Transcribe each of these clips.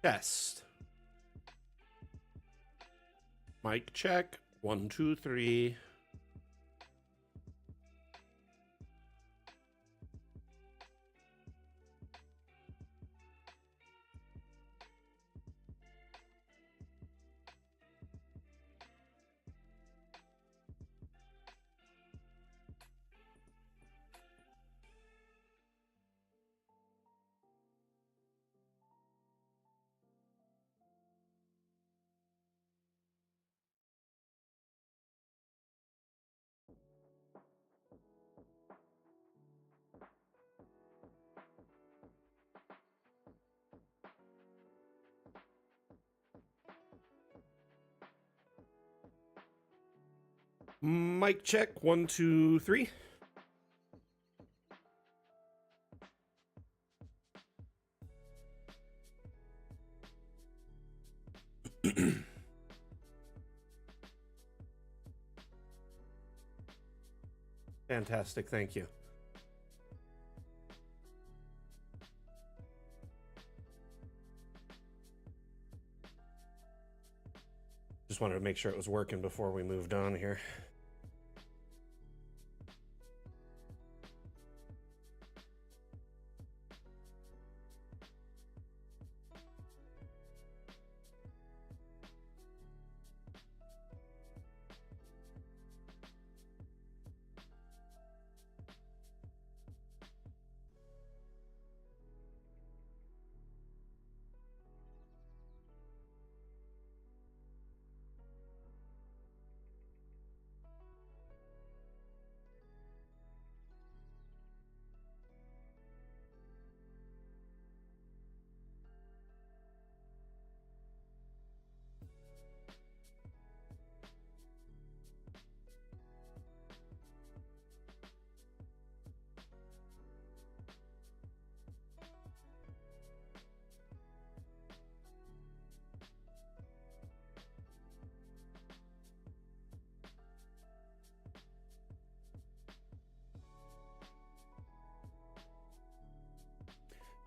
Test. Mic check. 1, 2, 3. Mic check. 1, 2, 3. Fantastic. Thank you. Just wanted to make sure it was working before we moved on here.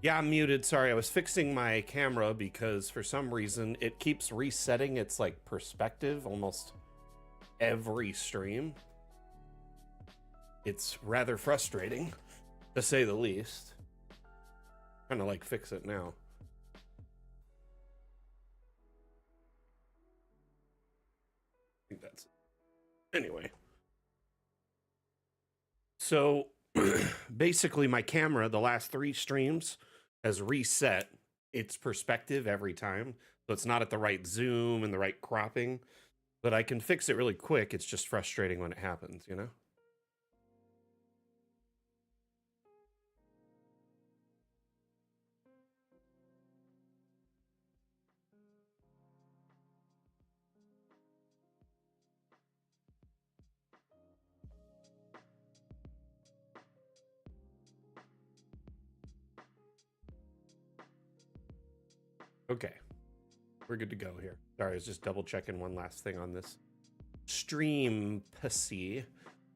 Yeah, I'm muted. Sorry, I was fixing my camera because for some reason it keeps resetting its like perspective almost every stream. It's rather frustrating, to say the least. Trying to like fix it now. I think that's it. Anyway. So basically my camera, the last 3 streams, has reset its perspective every time. So it's not at the right zoom and the right cropping. But I can fix it really quick. It's just frustrating when it happens, you know? Okay. We're good to go here. Sorry, I was just double checking one last thing on this stream PC.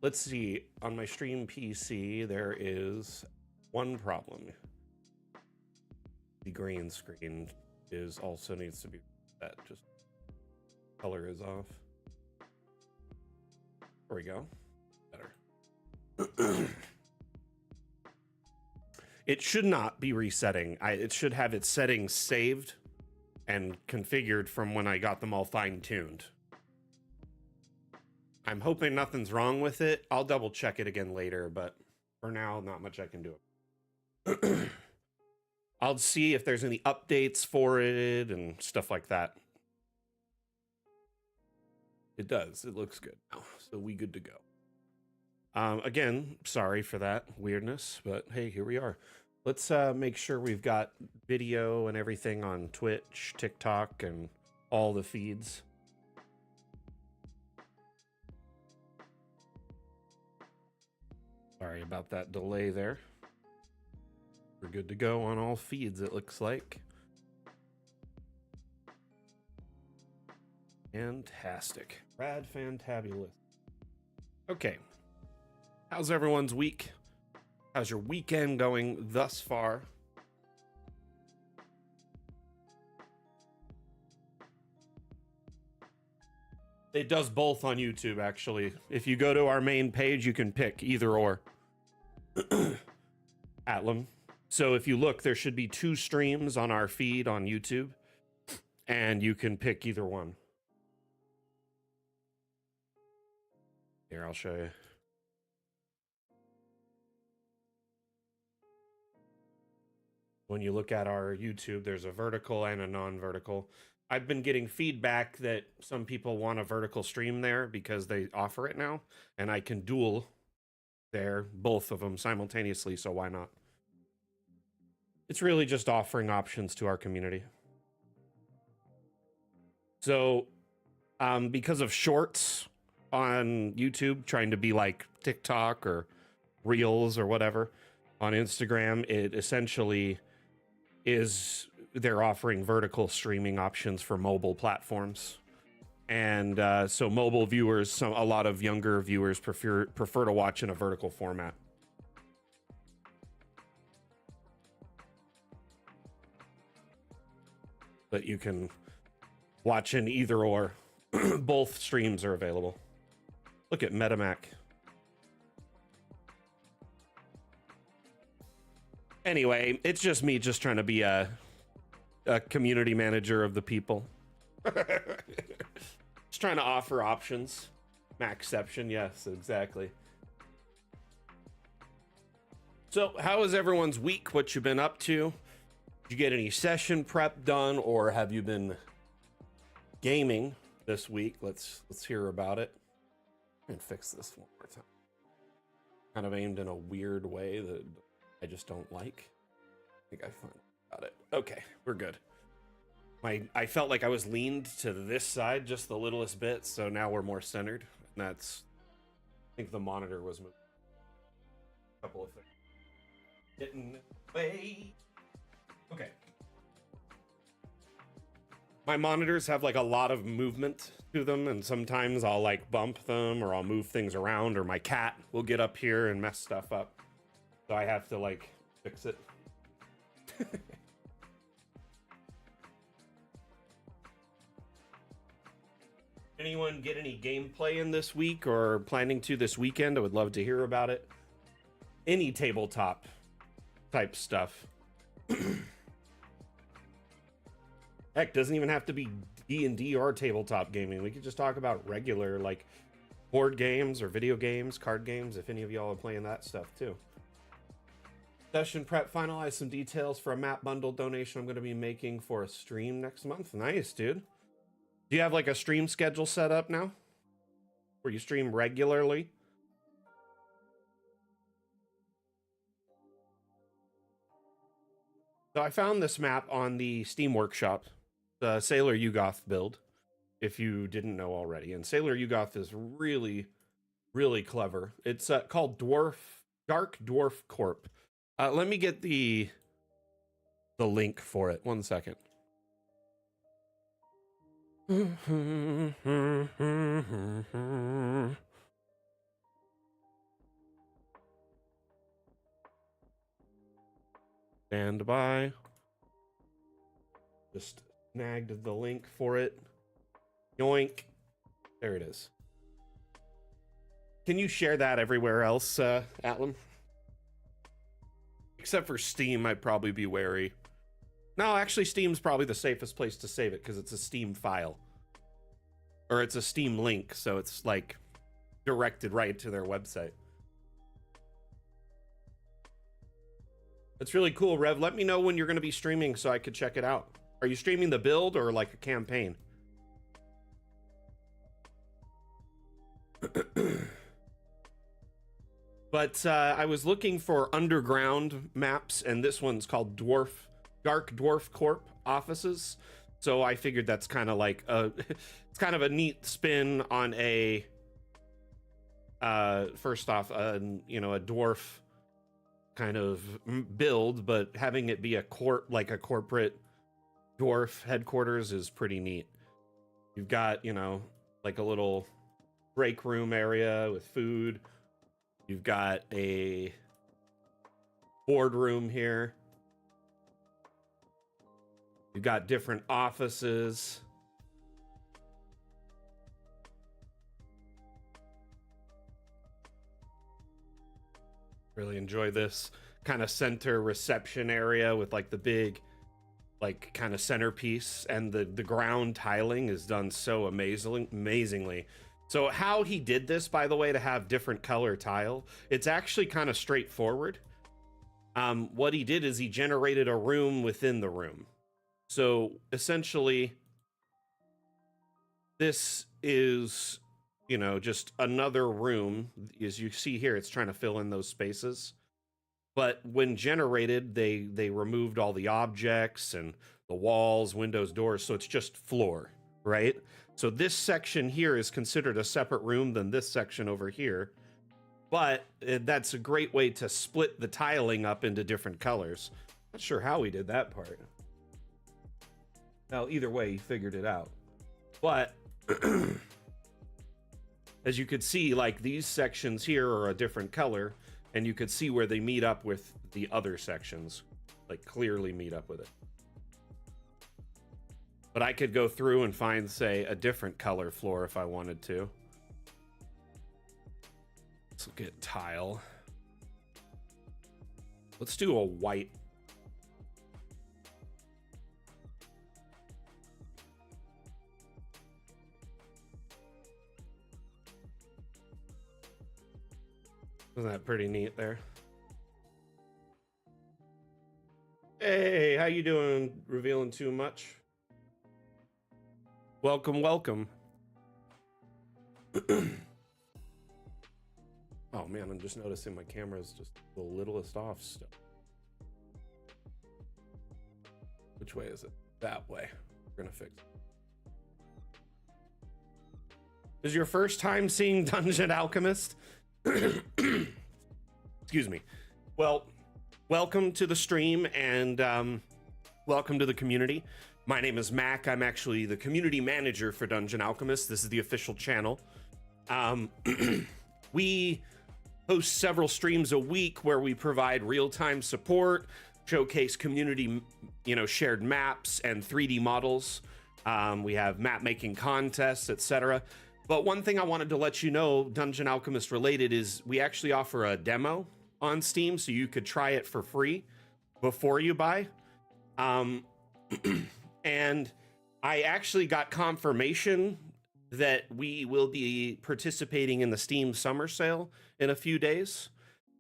Let's see. On my stream PC, there is one problem. The green screen is also needs to be set. Just color is off. There we go. Better. It should not be resetting. It should have its settings saved and configured from when I got them all fine-tuned. I'm hoping nothing's wrong with it. I'll double check it again later, but for now, not much I can do. I'll see if there's any updates for it and stuff like that. It does. It looks good now, so we good to go. Again, sorry for that weirdness, but hey, here we are. Let's make sure we've got video and everything on Twitch, TikTok, and all the feeds. Sorry about that delay there. We're good to go on all feeds, it looks like. Fantastic. Rad fantabulous. Okay. How's everyone's week? How's your weekend going thus far? It does both on YouTube, actually. If you go to our main page, you can pick either or. Atlam. So if you look, there should be 2 streams on our feed on YouTube, and you can pick either one. Here, I'll show you. When you look at our YouTube, there's a vertical and a non-vertical. I've been getting feedback that some people want a vertical stream there because they offer it now, and I can dual there, both of them simultaneously, so why not? It's really just offering options to our community. So, because of shorts on YouTube, trying to be like TikTok or Reels or whatever on Instagram, it essentially is they're offering vertical streaming options for mobile platforms. And so mobile viewers, a lot of younger viewers prefer to watch in a vertical format. But you can watch in either or. Both streams are available. Look at MetaMac. Anyway, it's just me just trying to be a community manager of the people. Just trying to offer options. Macception, yes, exactly. So, how is everyone's week? What you been up to? Did you get any session prep done, or have you been gaming this week? Let's hear about it. And fix this one more time. Kind of aimed in a weird way that I just don't like. I think I finally got it. Okay, we're good. I felt like I was leaned to this side just the littlest bit, so now we're more centered. And that's, I think the monitor was moving. A couple of things. Getting away. Okay. My monitors have like a lot of movement to them, and sometimes I'll like bump them or I'll move things around, or my cat will get up here and mess stuff up. So I have to like fix it. Anyone get any gameplay in this week or planning to this weekend? I would love to hear about it. Any tabletop type stuff. Heck, doesn't even have to be D&D or tabletop gaming. We could just talk about regular, like, board games or video games, card games, if any of y'all are playing that stuff, too. Session prep, finalize some details for a map bundle donation I'm going to be making for a stream next month. Nice, dude. Do you have, like, a stream schedule set up now? Where you stream regularly? So I found this map on the Steam Workshop. The Sailor Yugoth build, if you didn't know already. And Sailor Yugoth is really, really clever. It's called Dark Dwarf Corp. Let me get the link for it. 1 second. Stand by. Just snagged the link for it. Yoink. There it is. Can you share that everywhere else, Atlam? Except for Steam, I'd probably be wary. No, actually, Steam's probably the safest place to save it because it's a Steam file. Or it's a Steam link, so it's like directed right to their website. It's really cool, Rev. Let me know when you're going to be streaming so I could check it out. Are you streaming the build or like a campaign? But I was looking for underground maps, and this one's called Dark Dwarf Corp offices. So I figured that's kind of like it's kind of a neat spin on a first off, a dwarf kind of build, but having it be a corporate dwarf headquarters is pretty neat. You've got, like a little break room area with food. You've got a boardroom here. You've got different offices. Really enjoy this kind of center reception area with like the big like kind of centerpiece, and the ground tiling is done so amazingly. So how he did this, by the way, to have different color tile, it's actually kind of straightforward. What he did is he generated a room within the room. So essentially this is, you know, just another room. As you see here, it's trying to fill in those spaces. But when generated, they removed all the objects and the walls, windows, doors, so it's just floor, right? So this section here is considered a separate room than this section over here. But that's a great way to split the tiling up into different colors. Not sure how he did that part. Well, either way, he figured it out. But as you could see, like these sections here are a different color, and you could see where they meet up with the other sections, like clearly meet up with it. But I could go through and find, say, a different color floor if I wanted to. Let's look at tile. Let's do a white. Isn't that pretty neat there? Hey, how you doing? Revealing too much? Welcome, welcome. Oh man, I'm just noticing my camera is just the littlest off stuff. Which way is it? That way. We're gonna fix it. Is your first time seeing Dungeon Alchemist? Excuse me. Well, welcome to the stream, and welcome to the community. My name is Mac. I'm actually the community manager for Dungeon Alchemist. This is the official channel. We host several streams a week where we provide real-time support, showcase community, shared maps and 3D models. We have map making contests, etc. But one thing I wanted to let you know, Dungeon Alchemist related, is we actually offer a demo on Steam, so you could try it for free before you buy. And I actually got confirmation that we will be participating in the Steam summer sale in a few days.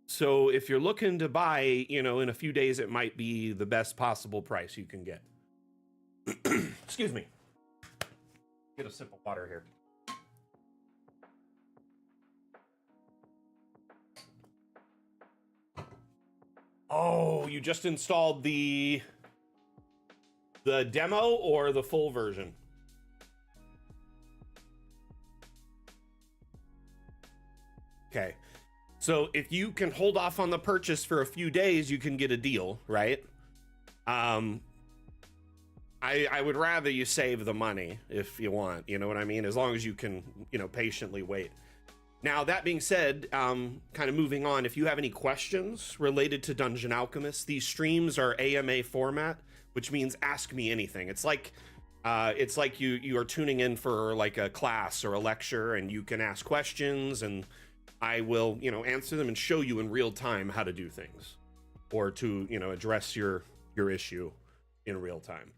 So if you're looking to buy, in a few days, it might be the best possible price you can get. Excuse me. Get a sip of water here. Oh, you just installed the demo or the full version? Okay. So if you can hold off on the purchase for a few days, you can get a deal, right? I would rather you save the money if you want, you know what I mean? As long as you can, patiently wait. Now, that being said, kind of moving on, if you have any questions related to Dungeon Alchemist, these streams are AMA format, which means ask me anything. It's like you are tuning in for like a class or a lecture, and you can ask questions, and I will, answer them and show you in real time how to do things, or to, address your issue in real time.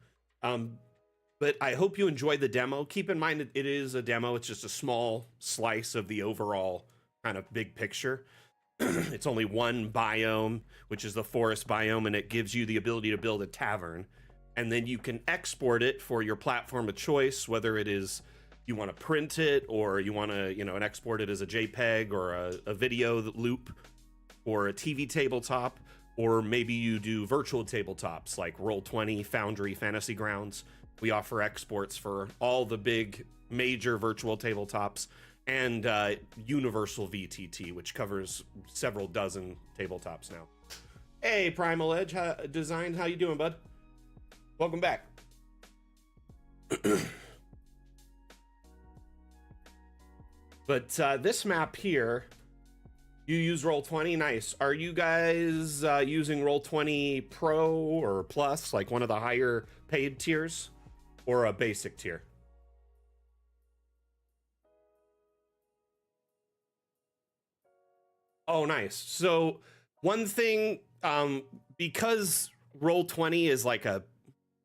But I hope you enjoy the demo. Keep in mind that it is a demo. It's just a small slice of the overall kind of big picture. It's only one biome, which is the forest biome, and it gives you the ability to build a tavern. And then you can export it for your platform of choice, whether it is you want to print it, or you want to, and export it as a JPEG or a video loop, or a TV tabletop, or maybe you do virtual tabletops like Roll20, Foundry, Fantasy Grounds. We offer exports for all the big major virtual tabletops, and Universal VTT, which covers several dozen tabletops now. Hey, Primal Edge Design, how you doing, bud? Welcome back. But this map here, you use Roll20, nice. Are you guys using Roll20 Pro or Plus, like one of the higher paid tiers, or a basic tier? Oh, nice. So One thing, because Roll20 is like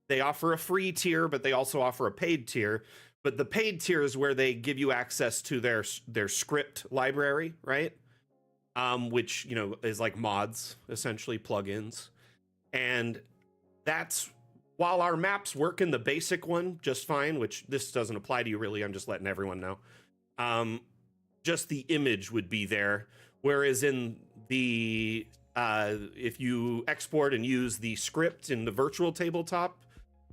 they offer a free tier, but they also offer a paid tier. But the paid tier is where they give you access to their script library, right? Which is like mods, essentially plugins, and that's while our maps work in the basic one just fine, which this doesn't apply to you really. I'm just letting everyone know. Just the image would be there, whereas in the if you export and use the script in the virtual tabletop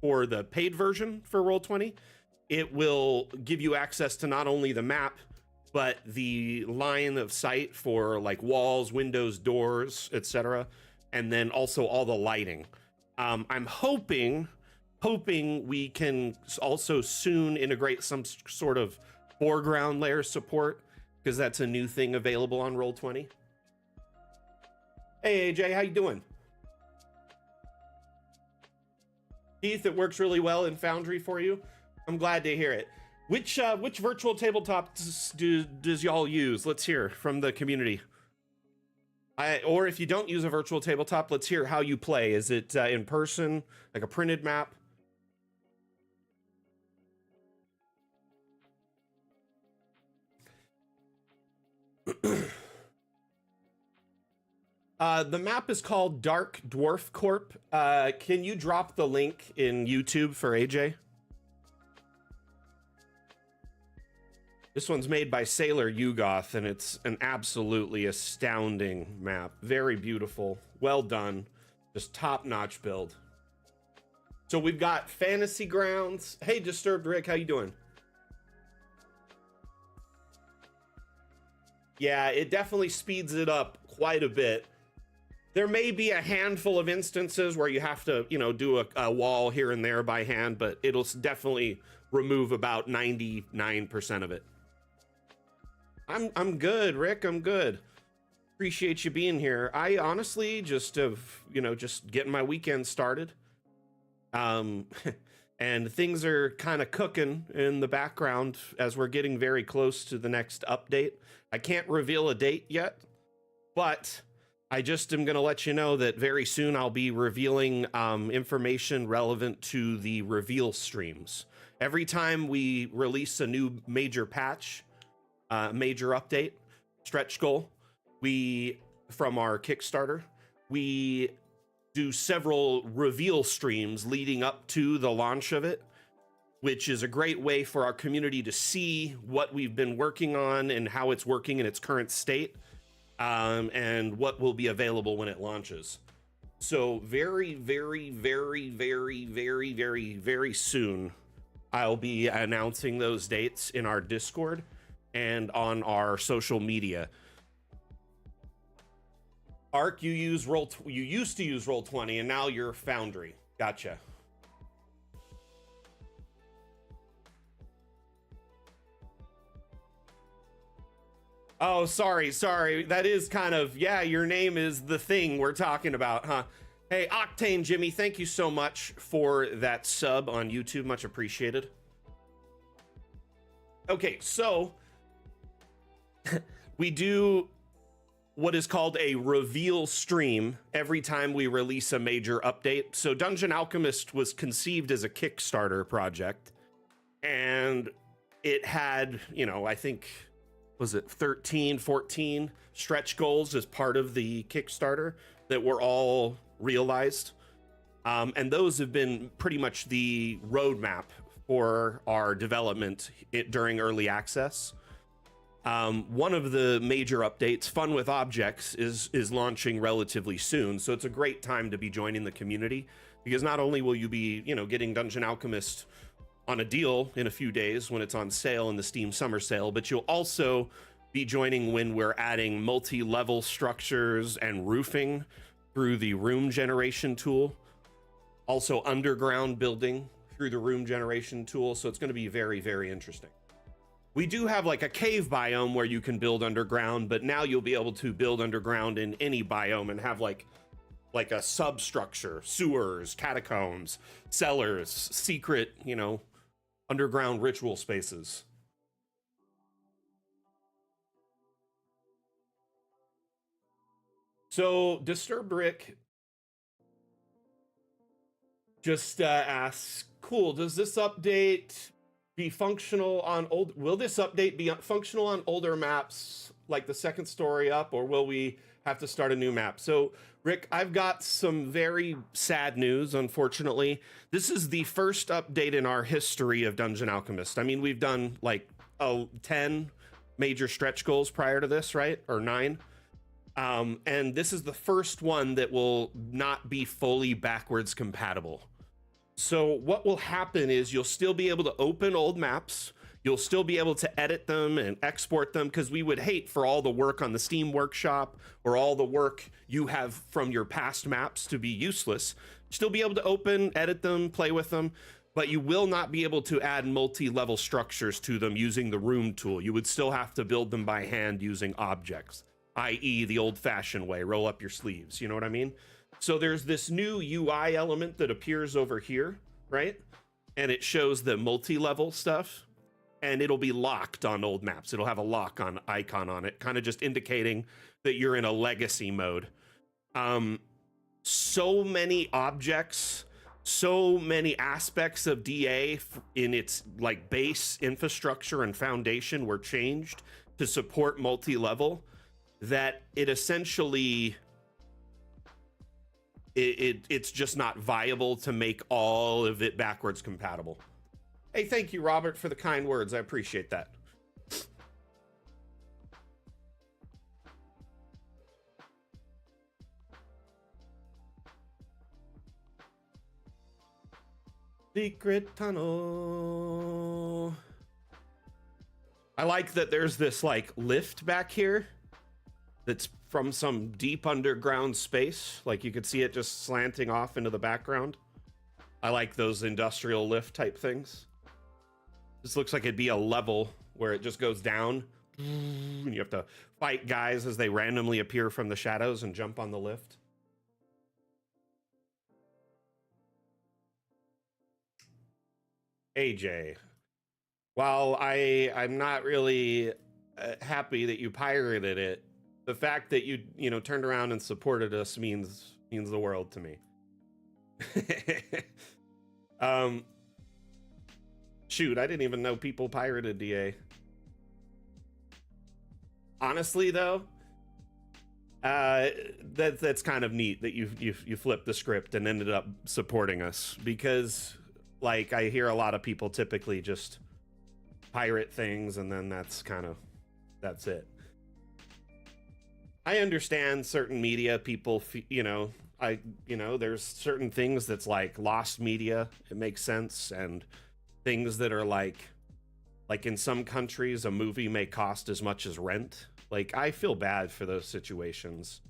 or the paid version for Roll20, it will give you access to not only the map, but the line of sight for like walls, windows, doors, etc., and then also all the lighting. I'm hoping we can also soon integrate some sort of foreground layer support, because that's a new thing available on Roll20. Hey AJ, how you doing? Keith, it works really well in Foundry for you. I'm glad to hear it. Which virtual tabletop does y'all use? Let's hear from the community. Or if you don't use a virtual tabletop, let's hear how you play. Is it in person, like a printed map? The map is called Dark Dwarf Corp. Can you drop the link in YouTube for AJ? This one's made by Sailor Yugoth, and it's an absolutely astounding map. Very beautiful. Well done. Just top-notch build. So we've got Fantasy Grounds. Hey, Disturbed Rick, how you doing? Yeah, it definitely speeds it up quite a bit. There may be a handful of instances where you have to, do a wall here and there by hand, but it'll definitely remove about 99% of it. I'm good, Rick. I'm good. Appreciate you being here. I honestly just just getting my weekend started. And things are kind of cooking in the background as we're getting very close to the next update. I can't reveal a date yet, but I just am going to let you know that very soon I'll be revealing information relevant to the reveal streams. Every time we release a new major patch, major update, stretch goal, from our Kickstarter, we do several reveal streams leading up to the launch of it, which is a great way for our community to see what we've been working on and how it's working in its current state, and what will be available when it launches. So very, very, very, very, very, very, very soon, I'll be announcing those dates in our Discord and on our social media. Ark, you used to use Roll20, and now you're Foundry. Gotcha. Oh, sorry. That is kind of, yeah, your name is the thing we're talking about, huh? Hey, Octane Jimmy, thank you so much for that sub on YouTube. Much appreciated. Okay, so we do what is called a reveal stream every time we release a major update. So Dungeon Alchemist was conceived as a Kickstarter project, and it had, I think, was it 13, 14 stretch goals as part of the Kickstarter that were all realized. And those have been pretty much the roadmap for our development during early access. One of the major updates, Fun with Objects, is launching relatively soon. So it's a great time to be joining the community, because not only will you be, getting Dungeon Alchemist on a deal in a few days when it's on sale in the Steam Summer Sale, but you'll also be joining when we're adding multi-level structures and roofing through the room generation tool. Also underground building through the room generation tool. So it's going to be very, very interesting. We do have like a cave biome where you can build underground, but now you'll be able to build underground in any biome and have like a substructure, sewers, catacombs, cellars, secret, underground ritual spaces. So Disturbed Rick just asks, cool, does this update be functional on old, will this update be functional on older maps like the second story up, or will we have to start a new map? So Rick, I've got some very sad news, unfortunately. This is the first update in our history of Dungeon Alchemist. I mean, we've done like 10 major stretch goals prior to this, right? Or 9. And this is the first one that will not be fully backwards compatible. So what will happen is you'll still be able to open old maps. You'll still be able to edit them and export them, because we would hate for all the work on the Steam Workshop or all the work you have from your past maps to be useless. Still be able to open, edit them, play with them, but you will not be able to add multi-level structures to them using the room tool. You would still have to build them by hand using objects, i.e. the old-fashioned way, roll up your sleeves, you know what I mean? So there's this new UI element that appears over here, right? And it shows the multi-level stuff, and it'll be locked on old maps. It'll have a lock on icon on it, kind of just indicating that you're in a legacy mode. So many objects, so many aspects of DA in its like base infrastructure and foundation were changed to support multi-level, that it essentially it's just not viable to make all of it backwards compatible. Hey, thank you, Robert, for the kind words. I appreciate that. Secret tunnel. I like that there's this like lift back here that's from some deep underground space. Like you could see it just slanting off into the background. I like those industrial lift type things. This looks like it'd be a level where it just goes down and you have to fight guys as they randomly appear from the shadows and jump on the lift. AJ, while I'm not really happy that you pirated it, the fact that you turned around and supported us means the world to me. Shoot, I didn't even know people pirated DA. Honestly, though, that's kind of neat that you flipped the script and ended up supporting us, because like I hear a lot of people typically just pirate things and then that's it. I understand certain media people, there's certain things that's like lost media. It makes sense. And things that are like in some countries, a movie may cost as much as rent. Like, I feel bad for those situations.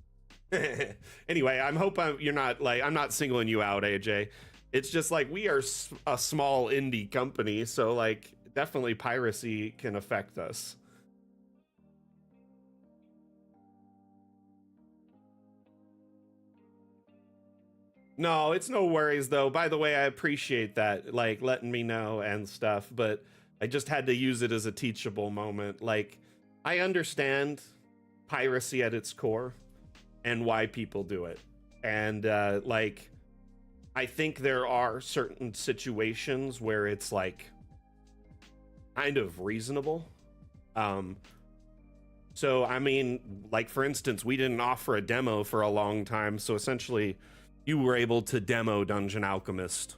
Anyway, I'm not singling you out, AJ. It's just like we are a small indie company. So like definitely piracy can affect us. No, it's no worries though. By the way, I appreciate that, like letting me know and stuff, but I just had to use it as a teachable moment. Like, I understand piracy at its core and why people do it. And like, I think there are certain situations where it's like kind of reasonable. So I mean, like for instance, we didn't offer a demo for a long time, so essentially you were able to demo Dungeon Alchemist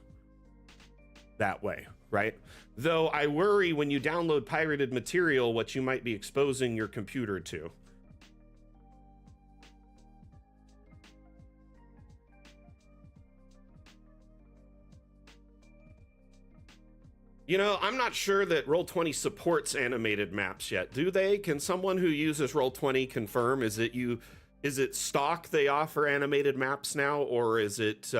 that way, right? Though I worry when you download pirated material, what you might be exposing your computer to. You know, I'm not sure that Roll20 supports animated maps yet. Do they? Can someone who uses Roll20 confirm? Is it stock they offer animated maps now, or is it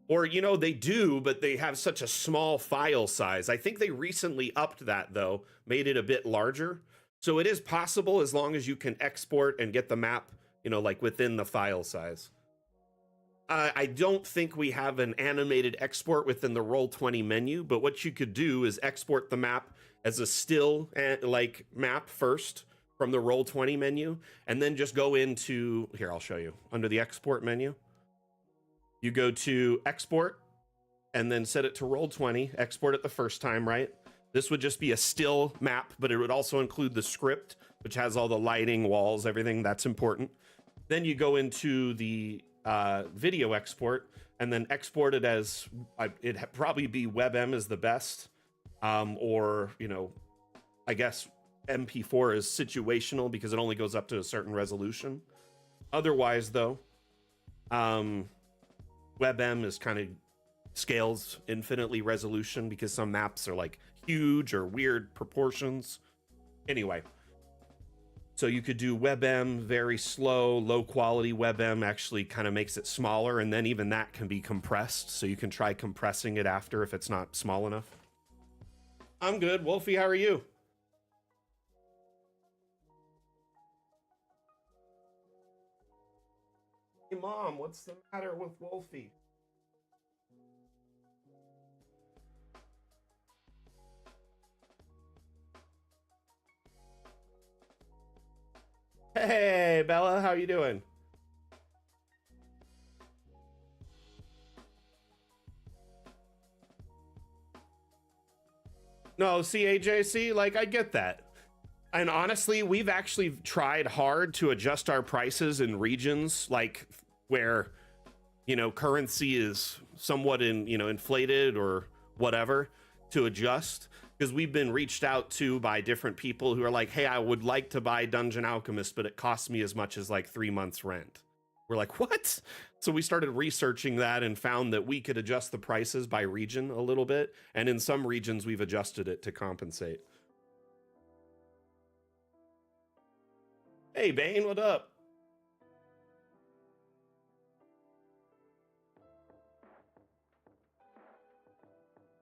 or they do, but they have such a small file size. I think they recently upped that though, made it a bit larger. So it is possible as long as you can export and get the map, like within the file size. I don't think we have an animated export within the Roll20 menu, but what you could do is export the map as a still like map first, from the Roll20 menu, and then just go into, here, I'll show you. Under the export menu, you go to export and then set it to Roll20, export it the first time, right? This would just be a still map, but it would also include the script, which has all the lighting, walls, everything that's important. Then you go into the video export and then export it as, it'd probably be WebM is the best, or, you know, I guess MP4 is situational because it only goes up to a certain resolution. Otherwise, though, WebM is kind of scales infinitely resolution because some maps are like huge or weird proportions. Anyway, so you could do WebM, very slow, low quality WebM actually kind of makes it smaller, and then even that can be compressed, so you can try compressing it after if it's not small enough. I'm good. Wolfie, how are you? Hey, Mom, what's the matter with Wolfie? Hey, Bella, how you doing? No, see, AJC, like, I get that. And honestly, we've actually tried hard to adjust our prices in regions like where, you know, currency is somewhat inflated or whatever, to adjust, because we've been reached out to by different people who are like, hey, I would like to buy Dungeon Alchemist, but it costs me as much as like 3 months rent. We're like, what? So we started researching that and found that we could adjust the prices by region a little bit. And in some regions, we've adjusted it to compensate. Hey, Bane, what up?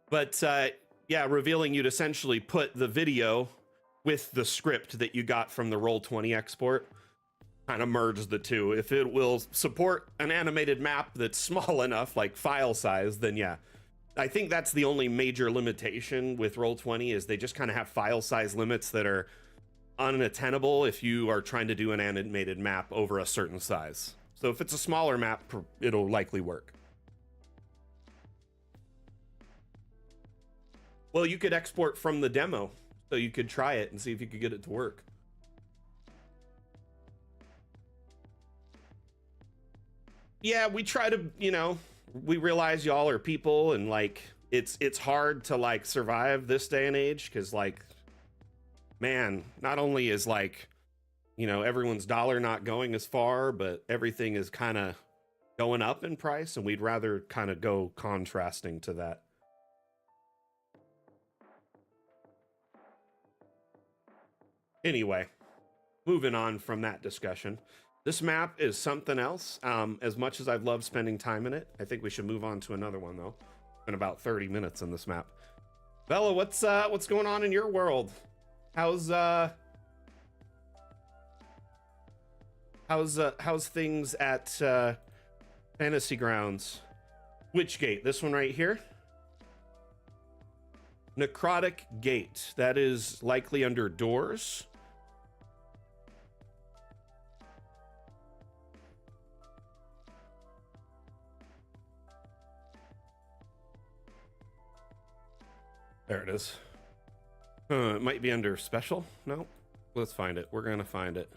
But yeah, revealing you'd essentially put the video with the script that you got from the Roll20 export, kind of merge the two. If it will support an animated map that's small enough, like file size, then yeah. I think that's the only major limitation with Roll20 is they just kind of have file size limits that are unattainable if you are trying to do an animated map over a certain size. So if it's a smaller map, it'll likely work. Well, you could export from the demo, so you could try it and see if you could get it to work. Yeah, we try to, you know, we realize y'all are people, and like it's hard to like survive this day and age because like, man, not only is like, you know, everyone's dollar not going as far, but everything is kind of going up in price, and we'd rather kind of go contrasting to that. Anyway, moving on from that discussion. This map is something else. As much as I've loved spending time in it, I think we should move on to another one though. It's been about 30 minutes in this map. Bella, what's going on in your world? How's things at Fantasy Grounds? Witchgate, this one right here. Necrotic Gate. That is likely under doors. There it is. It might be under special. No, let's find it. We're gonna find it.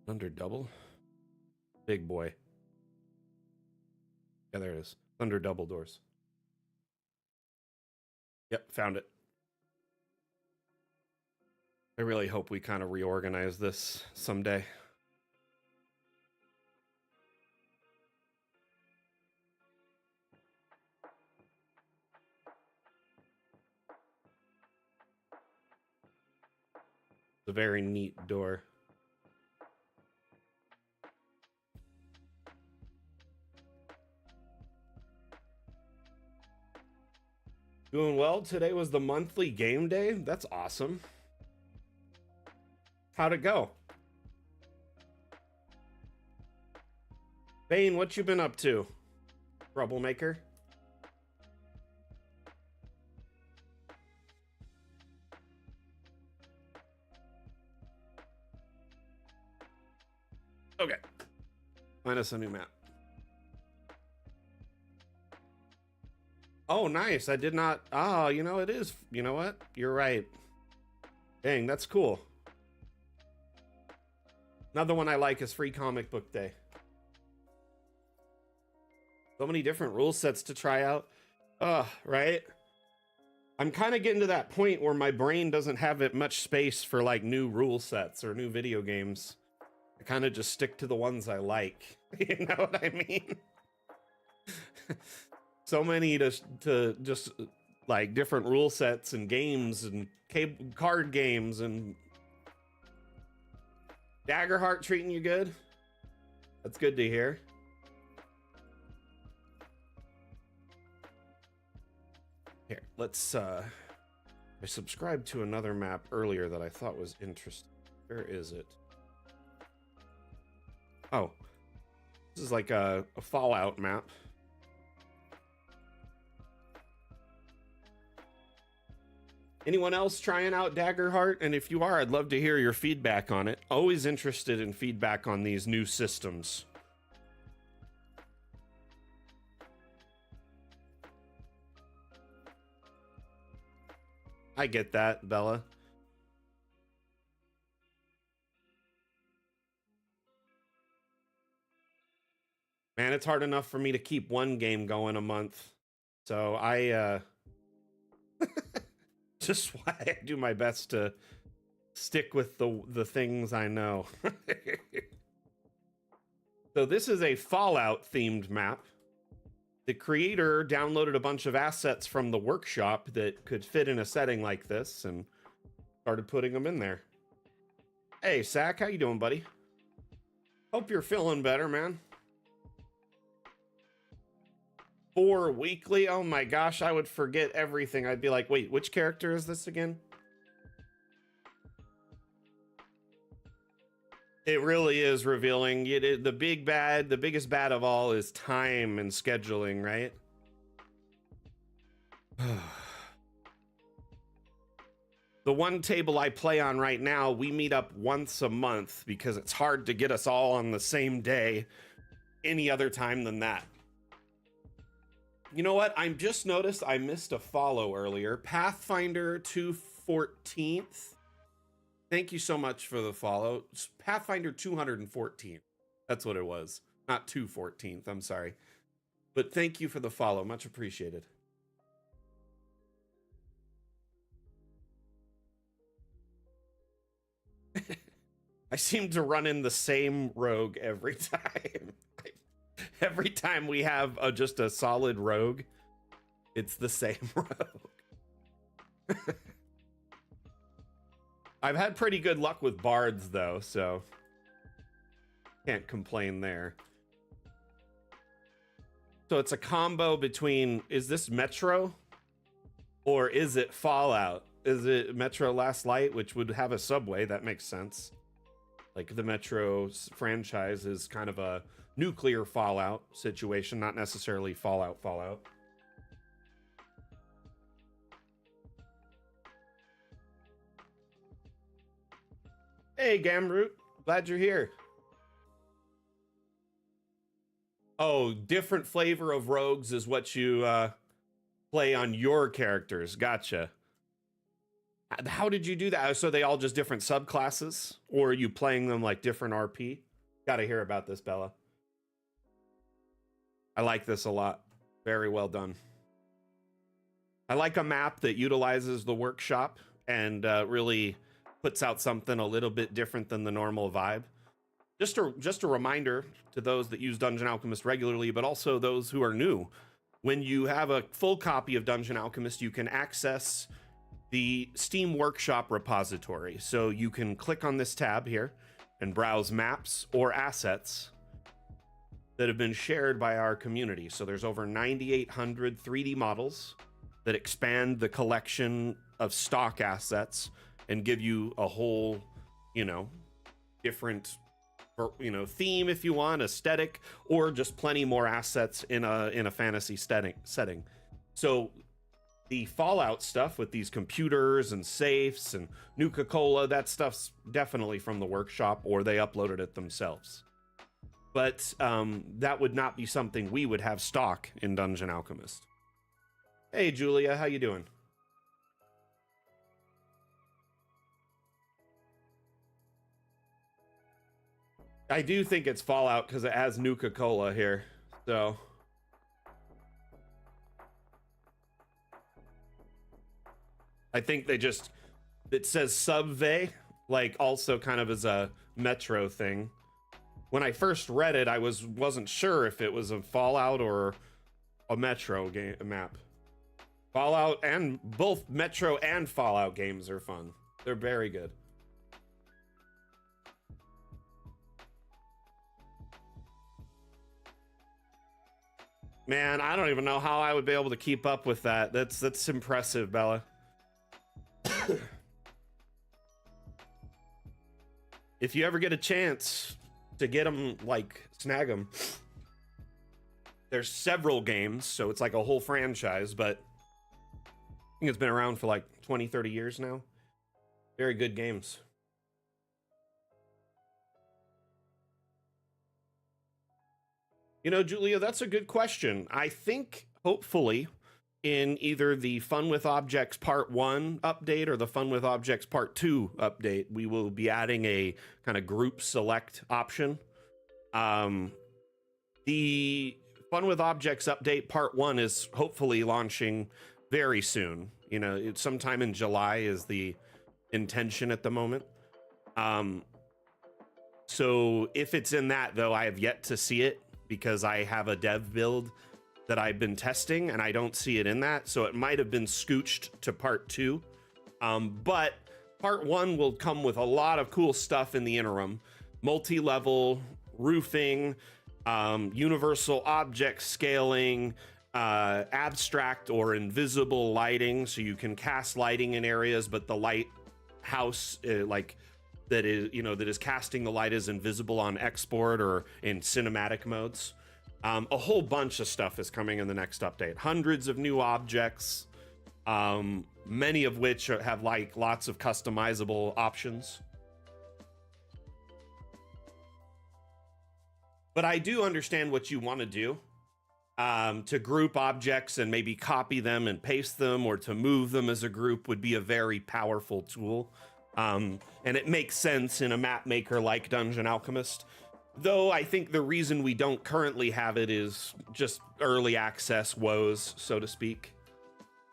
Under double. Big boy. Yeah, there it is. Under double doors. Yep, found it. I really hope we kind of reorganize this someday. It's a very neat door. Doing well. Today was the monthly game day. That's awesome. How'd it go? Bane, what you been up to? Troublemaker? Find us a new map. Oh, nice. I did not. Oh, you know, it is. You know what? You're right. Dang, that's cool. Another one I like is Free Comic Book Day. So many different rule sets to try out. Right? I'm kind of getting to that point where my brain doesn't have it much space for like new rule sets or new video games. I kind of just stick to the ones I like. You know what I mean? So many to just like different rule sets and games and card games. And Daggerheart treating you good? That's good to hear. Here, let's I subscribed to another map earlier that I thought was interesting. Where is it? Oh, this is like a Fallout map. Anyone else trying out Daggerheart? And if you are, I'd love to hear your feedback on it. Always interested in feedback on these new systems. I get that, Bella. Man, it's hard enough for me to keep one game going a month. So I just why I do my best to stick with the things I know. So this is a Fallout themed map. The creator downloaded a bunch of assets from the workshop that could fit in a setting like this and started putting them in there. Hey, Sack, how you doing, buddy? Hope you're feeling better, man. 4 weekly? Oh my gosh, I would forget everything. I'd be like, wait, which character is this again? It really is revealing. The biggest bad of all is time and scheduling, right? The one table I play on right now, we meet up once a month because it's hard to get us all on the same day any other time than that. You know what? I just noticed I missed a follow earlier. Pathfinder 214th. Thank you so much for the follow. Pathfinder 214. That's what it was. Not 214th. I'm sorry. But thank you for the follow. Much appreciated. I seem to run in the same rogue every time. Every time we have just a solid rogue, it's the same rogue. I've had pretty good luck with bards, though, so can't complain there. So it's a combo between, is this Metro or is it Fallout? Is it Metro Last Light, which would have a subway? That makes sense. Like the Metro franchise is kind of a nuclear Fallout situation, not necessarily Fallout. Hey, Gamroot, glad you're here. Oh, different flavor of rogues is what you play on your characters. Gotcha. How did you do that? So they all just different subclasses, or are you playing them like different RP? Gotta hear about this, Bella. I like this a lot. Very well done. I like a map that utilizes the workshop and really puts out something a little bit different than the normal vibe. Just a reminder to those that use Dungeon Alchemist regularly, but also those who are new. When you have a full copy of Dungeon Alchemist, you can access the Steam Workshop repository. So you can click on this tab here and browse maps or assets that have been shared by our community. So there's over 9,800 3D models that expand the collection of stock assets and give you a whole, different, theme if you want, aesthetic, or just plenty more assets in a fantasy setting. So the Fallout stuff with these computers and safes and Nuka-Cola, that stuff's definitely from the workshop, or they uploaded it themselves. but that would not be something we would have stock in Dungeon Alchemist. Hey, Julia, how you doing? I do think it's Fallout because it has Nuka-Cola here, so... I think they just... It says Subway, like, also kind of as a Metro thing. When I first read it, I wasn't sure if it was a Fallout or a Metro game map. Fallout and both Metro and Fallout games are fun. They're very good. Man, I don't even know how I would be able to keep up with that. That's impressive, Bella. If you ever get a chance to get them, like, snag them. There's several games, so it's like a whole franchise, but I think it's been around for like 20, 30 years now. Very good games. You know, Julia, that's a good question. I think, hopefully, in either the Fun with Objects Part 1 update or the Fun with Objects Part 2 update, we will be adding a kind of group select option. The Fun with Objects update Part 1 is hopefully launching very soon. You know, it's sometime in July is the intention at the moment. So if it's in that, though, I have yet to see it because I have a dev build that I've been testing and I don't see it in that. So it might have been scooched to Part 2. But Part 1 will come with a lot of cool stuff in the interim. Multi-level roofing, universal object scaling, abstract or invisible lighting, so you can cast lighting in areas, but the lighthouse, like that is casting the light is invisible on export or in cinematic modes. A whole bunch of stuff is coming in the next update. Hundreds of new objects, many of which have like lots of customizable options. But I do understand what you want to do. To group objects and maybe copy them and paste them, or to move them as a group would be a very powerful tool. And it makes sense in a map maker like Dungeon Alchemist. Though I think the reason we don't currently have it is just early access woes, so to speak.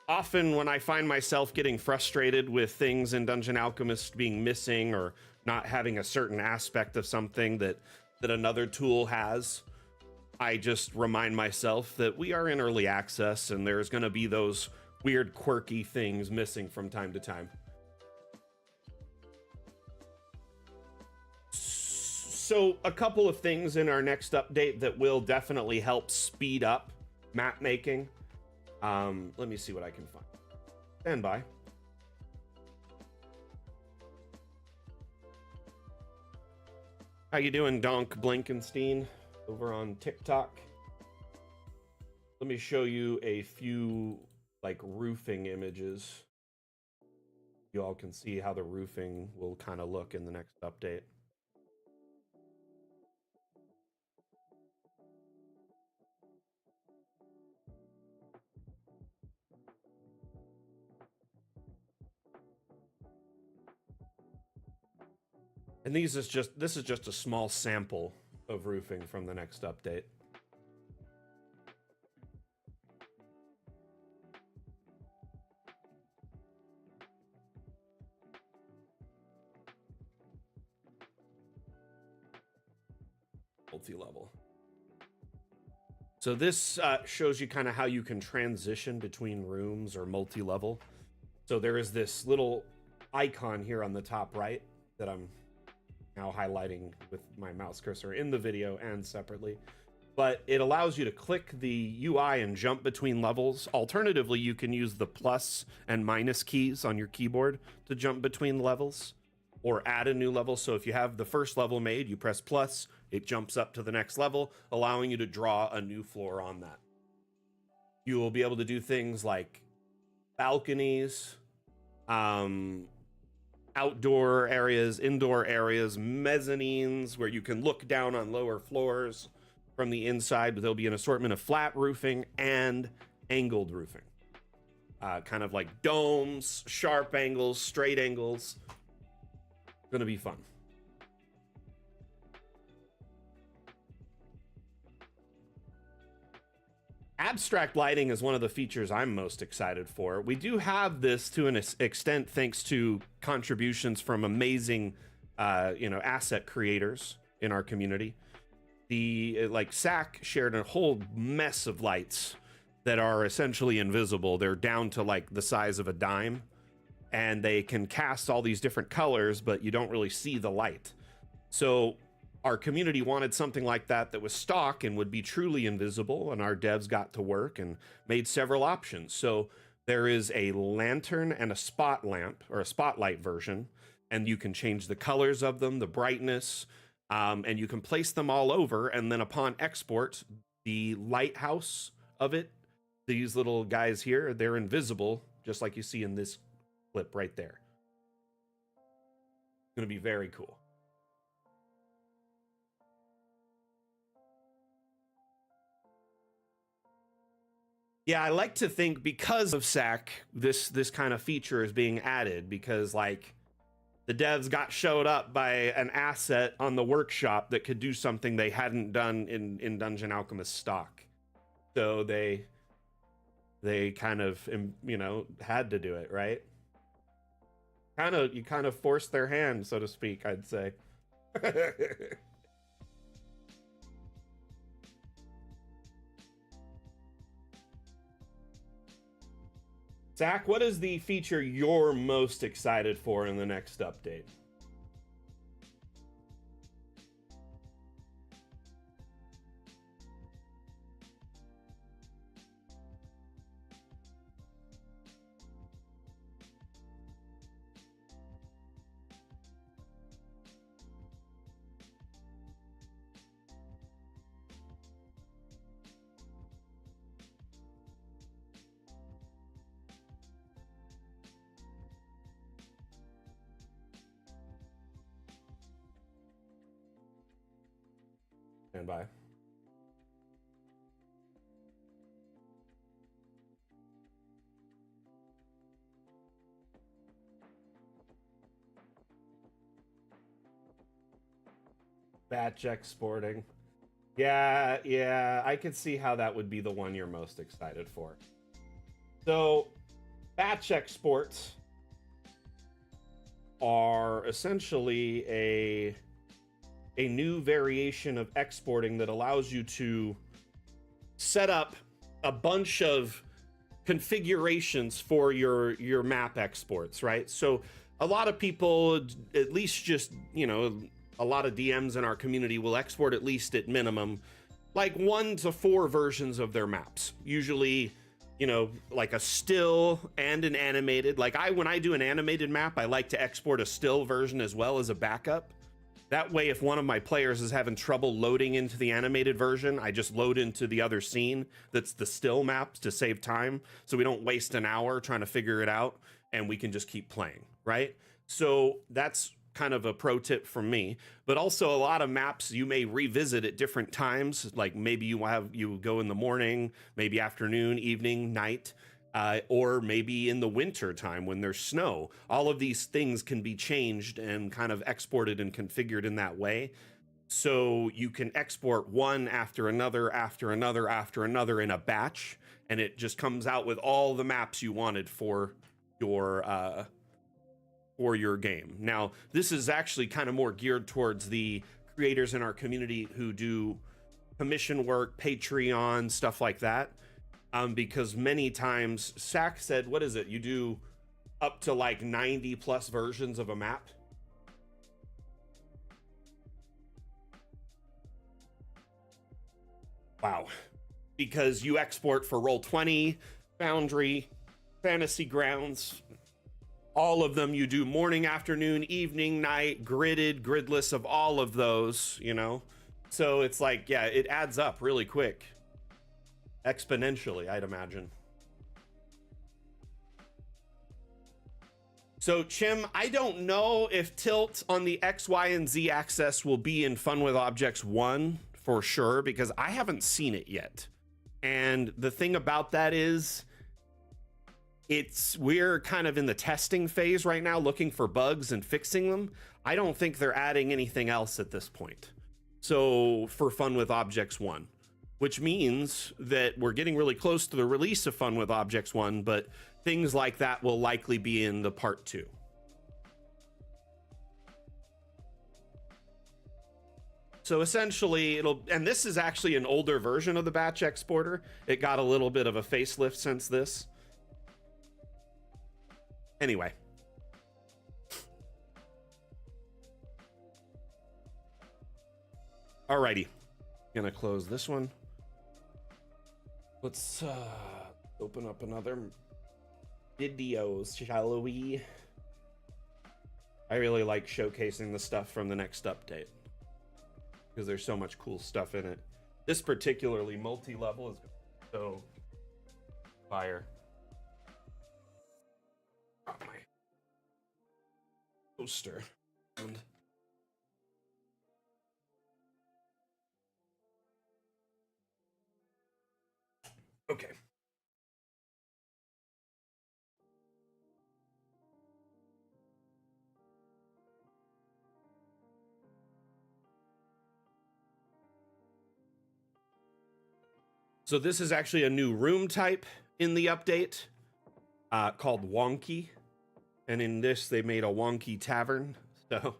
Often when I find myself getting frustrated with things in Dungeon Alchemist being missing or not having a certain aspect of something that another tool has, I just remind myself that we are in early access and there's going to be those weird, quirky things missing from time to time. So a couple of things in our next update that will definitely help speed up map making. Let me see what I can find. Stand by. How you doing, Donk Blankenstein, over on TikTok? Let me show you a few like roofing images. You all can see how the roofing will kind of look in the next update. And this is just a small sample of roofing from the next update. Multi-level. So this shows you kind of how you can transition between rooms or multi-level. So there is this little icon here on the top right that I'm now highlighting with my mouse cursor in the video and separately, but it allows you to click the UI and jump between levels. Alternatively, you can use the plus and minus keys on your keyboard to jump between levels or add a new level. So if you have the first level made, you press plus, it jumps up to the next level, allowing you to draw a new floor on that. You will be able to do things like balconies, outdoor areas, indoor areas, mezzanines where you can look down on lower floors from the inside, but there'll be an assortment of flat roofing and angled roofing. Kind of like domes, sharp angles, straight angles. Gonna be fun. Abstract lighting is one of the features I'm most excited for. We do have this to an extent thanks to contributions from amazing, asset creators in our community. Like SAC shared a whole mess of lights that are essentially invisible. They're down to like the size of a dime, and they can cast all these different colors, but you don't really see the light. So our community wanted something like that that was stock and would be truly invisible, and our devs got to work and made several options. So there is a lantern and a spot lamp, or a spotlight version, and you can change the colors of them, the brightness, and you can place them all over, and then upon export, the lighthouse of it, these little guys here, they're invisible, just like you see in this clip right there. It's going to be very cool. Yeah, I like to think because of SAC, this kind of feature is being added because like the devs showed up by an asset on the workshop that could do something they hadn't done in Dungeon Alchemist stock. So they kind of, had to do it, right? You kind of forced their hand, so to speak, I'd say. Zach, what is the feature you're most excited for in the next update? Stand by. Batch exporting. Yeah, I could see how that would be the one you're most excited for. So, batch exports are essentially a new variation of exporting that allows you to set up a bunch of configurations for your map exports, right? So a lot of people, at least just, a lot of DMs in our community will export at least at minimum like 1 to 4 versions of their maps. Usually, like a still and an animated. Like when I do an animated map, I like to export a still version as well as a backup. That way, if one of my players is having trouble loading into the animated version, I just load into the other scene that's the still maps to save time. So we don't waste an hour trying to figure it out and we can just keep playing, right? So that's kind of a pro tip from me. But also a lot of maps you may revisit at different times. Like maybe you go in the morning, maybe afternoon, evening, night. Or maybe in the winter time when there's snow. All of these things can be changed and kind of exported and configured in that way. So you can export one after another, after another, after another in a batch, and it just comes out with all the maps you wanted for your game. Now, this is actually kind of more geared towards the creators in our community who do commission work, Patreon, stuff like that. Because many times, SAC said, what is it? You do up to like 90 plus versions of a map. Wow. Because you export for Roll20, Foundry, Fantasy Grounds, all of them. You do morning, afternoon, evening, night, gridded, gridless of all of those, So it's like, yeah, it adds up really quick. Exponentially, I'd imagine. So, Chim, I don't know if tilt on the X, Y, and Z axis will be in Fun with Objects 1 for sure, because I haven't seen it yet. And the thing about that is, we're kind of in the testing phase right now, looking for bugs and fixing them. I don't think they're adding anything else at this point. So for Fun with Objects 1, which means that we're getting really close to the release of Fun with Objects 1, but things like that will likely be in the part 2. So essentially and this is actually an older version of the batch exporter. It got a little bit of a facelift since this. Anyway. Alrighty. Gonna close this one. Let's open up another videos, shall we? I really like showcasing the stuff from the next update, because there's so much cool stuff in it. This particularly multi-level is so fire. Got my poster. And okay. So this is actually a new room type in the update called Wonky. And in this, they made a Wonky Tavern. So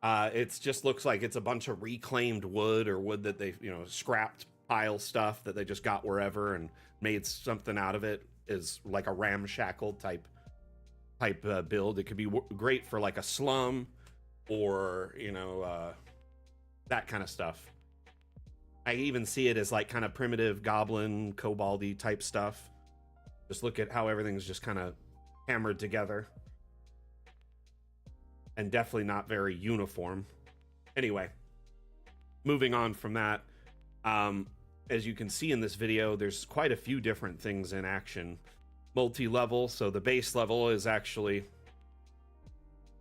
it just looks like it's a bunch of reclaimed wood, or wood that they, scrapped pile stuff that they just got wherever and made something out of it. Is like a ramshackle type build. It could be great for like a slum, or that kind of stuff. I even see it as like kind of primitive goblin, koboldy type stuff. Just look at how everything's just kind of hammered together. And definitely not very uniform. Anyway, moving on from that. As you can see in this video, there's quite a few different things in action. Multi-level, so the base level is actually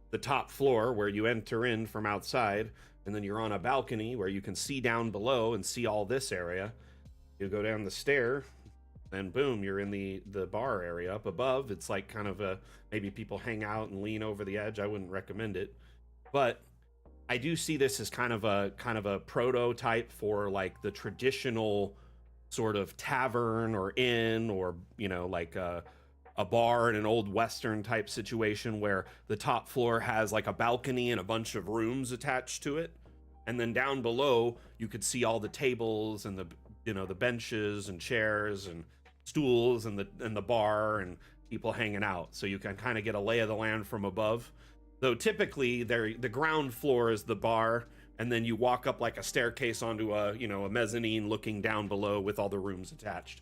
the top floor where you enter in from outside. And then you're on a balcony where you can see down below and see all this area. You go down the stair, and boom, you're in the bar area. Up above, it's like kind of maybe people hang out and lean over the edge. I wouldn't recommend it, but I do see this as kind of a prototype for like the traditional sort of tavern or inn, or like a bar in an old Western type situation where the top floor has like a balcony and a bunch of rooms attached to it. And then down below, you could see all the tables and the benches and chairs and stools and the bar and people hanging out. So you can kind of get a lay of the land from above. Though typically the ground floor is the bar, and then you walk up like a staircase onto a mezzanine looking down below with all the rooms attached.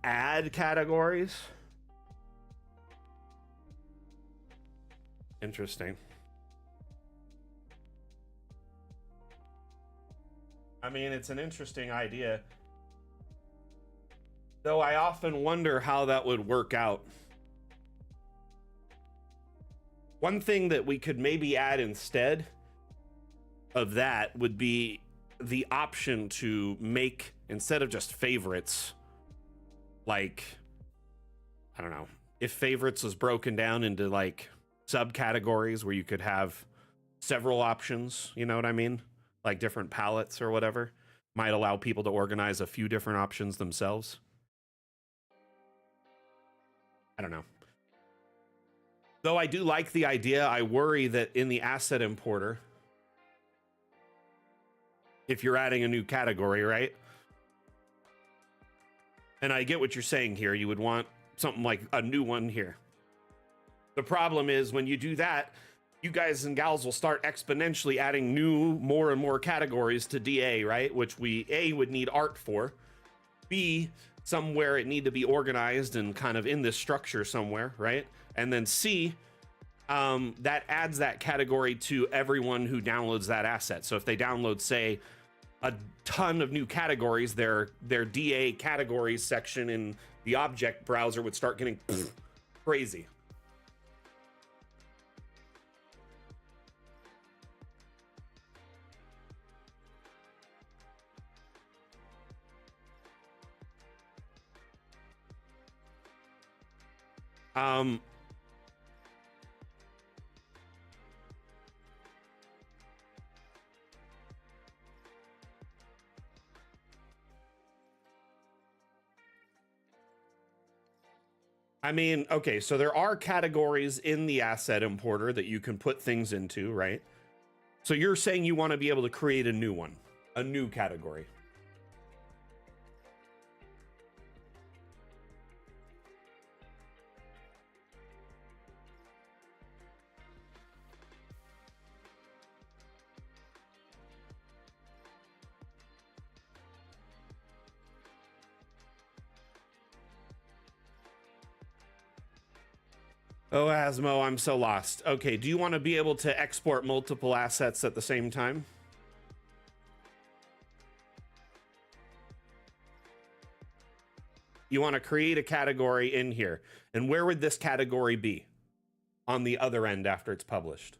Add categories. Interesting. I mean, it's an interesting idea, though I often wonder how that would work out. One thing that we could maybe add instead of that would be the option to make, instead of just favorites, like, I don't know, if favorites was broken down into like subcategories where you could have several options, you know what I mean? Like different palettes or whatever, might allow people to organize a few different options themselves. I don't know. Though I do like the idea, I worry that in the asset importer, if you're adding a new category, right? And I get what you're saying here. You would want something like a new one here. The problem is when you do that, you guys and gals will start exponentially adding new, more and more categories to DA, right? Which we, A, would need art for. B, somewhere it need to be organized and kind of in this structure somewhere, right? And then C, that adds that category to everyone who downloads that asset. So if they download, say, a ton of new categories, their DA categories section in the object browser would start getting crazy. I mean, okay, so there are categories in the asset importer that you can put things into, right? So you're saying you want to be able to create a new one, a new category. Oh, Asmo, I'm so lost. Okay, do you want to be able to export multiple assets at the same time? You want to create a category in here. And where would this category be on the other end after it's published?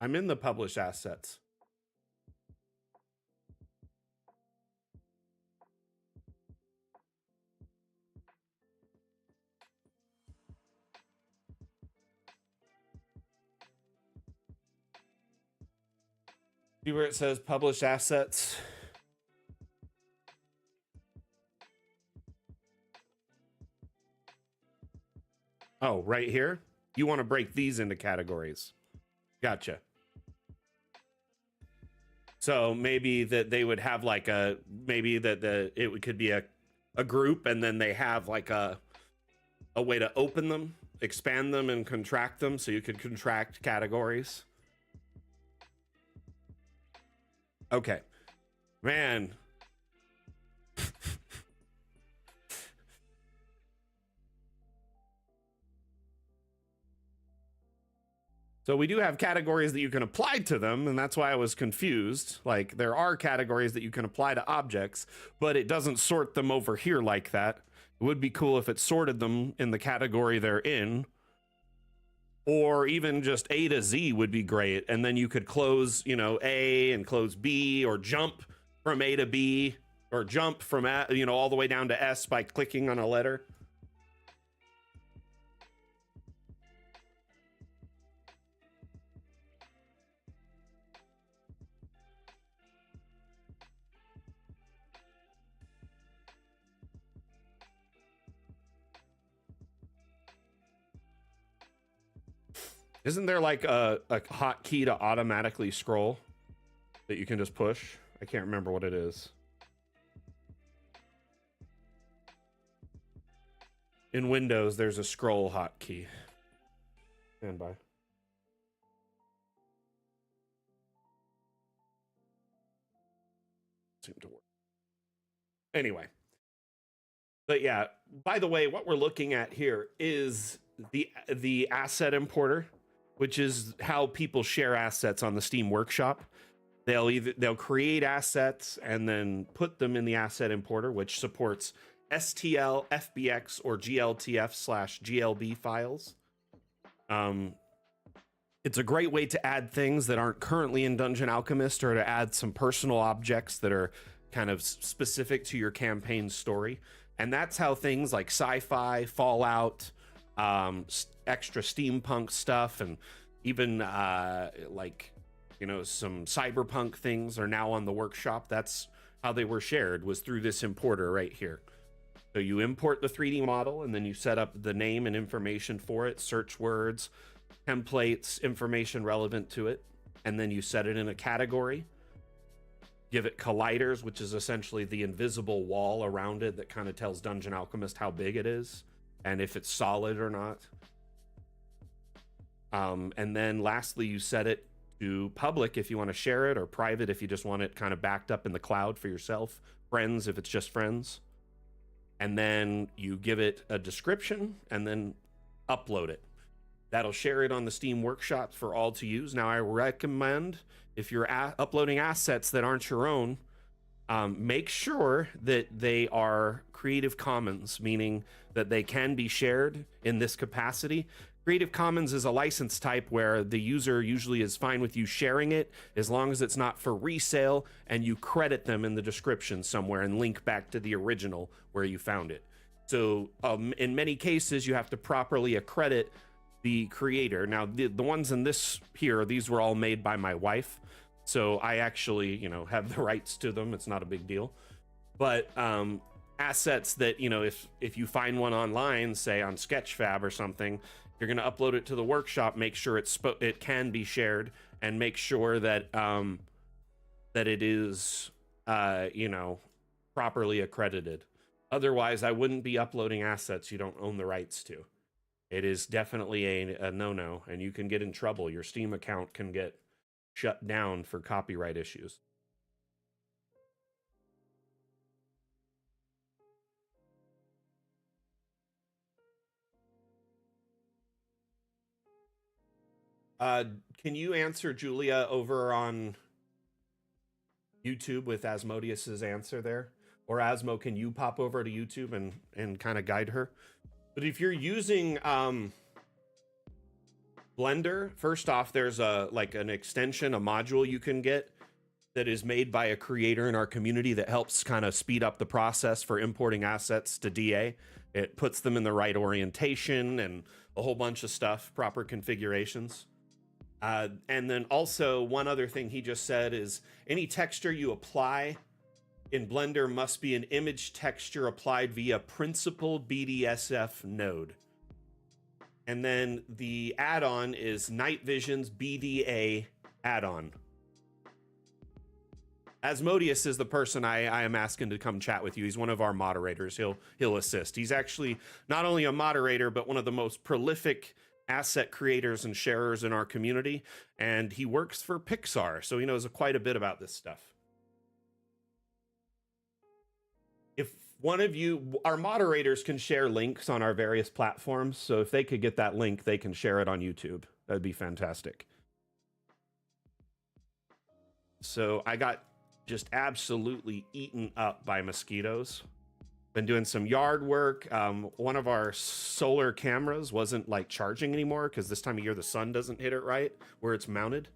I'm in the publish assets. See where it says publish assets? Oh, right here? You want to break these into categories. Gotcha. So maybe that they would have like maybe that it could be a group, and then they have like a way to open them, expand them, and contract them, so you could contract categories. Okay, man. So we do have categories that you can apply to them, and that's why I was confused. Like, there are categories that you can apply to objects, but it doesn't sort them over here like that. It would be cool if it sorted them in the category they're in, or even just A to Z would be great. And then you could close, you know, A and close B, or jump from A to B, or jump from, you know, all the way down to S by clicking on a letter. Isn't there like a hotkey to automatically scroll that you can just push? I can't remember what it is. In Windows, there's a scroll hotkey. Stand by. Seem to work. Anyway. But yeah, by the way, what we're looking at here is the asset importer, which is how people share assets on the Steam Workshop. They'll create assets and then put them in the asset importer, which supports STL, FBX, or GLTF/GLB files. It's a great way to add things that aren't currently in Dungeon Alchemist, or to add some personal objects that are kind of specific to your campaign story. And that's how things like sci-fi, Fallout, extra steampunk stuff, and even like, you know, some cyberpunk things are now on the workshop. That's how they were shared, was through this importer right here. So you import the 3D model, and then you set up the name and information for it, search words, templates, information relevant to it, and then you set it in a category. Give it colliders, which is essentially the invisible wall around it that kind of tells Dungeon Alchemist how big it is and if it's solid or not. And then lastly, you set it to public if you want to share it, or private if you just want it kind of backed up in the cloud for yourself, friends if it's just friends. And then you give it a description and then upload it. That'll share it on the Steam Workshop for all to use. Now, I recommend if you're uploading assets that aren't your own, make sure that they are Creative Commons, meaning that they can be shared in this capacity. Creative Commons is a license type where the user usually is fine with you sharing it as long as it's not for resale and you credit them in the description somewhere and link back to the original where you found it. So in many cases, you have to properly accredit the creator. Now, the ones in this here, these were all made by my wife. So I actually, have the rights to them. It's not a big deal. But assets that, if you find one online, say on Sketchfab or something, you're going to upload it to the workshop, make sure it can be shared, and make sure that that it is, properly accredited. Otherwise, I wouldn't be uploading assets you don't own the rights to. It is definitely a no-no, and you can get in trouble. Your Steam account can get shut down for copyright issues. Can you answer Julia over on YouTube with Asmodeus's answer there? Or Asmo, can you pop over to YouTube and kind of guide her? But if you're using Blender, first off, there's an extension, a module you can get that is made by a creator in our community that helps kind of speed up the process for importing assets to DA. It puts them in the right orientation and a whole bunch of stuff, proper configurations. And then also one other thing he just said is any texture you apply in Blender must be an image texture applied via Principled BDSF node. And then the add-on is Night Vision's BDA add-on. Asmodeus is the person I am asking to come chat with you. He's one of our moderators. He'll assist. He's actually not only a moderator, but one of the most prolific asset creators and sharers in our community. And he works for Pixar, so he knows quite a bit about this stuff. If one of you, our moderators can share links on our various platforms. So if they could get that link, they can share it on YouTube. That'd be fantastic. So I got just absolutely eaten up by mosquitoes. Been doing some yard work. One of our solar cameras wasn't charging anymore because this time of year the sun doesn't hit it right where it's mounted.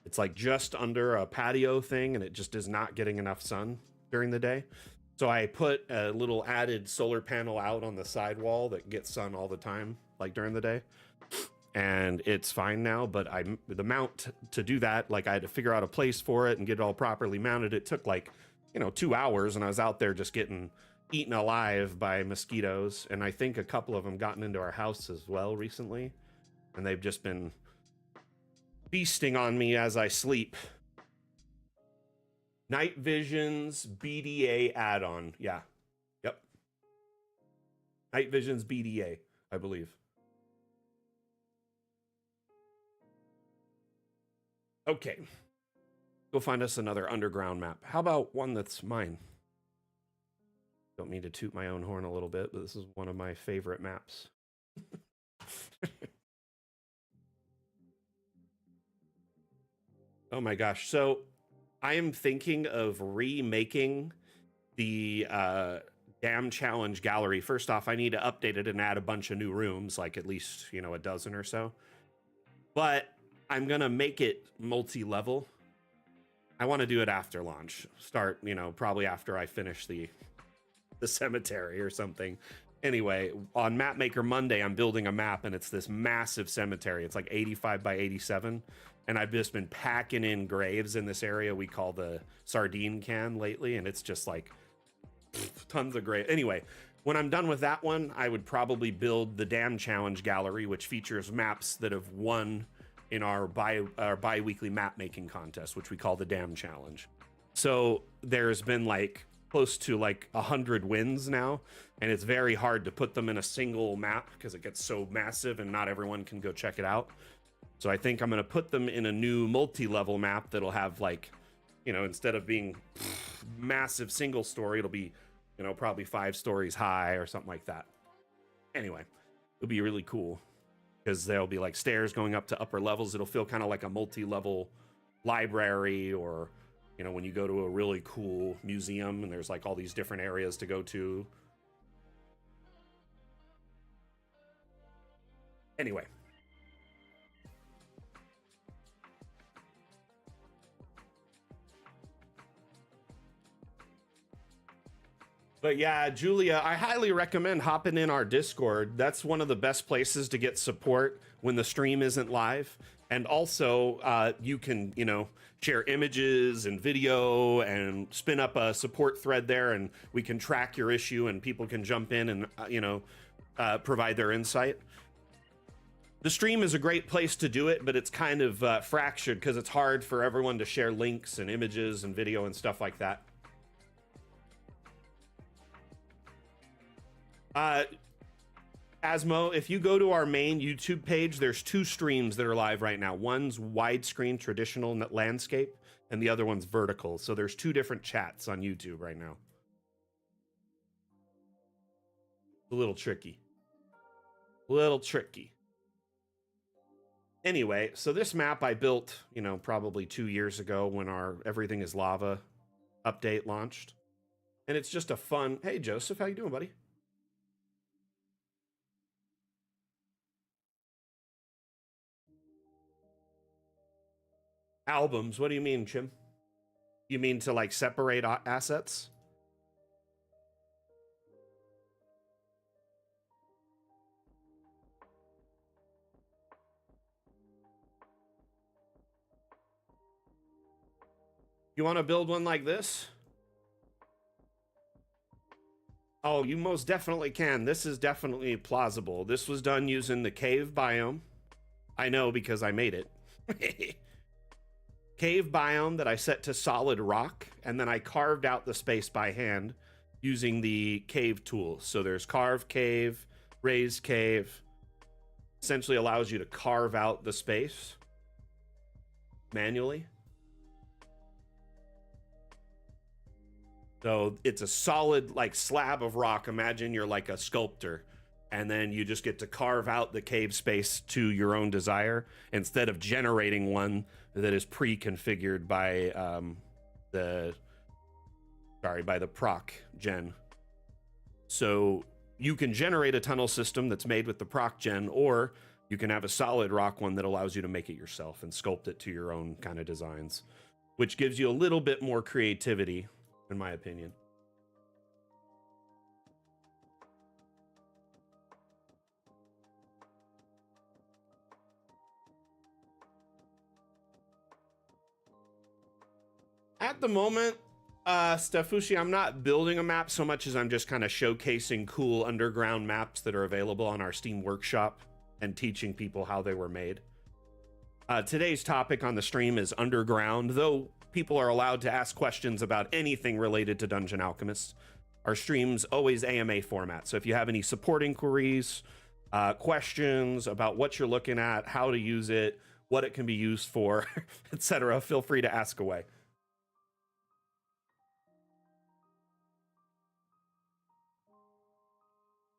It's just under a patio thing and it just is not getting enough sun during the day. So I put a little added solar panel out on the sidewall that gets sun all the time, during the day. And it's fine now, but the mount to do that, I had to figure out a place for it and get it all properly mounted. It took 2 hours, and I was out there just getting eaten alive by mosquitoes. And I think a couple of them gotten into our house as well recently, and they've just been feasting on me as I sleep. Night Vision's BDA add-on. Yeah. Yep. Night Vision's BDA, I believe. Okay. Go find us another underground map. How about one that's mine? Don't mean to toot my own horn a little bit, but this is one of my favorite maps. Oh my gosh. So I am thinking of remaking the Dam Challenge gallery. First off, I need to update it and add a bunch of new rooms, at least, a dozen or so. But I'm going to make it multi-level. I want to do it after launch. Start, probably after I finish the cemetery or something. Anyway, on Mapmaker Monday, I'm building a map, and it's this massive cemetery. It's 85 by 87. And I've just been packing in graves in this area we call the sardine can lately. And it's just tons of graves. Anyway, when I'm done with that one, I would probably build the Dam Challenge gallery, which features maps that have won in our bi-weekly map making contest, which we call the Dam Challenge. So there's been close to 100 wins now, and it's very hard to put them in a single map because it gets so massive and not everyone can go check it out. So I think I'm going to put them in a new multi-level map that'll have like, you know, instead of being massive single story, it'll be, you know, probably 5 stories high or something like that. Anyway, it'll be really cool because there'll be like stairs going up to upper levels. It'll feel kind of like a multi-level library, or, you know, when you go to a really cool museum and there's like all these different areas to go to. Anyway. But yeah, Julia, I highly recommend hopping in our Discord. That's one of the best places to get support when the stream isn't live. And also, you can, you know, share images and video and spin up a support thread there, and we can track your issue and people can jump in and, you know, provide their insight. The stream is a great place to do it, but it's kind of fractured because it's hard for everyone to share links and images and video and stuff like that. Asmo, if you go to our main YouTube page, there's 2 streams that are live right now. One's widescreen traditional landscape, and the other one's vertical. So there's 2 different chats on YouTube right now. A little tricky. Anyway, so this map I built, you know, probably 2 years ago when our Everything is Lava update launched. And it's just a fun... Hey, Joseph, how you doing, buddy? Albums, what do you mean, Chim? You mean to like separate assets? You want to build one like this? Oh, you most definitely can. This is definitely plausible. This was done using the cave biome. I know because I made it. Cave biome that I set to solid rock, and then I carved out the space by hand using the cave tool. So there's carve cave, raise cave. Essentially allows you to carve out the space manually. So it's a solid like slab of rock. Imagine you're like a sculptor, and then you just get to carve out the cave space to your own desire instead of generating one that is pre-configured by the proc gen. So you can generate a tunnel system that's made with the proc gen, or you can have a solid rock one that allows you to make it yourself and sculpt it to your own kind of designs, which gives you a little bit more creativity, in my opinion. At the moment, Stefushi, I'm not building a map so much as I'm just kind of showcasing cool underground maps that are available on our Steam Workshop and teaching people how they were made. Today's topic on the stream is underground, though people are allowed to ask questions about anything related to Dungeon Alchemist. Our stream's always AMA format, so if you have any support inquiries, questions about what you're looking at, how to use it, what it can be used for, etc., feel free to ask away.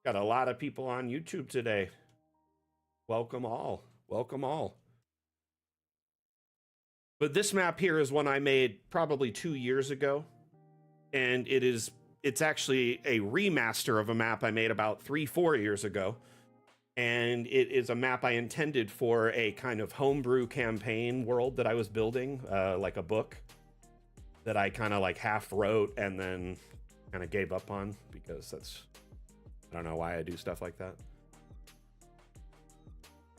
Got a lot of people on YouTube today. Welcome all. Welcome all. But this map here is one I made probably 2 years ago. And it's actually a remaster of a map I made about 3-4 years ago. And it is a map I intended for a kind of homebrew campaign world that I was building, like a book that I kind of like half wrote and then kind of gave up on because that's... I don't know why I do stuff like that.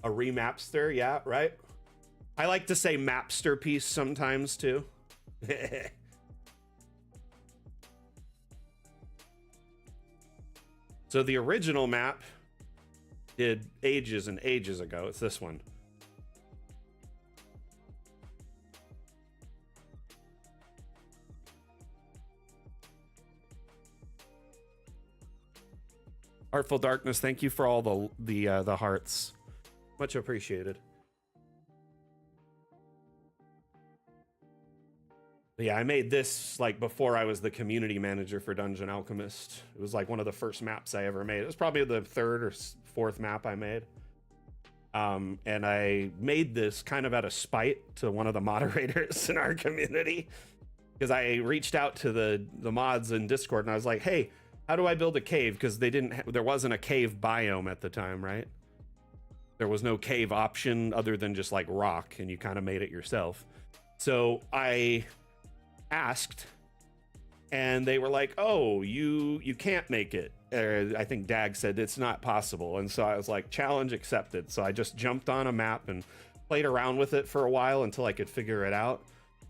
A remapster, yeah, right? I like to say mapster piece sometimes too. So the original map did ages and ages ago. It's this one. Artful Darkness, thank you for all the hearts. Much appreciated. But yeah, I made this like before I was the community manager for Dungeon Alchemist. It was like one of the first maps I ever made. It was probably the third or fourth map I made. And I made this kind of out of spite to one of the moderators in our community, because I reached out to the mods in Discord and I was like, "Hey, how do I build a cave?" Because there wasn't a cave biome at the time, right? There was no cave option other than just like rock, and you kind of made it yourself. So I asked, and they were like, "Oh, you can't make it." I think Dag said it's not possible, and so I was like, "Challenge accepted." So I just jumped on a map and played around with it for a while until I could figure it out,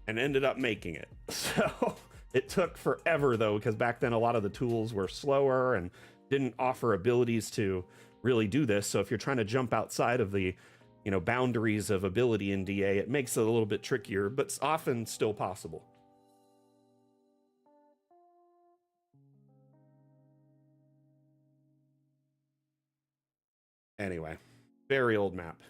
and ended up making it. So it took forever though, because back then a lot of the tools were slower and didn't offer abilities to really do this. So if you're trying to jump outside of the boundaries of ability in DA, it makes it a little bit trickier, but it's often still possible. Anyway, very old map.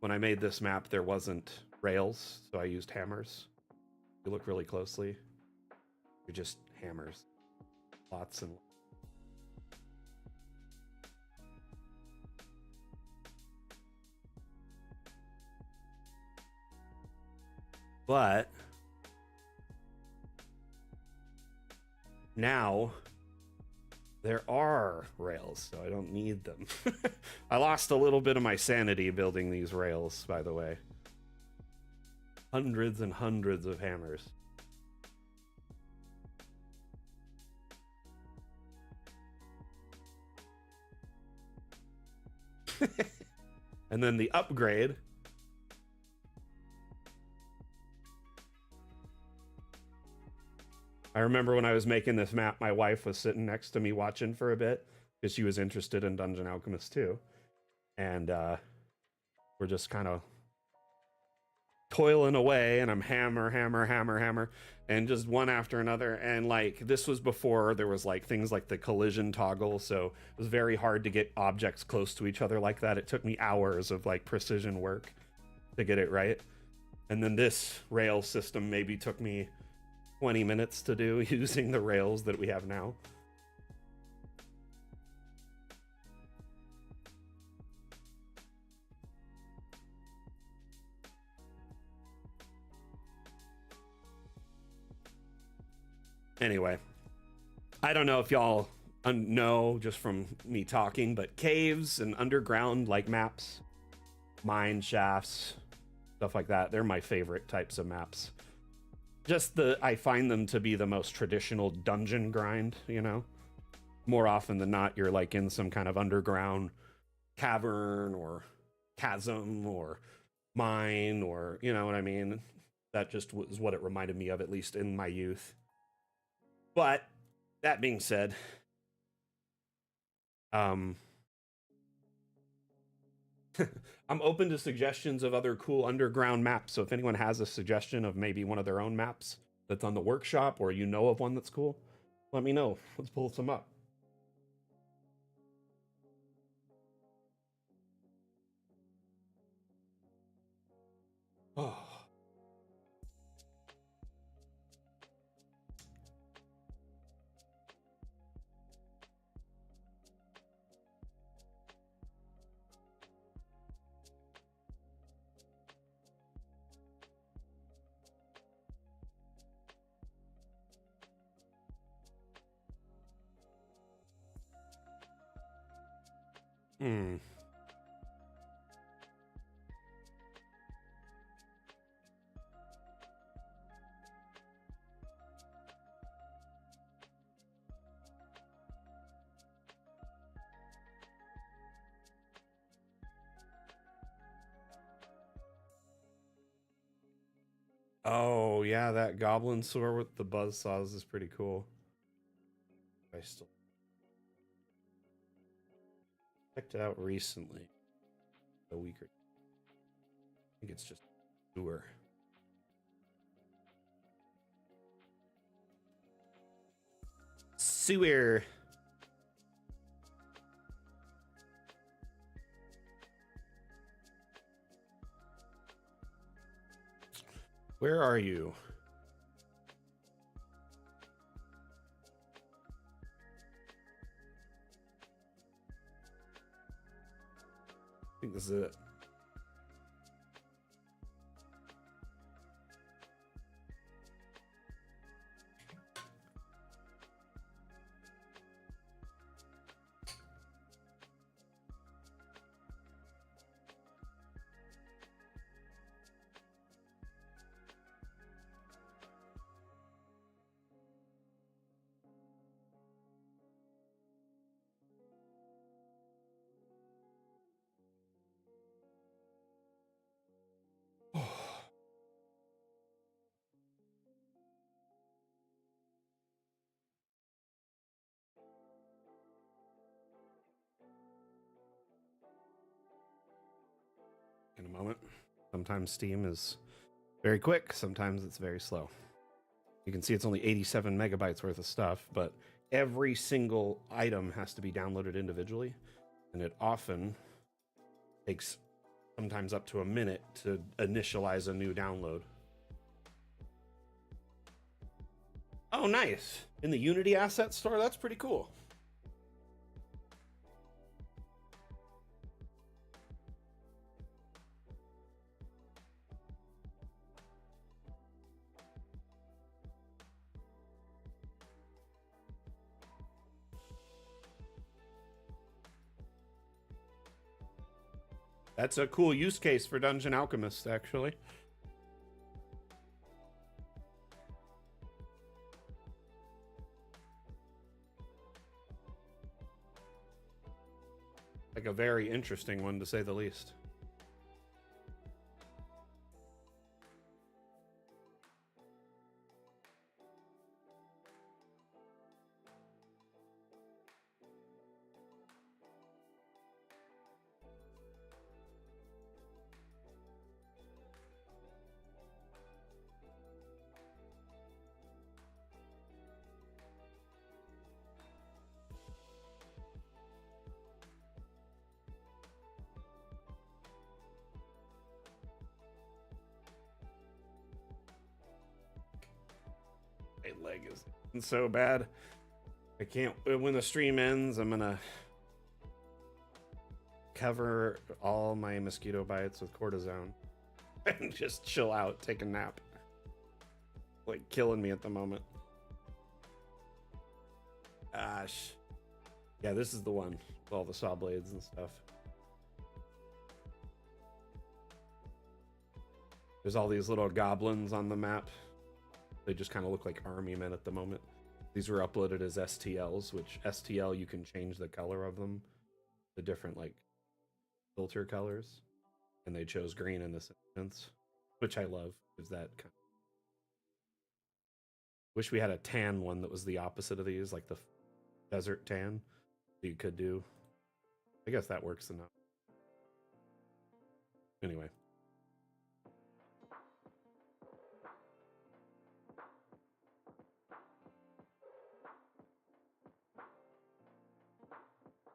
When I made this map, there wasn't rails, so I used hammers. If you look really closely, you're just hammers. Lots and but now there are rails, so I don't need them. I lost a little bit of my sanity building these rails, by the way. Hundreds and hundreds of hammers. And then the upgrade. I remember when I was making this map, my wife was sitting next to me watching for a bit because she was interested in Dungeon Alchemist too. And we're just kind of toiling away, and I'm hammer, and just one after another. And like, this was before there was like things like the collision toggle, so it was very hard to get objects close to each other like that. It took me hours of like precision work to get it right. And then this rail system maybe took me 20 minutes to do using the rails that we have now. Anyway, I don't know if y'all know just from me talking, but caves and underground like maps, mine shafts, stuff like that, they're my favorite types of maps. I find them to be the most traditional dungeon grind, More often than not, you're like in some kind of underground cavern or chasm or mine, or you know what I mean? That just was what it reminded me of, at least in my youth. But that being said, I'm open to suggestions of other cool underground maps. So if anyone has a suggestion of maybe one of their own maps that's on the workshop, or of one that's cool, let me know. Let's pull some up. Oh. Hmm. Oh yeah, that goblin sword with the buzz saws is pretty cool. I still checked it out recently, a week or I think it's just newer. Sewer. Where are you? I think this is it. In a moment. Sometimes Steam is very quick, sometimes it's very slow. You can see it's only 87 megabytes worth of stuff, but every single item has to be downloaded individually, and it often takes sometimes up to a minute to initialize a new download. Oh, nice. In the Unity asset store, that's pretty cool. That's a cool use case for Dungeon Alchemist, actually. Like a very interesting one, to say the least. My leg is so bad. I can't. When the stream ends, I'm gonna cover all my mosquito bites with cortisone and just chill out, take a nap. Like killing me at the moment. Gosh. Yeah, this is the one with all the saw blades and stuff. There's all these little goblins on the map. They just kind of look like army men at the moment. These were uploaded as STLs, which STL, you can change the color of them, the different like filter colors. And they chose green in this instance, which I love. Is that kind of... Wish we had a tan one that was the opposite of these, like the desert tan. You could do. I guess that works enough. Anyway.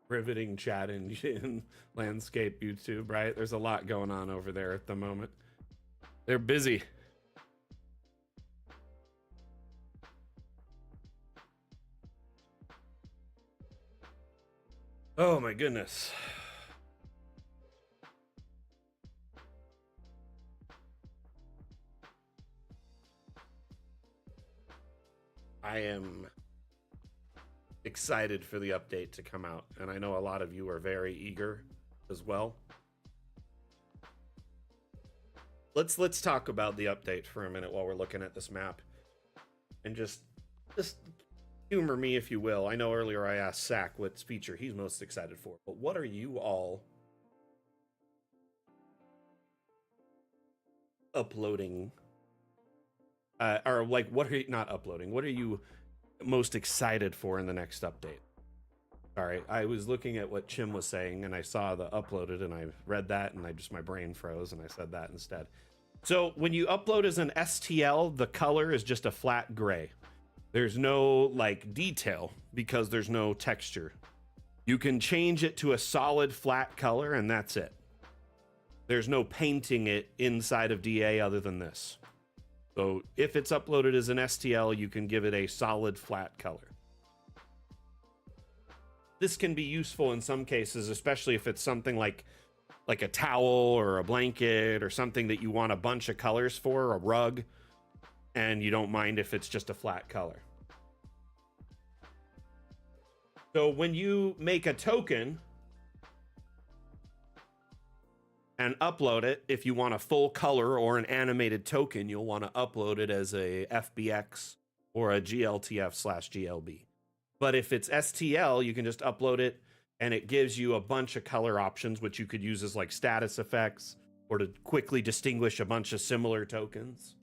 Riveting chat in landscape YouTube, right? There's a lot going on over there at the moment. They're busy. Oh my goodness. I am excited for the update to come out, and I know a lot of you are very eager as well. Let's talk about the update for a minute while we're looking at this map, and just humor me if you will. I know earlier I asked Sack what feature he's most excited for, but what are you all uploading? Or like, what are you not uploading? What are you most excited for in the next update? Sorry, I was looking at what Chim was saying and I saw the uploaded and I read that and my brain froze and I said that instead. So when you upload as an STL, the color is just a flat gray. There's no like detail because there's no texture. You can change it to a solid flat color and that's it. There's no painting it inside of DA other than this. So if it's uploaded as an STL, you can give it a solid flat color. This can be useful in some cases, especially if it's something like a towel or a blanket or something that you want a bunch of colors for, a rug, and you don't mind if it's just a flat color. So when you make a token and upload it, if you want a full color or an animated token, you'll want to upload it as a FBX or a GLTF/GLB. But if it's STL, you can just upload it and it gives you a bunch of color options, which you could use as like status effects or to quickly distinguish a bunch of similar tokens.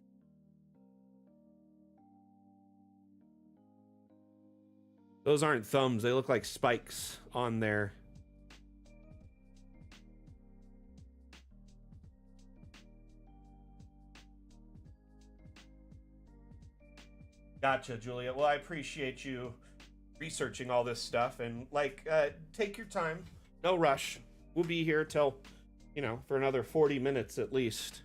Those aren't thumbs. They look like spikes on there. Gotcha, Julia. Well, I appreciate you researching all this stuff, and take your time. No rush. We'll be here till, for another 40 minutes at least.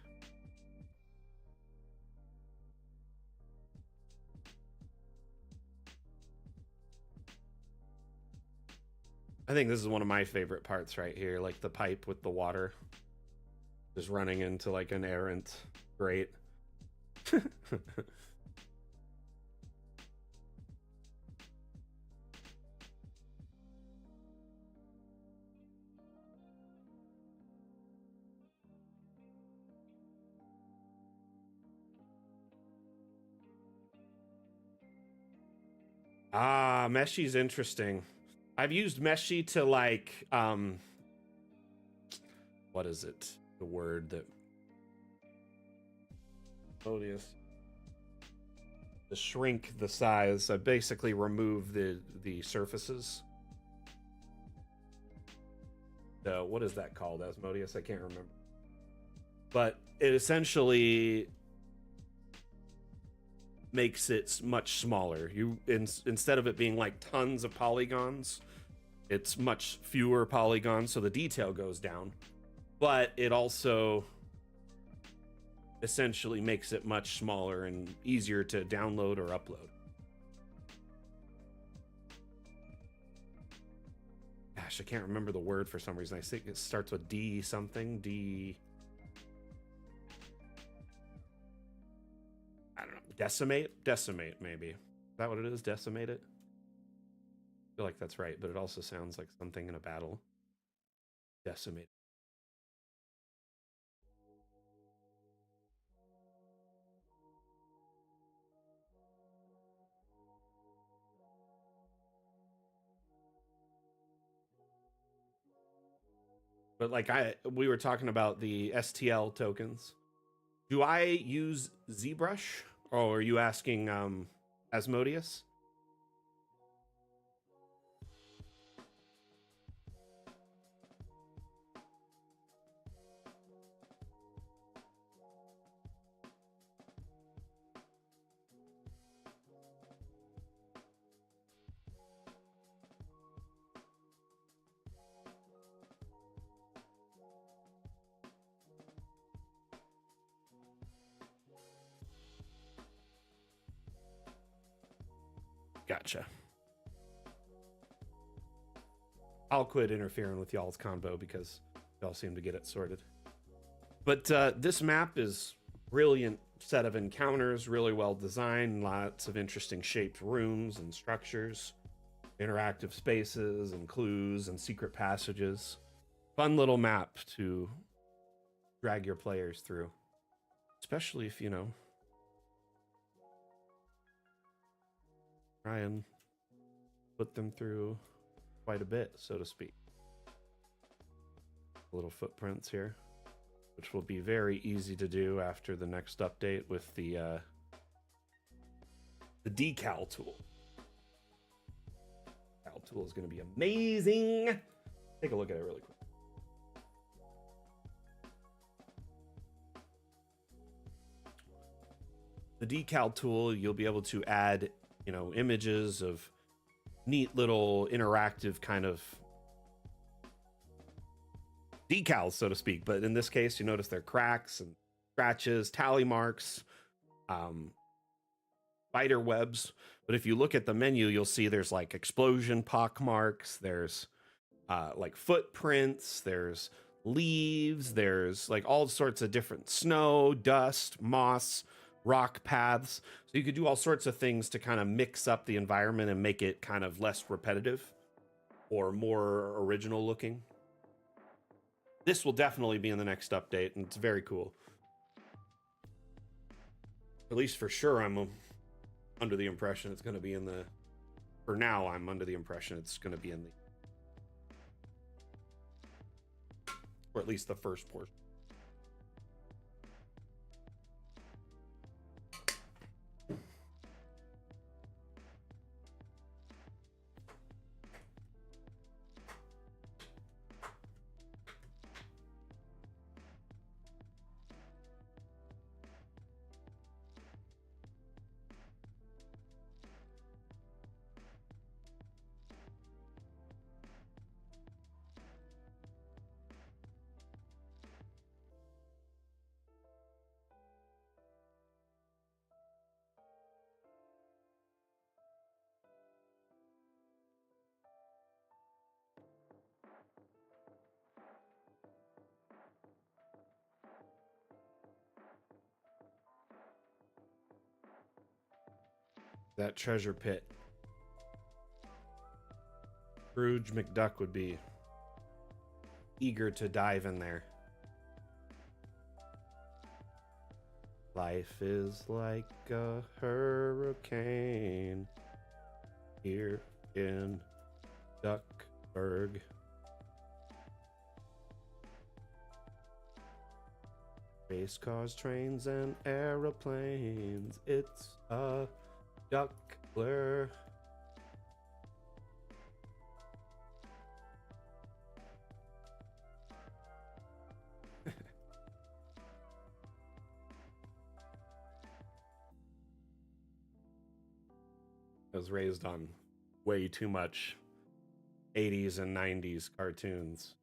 I think this is one of my favorite parts right here, like the pipe with the water just running into like an errant grate. Ah, Meshy's interesting. I've used Meshy to what is it? The word that odious. To shrink the size. I basically remove the surfaces. So what is that called, Asmodeus? I can't remember. But it essentially makes it much smaller. Instead of it being like tons of polygons, it's much fewer polygons, so the detail goes down. But it also essentially makes it much smaller and easier to download or upload. Gosh, I can't remember the word for some reason. I think it starts with D something. I don't know. Decimate, maybe. Is that what it is? Decimate it? I feel like that's right, but it also sounds like something in a battle. Decimate. But we were talking about the STL tokens. Do I use ZBrush? Or are you asking Asmodeus? Gotcha. I'll quit interfering with y'all's convo because y'all seem to get it sorted. But this map is brilliant set of encounters, really well designed, lots of interesting shaped rooms and structures, interactive spaces and clues and secret passages. Fun little map to drag your players through, especially if try and put them through quite a bit, so to speak. Little footprints here, which will be very easy to do after the next update with the decal tool. Decal tool is going to be amazing. Take a look at it really quick. The decal tool, you'll be able to add images of neat little interactive kind of decals, so to speak. But in this case, you notice they're cracks and scratches, tally marks, spider webs. But if you look at the menu, you'll see there's like explosion pock marks, there's like footprints, there's leaves, there's like all sorts of different snow, dust, moss, rock paths. So you could do all sorts of things to kind of mix up the environment and make it kind of less repetitive or more original looking. This will definitely be in the next update, and it's very cool. At least for sure, I'm under the impression it's going to be in the... For now, I'm under the impression it's going to be in the... Or at least the first portion. That treasure pit. Scrooge McDuck would be eager to dive in there. Life is like a hurricane here in Duckburg. Race cars, trains, and aeroplanes. It's a Duckler. I was raised on way too much 80s and 90s cartoons.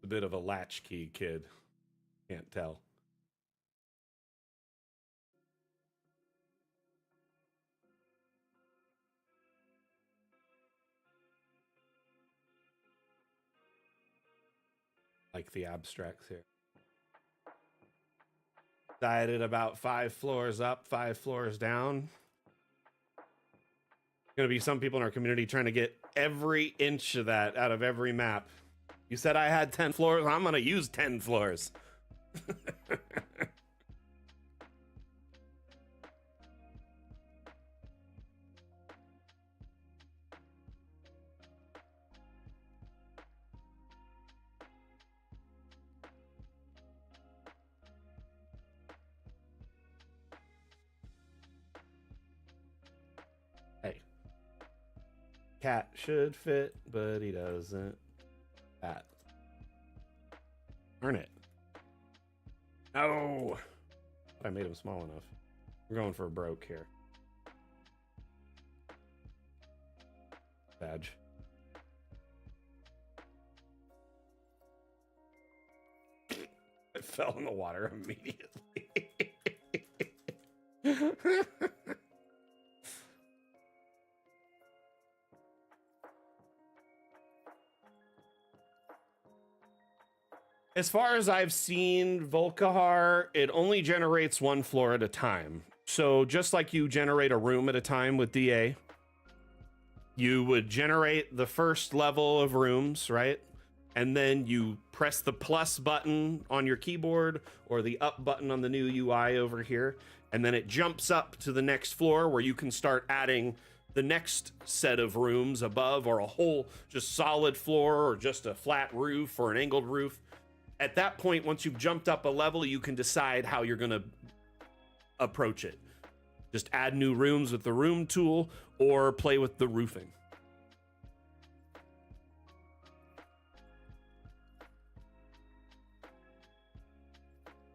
A bit of a latchkey kid. Can't tell. Like the abstracts here. Decided about 5 floors up, 5 floors down. Gonna be some people in our community trying to get every inch of that out of every map. You said I had 10 floors. I'm gonna use 10 floors. Hey. Cat should fit, but he doesn't. Cat. Darn it. No. I made him small enough. We're going for a broke here. Badge. It fell in the water immediately. As far as I've seen, Volkihar, it only generates 1 floor at a time. So just like you generate a room at a time with DA, you would generate the first level of rooms, right? And then you press the plus button on your keyboard or the up button on the new UI over here. And then it jumps up to the next floor where you can start adding the next set of rooms above, or a whole just solid floor, or just a flat roof or an angled roof. At that point, once you've jumped up a level, you can decide how you're going to approach it. Just add new rooms with the room tool or play with the roofing.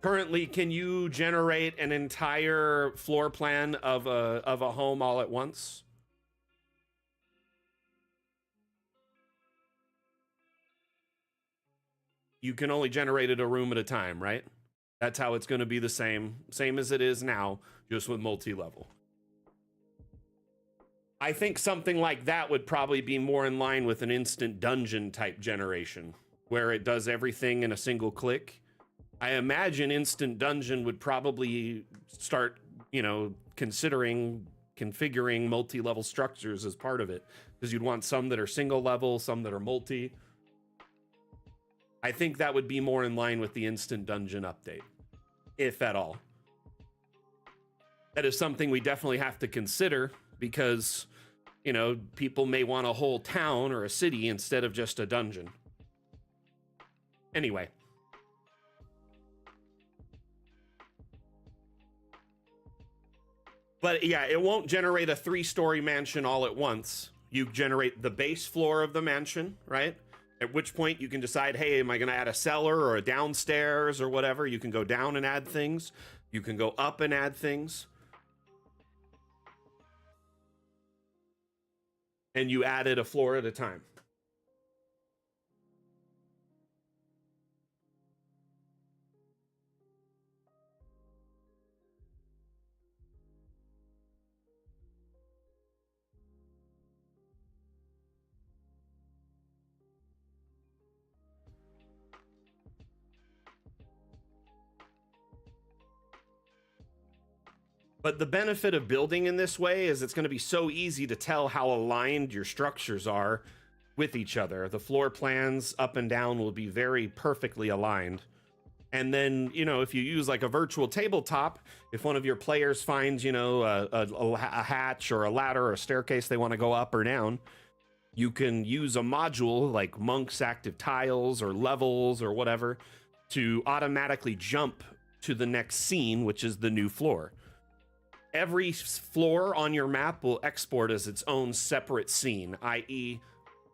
Currently, can you generate an entire floor plan of a home all at once? You can only generate it a room at a time, right? That's how it's going to be the same as it is now, just with multi-level. I think something like that would probably be more in line with an instant dungeon type generation, where it does everything in a single click. I imagine instant dungeon would probably start, considering configuring multi-level structures as part of it, because you'd want some that are single level, some that are multi. I think that would be more in line with the instant dungeon update, if at all. That is something we definitely have to consider, because people may want a whole town or a city instead of just a dungeon. Anyway. But yeah, it won't generate a 3-story mansion all at once. You generate the base floor of the mansion, right? At which point you can decide, hey, am I going to add a cellar or a downstairs or whatever? You can go down and add things. You can go up and add things. And you added a floor at a time. But the benefit of building in this way is it's going to be so easy to tell how aligned your structures are with each other. The floor plans up and down will be very perfectly aligned. And then, if you use like a virtual tabletop, if one of your players finds, a hatch or a ladder or a staircase they want to go up or down, you can use a module like Monk's active tiles or levels or whatever to automatically jump to the next scene, which is the new floor. Every floor on your map will export as its own separate scene, i.e.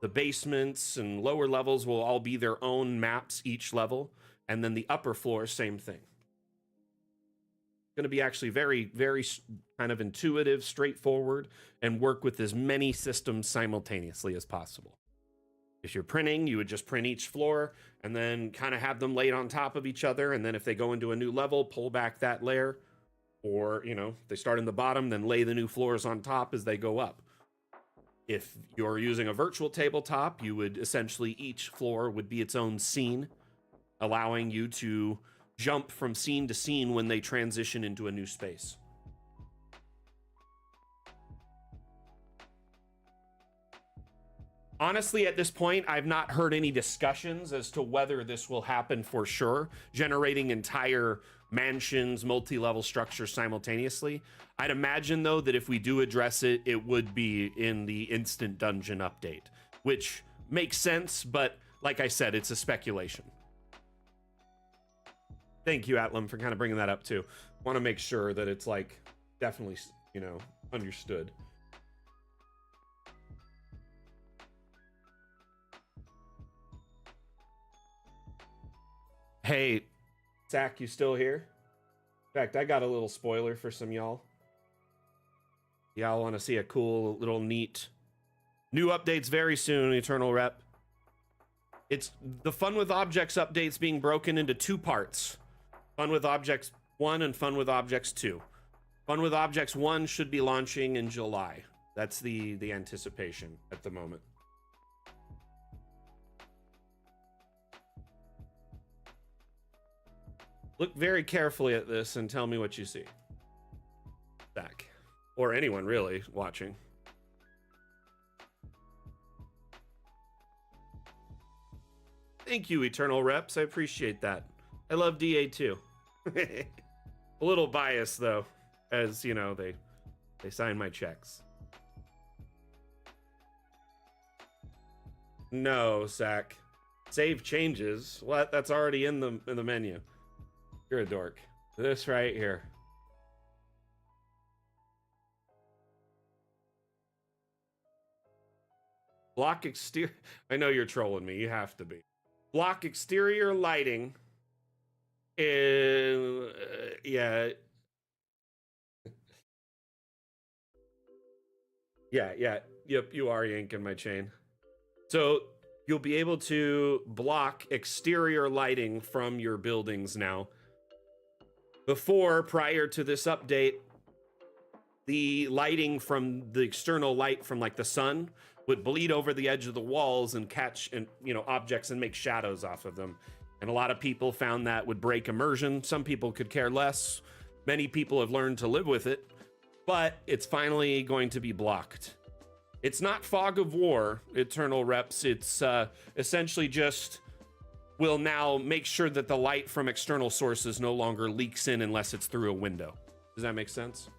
the basements and lower levels will all be their own maps each level, and then the upper floor, same thing. It's going to be actually very, very kind of intuitive, straightforward, and work with as many systems simultaneously as possible. If you're printing, you would just print each floor and then kind of have them laid on top of each other, and then if they go into a new level, pull back that layer. Or, they start in the bottom, then lay the new floors on top as they go up. If you're using a virtual tabletop, you would essentially, each floor would be its own scene, allowing you to jump from scene to scene when they transition into a new space. Honestly, at this point, I've not heard any discussions as to whether this will happen for sure, generating entire mansions, multi-level structures simultaneously. I'd imagine, though, that if we do address it, it would be in the instant dungeon update, which makes sense, but like I said, it's a speculation. Thank you, Atlam, for kind of bringing that up, too. Want to make sure that it's, like, definitely, understood. Hey, Zach, you still here? In fact, I got a little spoiler for some y'all. Y'all want to see a cool little neat new updates very soon, Eternal Rep. It's the Fun with Objects updates being broken into 2 parts. Fun with Objects 1 and Fun with Objects 2. Fun with Objects 1 should be launching in July. That's the anticipation at the moment. Look very carefully at this and tell me what you see. Zach. Or anyone really watching. Thank you, Eternal Reps. I appreciate that. I love DA too. A little biased though, as they sign my checks. No, Zach. Save changes. What? That's already in the menu. You're a dork. This right here. Block exterior. I know you're trolling me. You have to be. Block exterior lighting. Yeah. Yeah. Yep, you are yanking my chain. So you'll be able to block exterior lighting from your buildings now. Before, prior to this update, the lighting from the external light from like the sun would bleed over the edge of the walls and catch and objects and make shadows off of them. And a lot of people found that would break immersion. Some people could care less. Many people have learned to live with it, but it's finally going to be blocked. It's not Fog of War, Eternal Reps. It's essentially just will now make sure that the light from external sources no longer leaks in unless it's through a window. Does that make sense?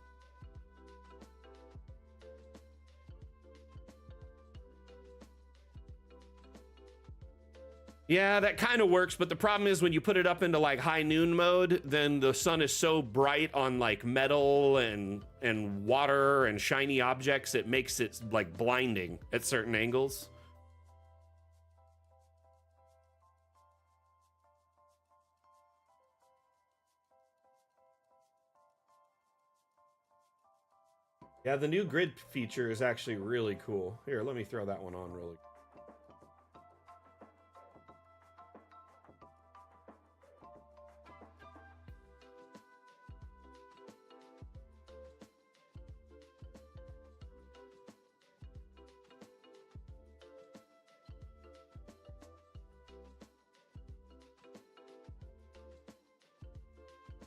Yeah, that kind of works, but the problem is when you put it up into like high noon mode, then the sun is so bright on like metal and water and shiny objects, it makes it like blinding at certain angles. Yeah, the new grid feature is actually really cool. Here, let me throw that one on really quick.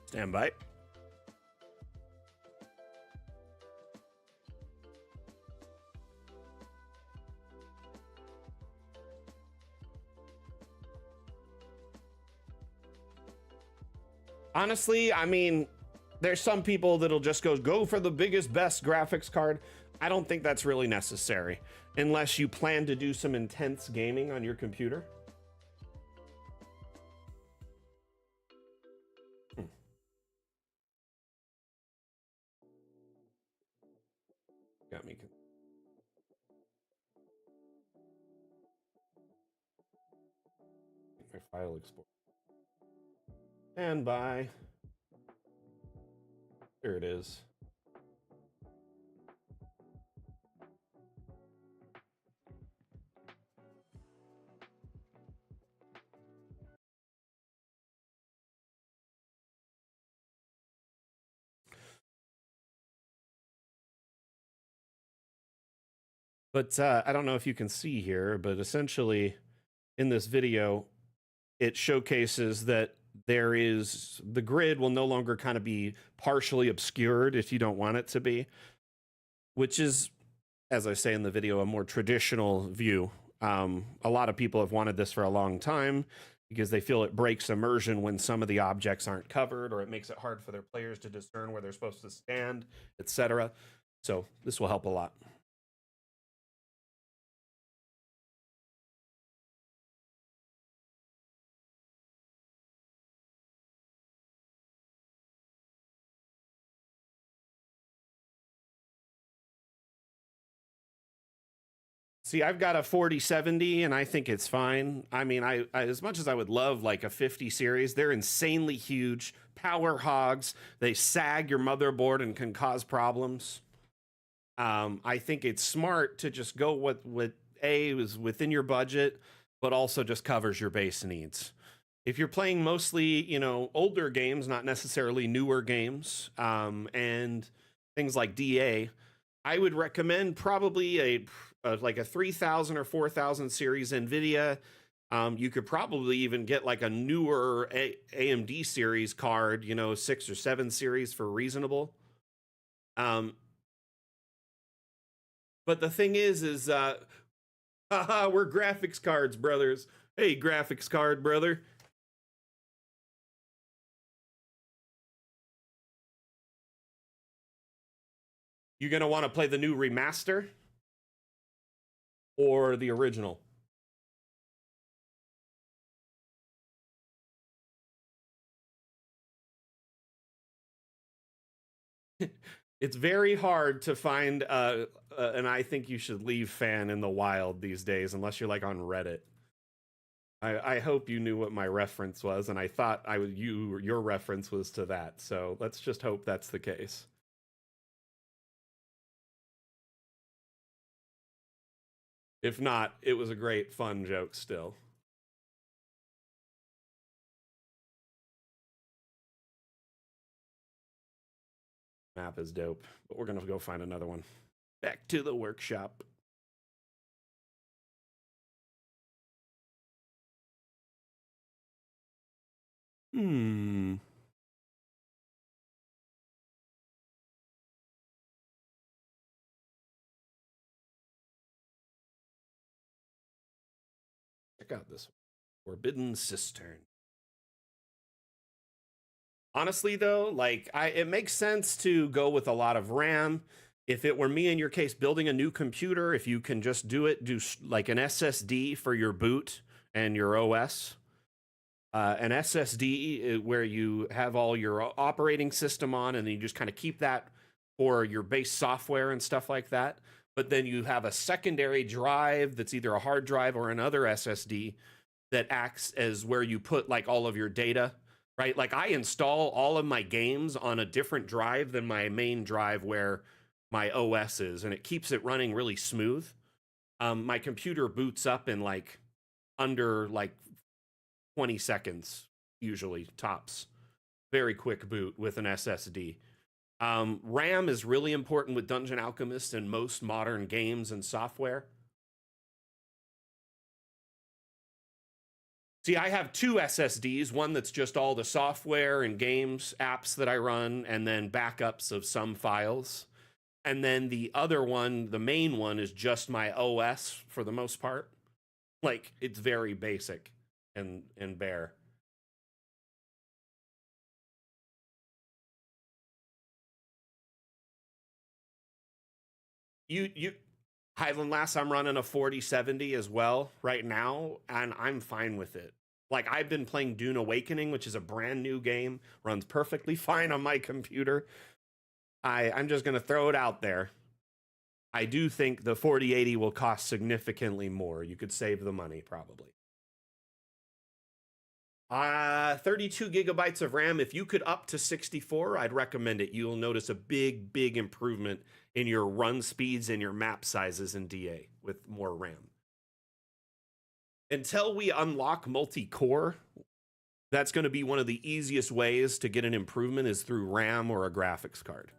Stand by. Honestly, I mean, there's some people that'll just go for the biggest, best graphics card. I don't think that's really necessary unless you plan to do some intense gaming on your computer. Got me. My file export. Stand by. There it is. But I don't know if you can see here, but essentially in this video, it showcases that there is the grid will no longer kind of be partially obscured if you don't want it to be, which is, as I say in the video, a more traditional view. A lot of people have wanted this for a long time because they feel it breaks immersion when some of the objects aren't covered, or it makes it hard for their players to discern where they're supposed to stand, etc. So this will help a lot. See, I've got a 4070 and I think it's fine. I mean, I as much as I would love like a 50 series, they're insanely huge, power hogs. They sag your motherboard and can cause problems. I think it's smart to just go with A is within your budget, but also just covers your base needs. If you're playing mostly, older games, not necessarily newer games, and things like DA, I would recommend probably like a 3000 or 4000 series NVIDIA. You could probably even get like a newer AMD series card, 6 or 7 series for reasonable. But the thing is, haha, we're graphics cards, brothers. Hey, graphics card, brother. You gonna want to play the new remaster or the original? It's very hard to find and I think you should leave fan in the wild these days unless you're like on Reddit. I hope you knew what my reference was, and I thought your reference was to that. So let's just hope that's the case. If not, it was a great fun joke still. Map is dope, but we're gonna go find another one. Back to the workshop. Check out this one. Forbidden Cistern. Honestly, though, like it makes sense to go with a lot of RAM. If it were me in your case, building a new computer, if you can just do like an SSD for your boot and your OS. An SSD where you have all your operating system on, and then you just kind of keep that for your base software and stuff like that. But then you have a secondary drive that's either a hard drive or another SSD that acts as where you put like all of your data, right? Like I install all of my games on a different drive than my main drive where my OS is, and it keeps it running really smooth. My computer boots up in like under like 20 seconds, usually tops. Very quick boot with an SSD. RAM is really important with Dungeon Alchemist and most modern games and software. See, I have two SSDs, one that's just all the software and games, apps that I run, and then backups of some files. And then the other one, the main one, is just my OS for the most part. Like, it's very basic and bare. You Highland Lass, I'm running a 4070 as well right now, and I'm fine with it. Like I've been playing Dune Awakening, which is a brand new game, runs perfectly fine on my computer. I'm just gonna throw it out there. I do think the 4080 will cost significantly more. You could save the money probably. 32 gigabytes of RAM. If you could up to 64, I'd recommend it. You'll notice a big improvement in your run speeds and your map sizes in DA with more RAM. Until we unlock multi-core, that's going to be one of the easiest ways to get an improvement is through RAM or a graphics card.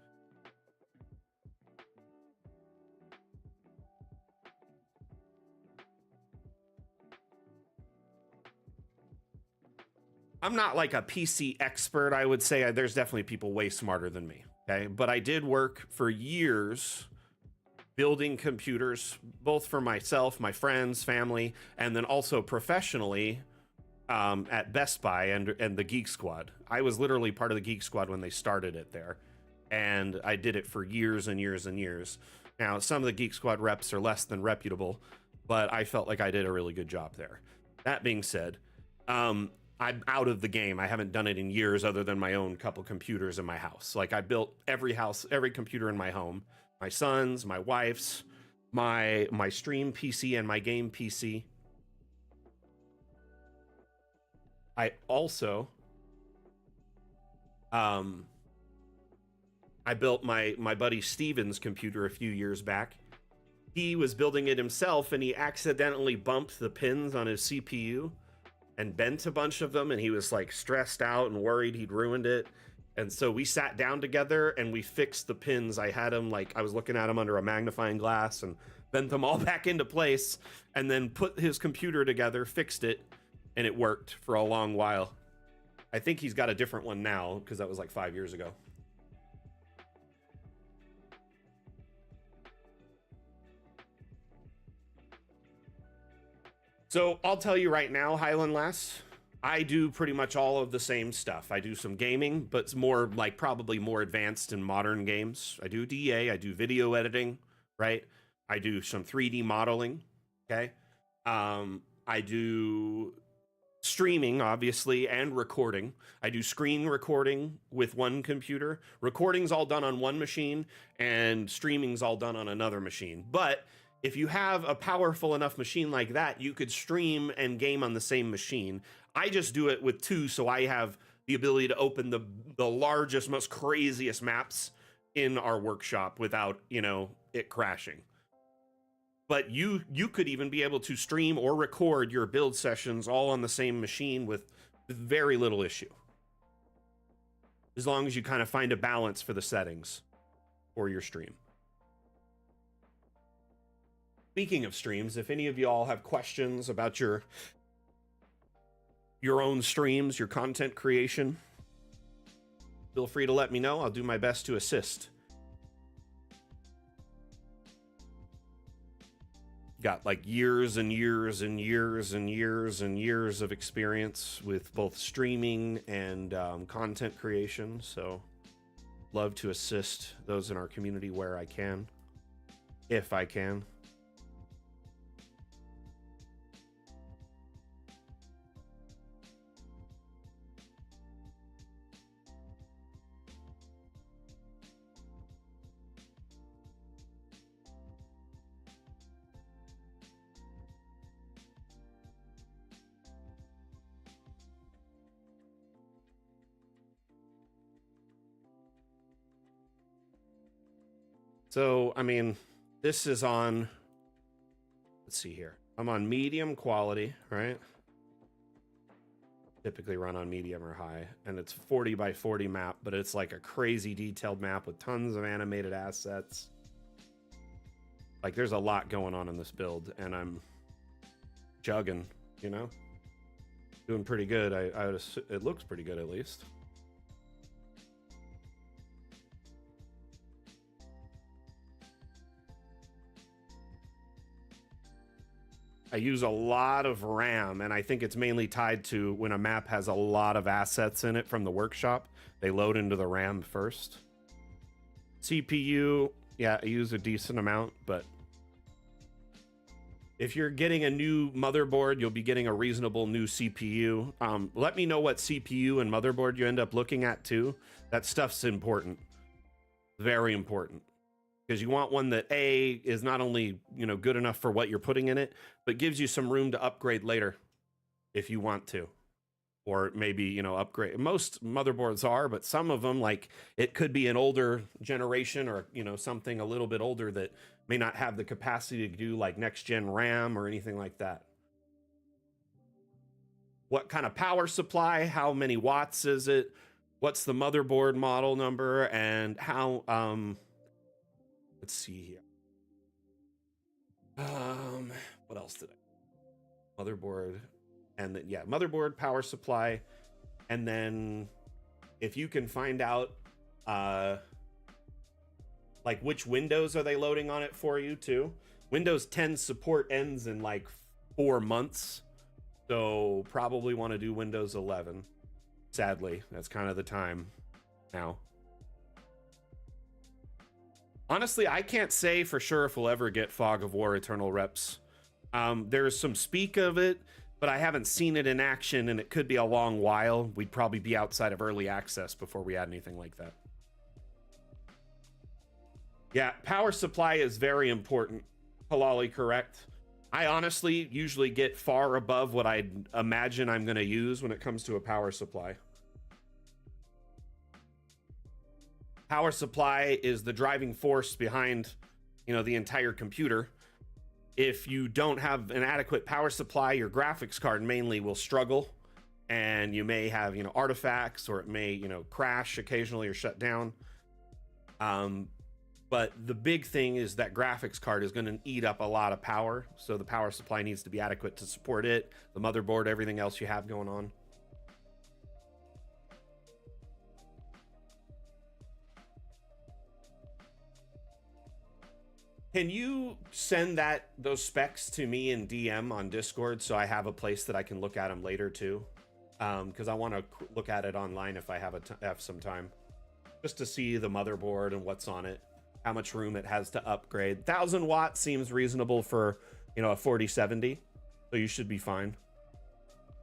I'm not like a PC expert, I would say. There's definitely people way smarter than me, okay? But I did work for years building computers, both for myself, my friends, family, and then also professionally at Best Buy and the Geek Squad. I was literally part of the Geek Squad when they started it there, and I did it for years and years and years. Now, some of the Geek Squad reps are less than reputable, but I felt like I did a really good job there. That being said, I'm out of the game. I haven't done it in years other than my own couple computers in my house. Like I built every computer in my home, my son's, my wife's, my stream PC and my game PC. I also I built my buddy Steven's computer a few years back. He was building it himself and he accidentally bumped the pins on his CPU and bent a bunch of them, and he was like stressed out and worried he'd ruined it. And so we sat down together and we fixed the pins. I had him like I was looking at him under a magnifying glass and bent them all back into place and then put his computer together, fixed it, and it worked for a long while. I think he's got a different one now because that was like 5 years ago. So I'll tell you right now, Highland Lass, I do pretty much all of the same stuff. I do some gaming, but it's more like probably more advanced in modern games. I do DA, I do video editing, right? I do some 3D modeling, okay? I do streaming, obviously, and recording. I do screen recording with one computer. Recording's all done on one machine, and streaming's all done on another machine. But if you have a powerful enough machine like that, you could stream and game on the same machine. I just do it with two, so I have the ability to open the largest, most craziest maps in our workshop without, it crashing. But you could even be able to stream or record your build sessions all on the same machine with very little issue. as long as you kind of find a balance for the settings for your stream. Speaking of streams, if any of y'all have questions about your own streams, your content creation, feel free to let me know. I'll do my best to assist. Got like years and years and years and years and years of experience with both streaming and content creation. So love to assist those in our community where I can, if I can. So, I mean, this is on, let's see here. I'm on medium quality, right? Typically run on medium or high, and it's 40 by 40 map, but it's like a crazy detailed map with tons of animated assets. Like, there's a lot going on in this build, and I'm jugging, you know? Doing pretty good. It looks pretty good, at least. I use a lot of RAM, and I think it's mainly tied to when a map has a lot of assets in it from the workshop, they load into the RAM first. CPU, yeah, I use a decent amount, but if you're getting a new motherboard, you'll be getting a reasonable new CPU. Let me know what CPU and motherboard you end up looking at too. That stuff's important. Very important. Because you want one that A, is not only, you know, good enough for what you're putting in it, but gives you some room to upgrade later if you want to. Or maybe, you know, upgrade. Most motherboards are, but some of them, like, it could be an older generation or, you know, something a little bit older that may not have the capacity to do like next gen RAM or anything like that. What kind of power supply? How many watts is it? What's the motherboard model number? And how, let's see here. What else did I? Motherboard, and then, yeah, motherboard, power supply, and then if you can find out, like which Windows are they loading on it for you too. Windows 10 support ends in like 4 months, so probably want to do Windows 11. Sadly, that's kind of the time now. Honestly, I can't say for sure if we'll ever get Fog of War Eternal Reps. There's some speak of it, but I haven't seen it in action, and it could be a long while. We'd probably be outside of early access before we had anything like that. Yeah, power supply is very important. Halali, correct. I honestly usually get far above what I imagine I'm going to use when it comes to a power supply. Power supply is the driving force behind, you know, the entire computer. If you don't have an adequate power supply, your graphics card mainly will struggle, and you may have, you know, artifacts, or it may, you know, crash occasionally or shut down. But the big thing is that graphics card is going to eat up a lot of power, so the power supply needs to be adequate to support it, the motherboard, everything else you have going on. Can you send those specs to me in DM on Discord so I have a place that I can look at them later too? Because I want to look at it online if I have some time, just to see the motherboard and what's on it, how much room it has to upgrade. 1000 watts seems reasonable for, you know, a 4070, so you should be fine.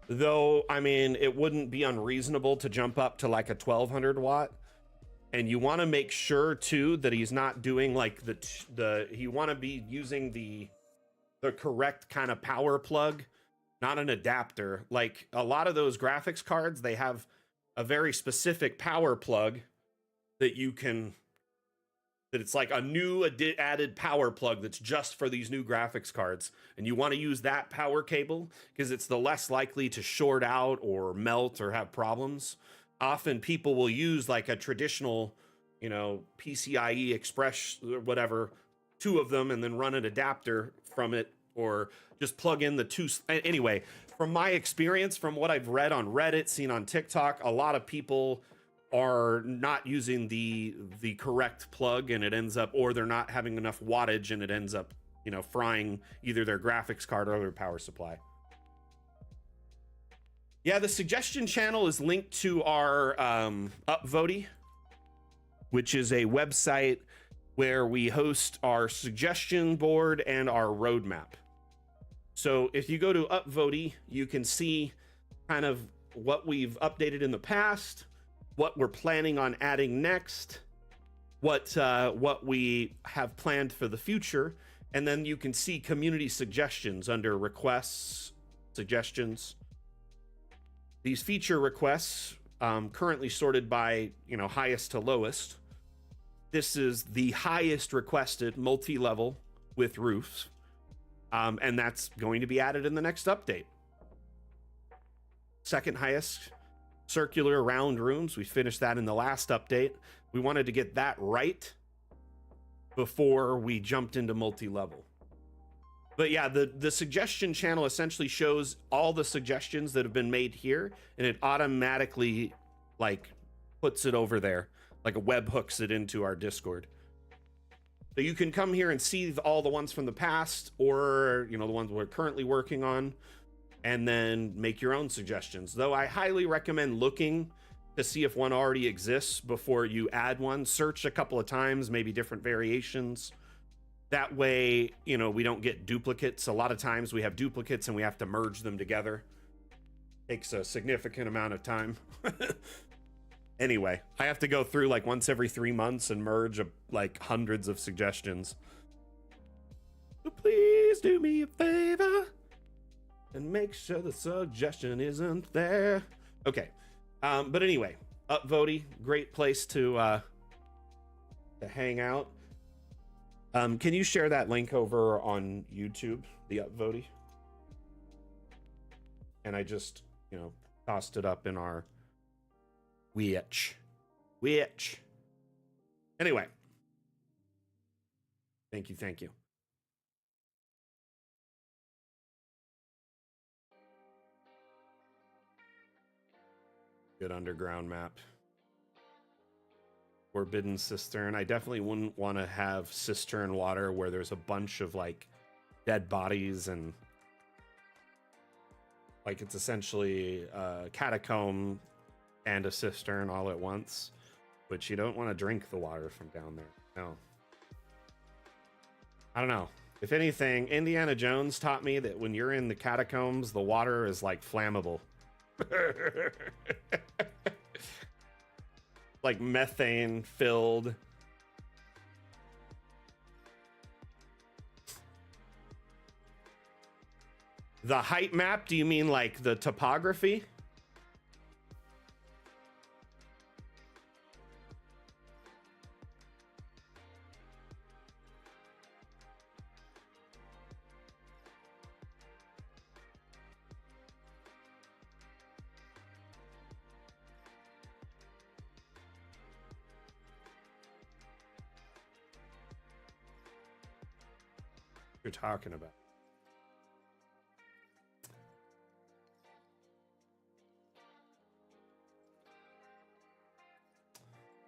Though, I mean, it wouldn't be unreasonable to jump up to like a 1200 watt. And you want to make sure too that he's not doing like you want to be using the correct kind of power plug, not an adapter. Like a lot of those graphics cards, they have a very specific power plug that it's like a new added power plug that's just for these new graphics cards. And you want to use that power cable because it's the less likely to short out or melt or have problems. often people will use like a traditional, PCIe Express or whatever, two of them, and then run an adapter from it, or just plug in the two. Anyway, from my experience, from what I've read on Reddit, seen on TikTok, a lot of people are not using the correct plug, and it ends up, or they're not having enough wattage, and it ends up, frying either their graphics card or their power supply. Yeah, the suggestion channel is linked to our Upvote, which is a website where we host our suggestion board and our roadmap. So if you go to Upvote, you can see kind of what we've updated in the past, what we're planning on adding next, what we have planned for the future, and then you can see community suggestions under requests, suggestions. These feature requests, currently sorted by, highest to lowest. This is the highest requested multi-level with roofs. And that's going to be added in the next update. Second highest, circular round rooms. We finished that in the last update. We wanted to get that right before we jumped into multi-level. But yeah, the suggestion channel essentially shows all the suggestions that have been made here, and it automatically like puts it over there, like a web hooks it into our Discord. So you can come here and see all the ones from the past, or the ones we're currently working on, and then make your own suggestions. Though I highly recommend looking to see if one already exists before you add one. Search a couple of times, maybe different variations. That way, we don't get duplicates. A lot of times we have duplicates and we have to merge them together. Takes a significant amount of time. Anyway, I have to go through like once every 3 months and merge like hundreds of suggestions. So please do me a favor and make sure the suggestion isn't there. Okay. But anyway, Upvote, great place to hang out. Can you share that link over on YouTube, the Upvote? And I just, tossed it up in our Which. Anyway. Thank you. Good underground map. Forbidden Cistern. I definitely wouldn't want to have cistern water where there's a bunch of like dead bodies, and like it's essentially a catacomb and a cistern all at once, but you don't want to drink the water from down there. No. I don't know. If anything, Indiana Jones taught me that when you're in the catacombs, the water is like flammable. Like methane filled. The height map, do you mean like the topography? You're talking about.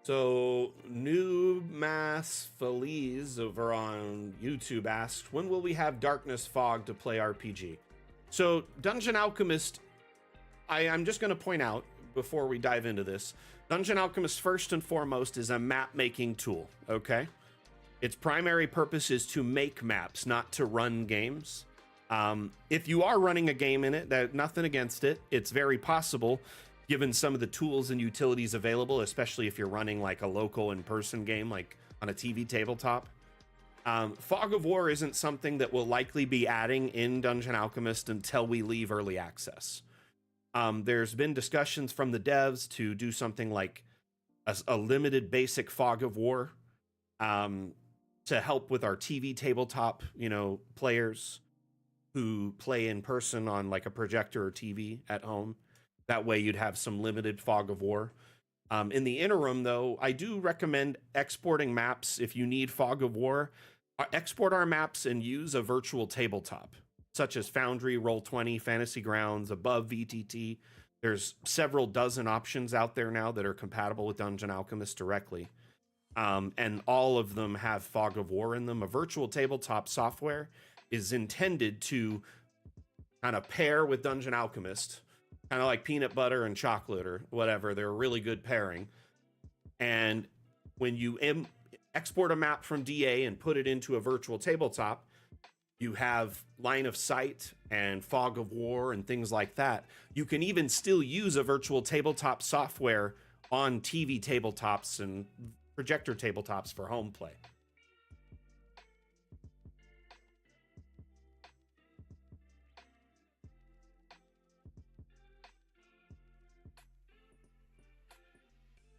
So New Mass Feliz over on YouTube asked, when will we have Darkness Fog to play RPG? So Dungeon Alchemist, I'm just going to point out before we dive into this, Dungeon Alchemist first and foremost is a map making tool, okay? Its primary purpose is to make maps, not to run games. If you are running a game in it, nothing against it. It's very possible, given some of the tools and utilities available, especially if you're running like a local in-person game, like on a TV tabletop. Fog of War isn't something that we'll likely be adding in Dungeon Alchemist until we leave early access. There's been discussions from the devs to do something like a limited basic Fog of War, to help with our TV tabletop, players who play in person on like a projector or TV at home. That way you'd have some limited fog of war. In the interim, though, I do recommend exporting maps if you need fog of war. Export our maps and use a virtual tabletop, such as Foundry, Roll20, Fantasy Grounds, Above VTT. There's several dozen options out there now that are compatible with Dungeon Alchemist directly. And all of them have fog of war in them. A virtual tabletop software is intended to kind of pair with Dungeon Alchemist, kind of like peanut butter and chocolate or whatever. They're a really good pairing. And when you export a map from DA and put it into a virtual tabletop, you have line of sight and fog of war and things like that. You can even still use a virtual tabletop software on TV tabletops and projector tabletops for home play.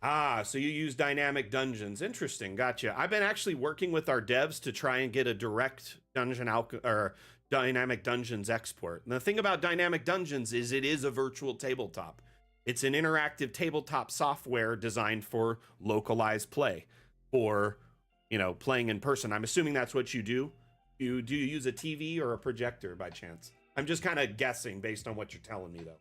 Ah, so you use dynamic dungeons. Interesting. Gotcha. I've been actually working with our devs to try and get a direct or dynamic dungeons export. And the thing about dynamic dungeons is it is a virtual tabletop. It's an interactive tabletop software designed for localized play, for, you know, playing in person. I'm assuming that's what you do. Do you use a TV or a projector by chance? I'm just kind of guessing based on what you're telling me, though.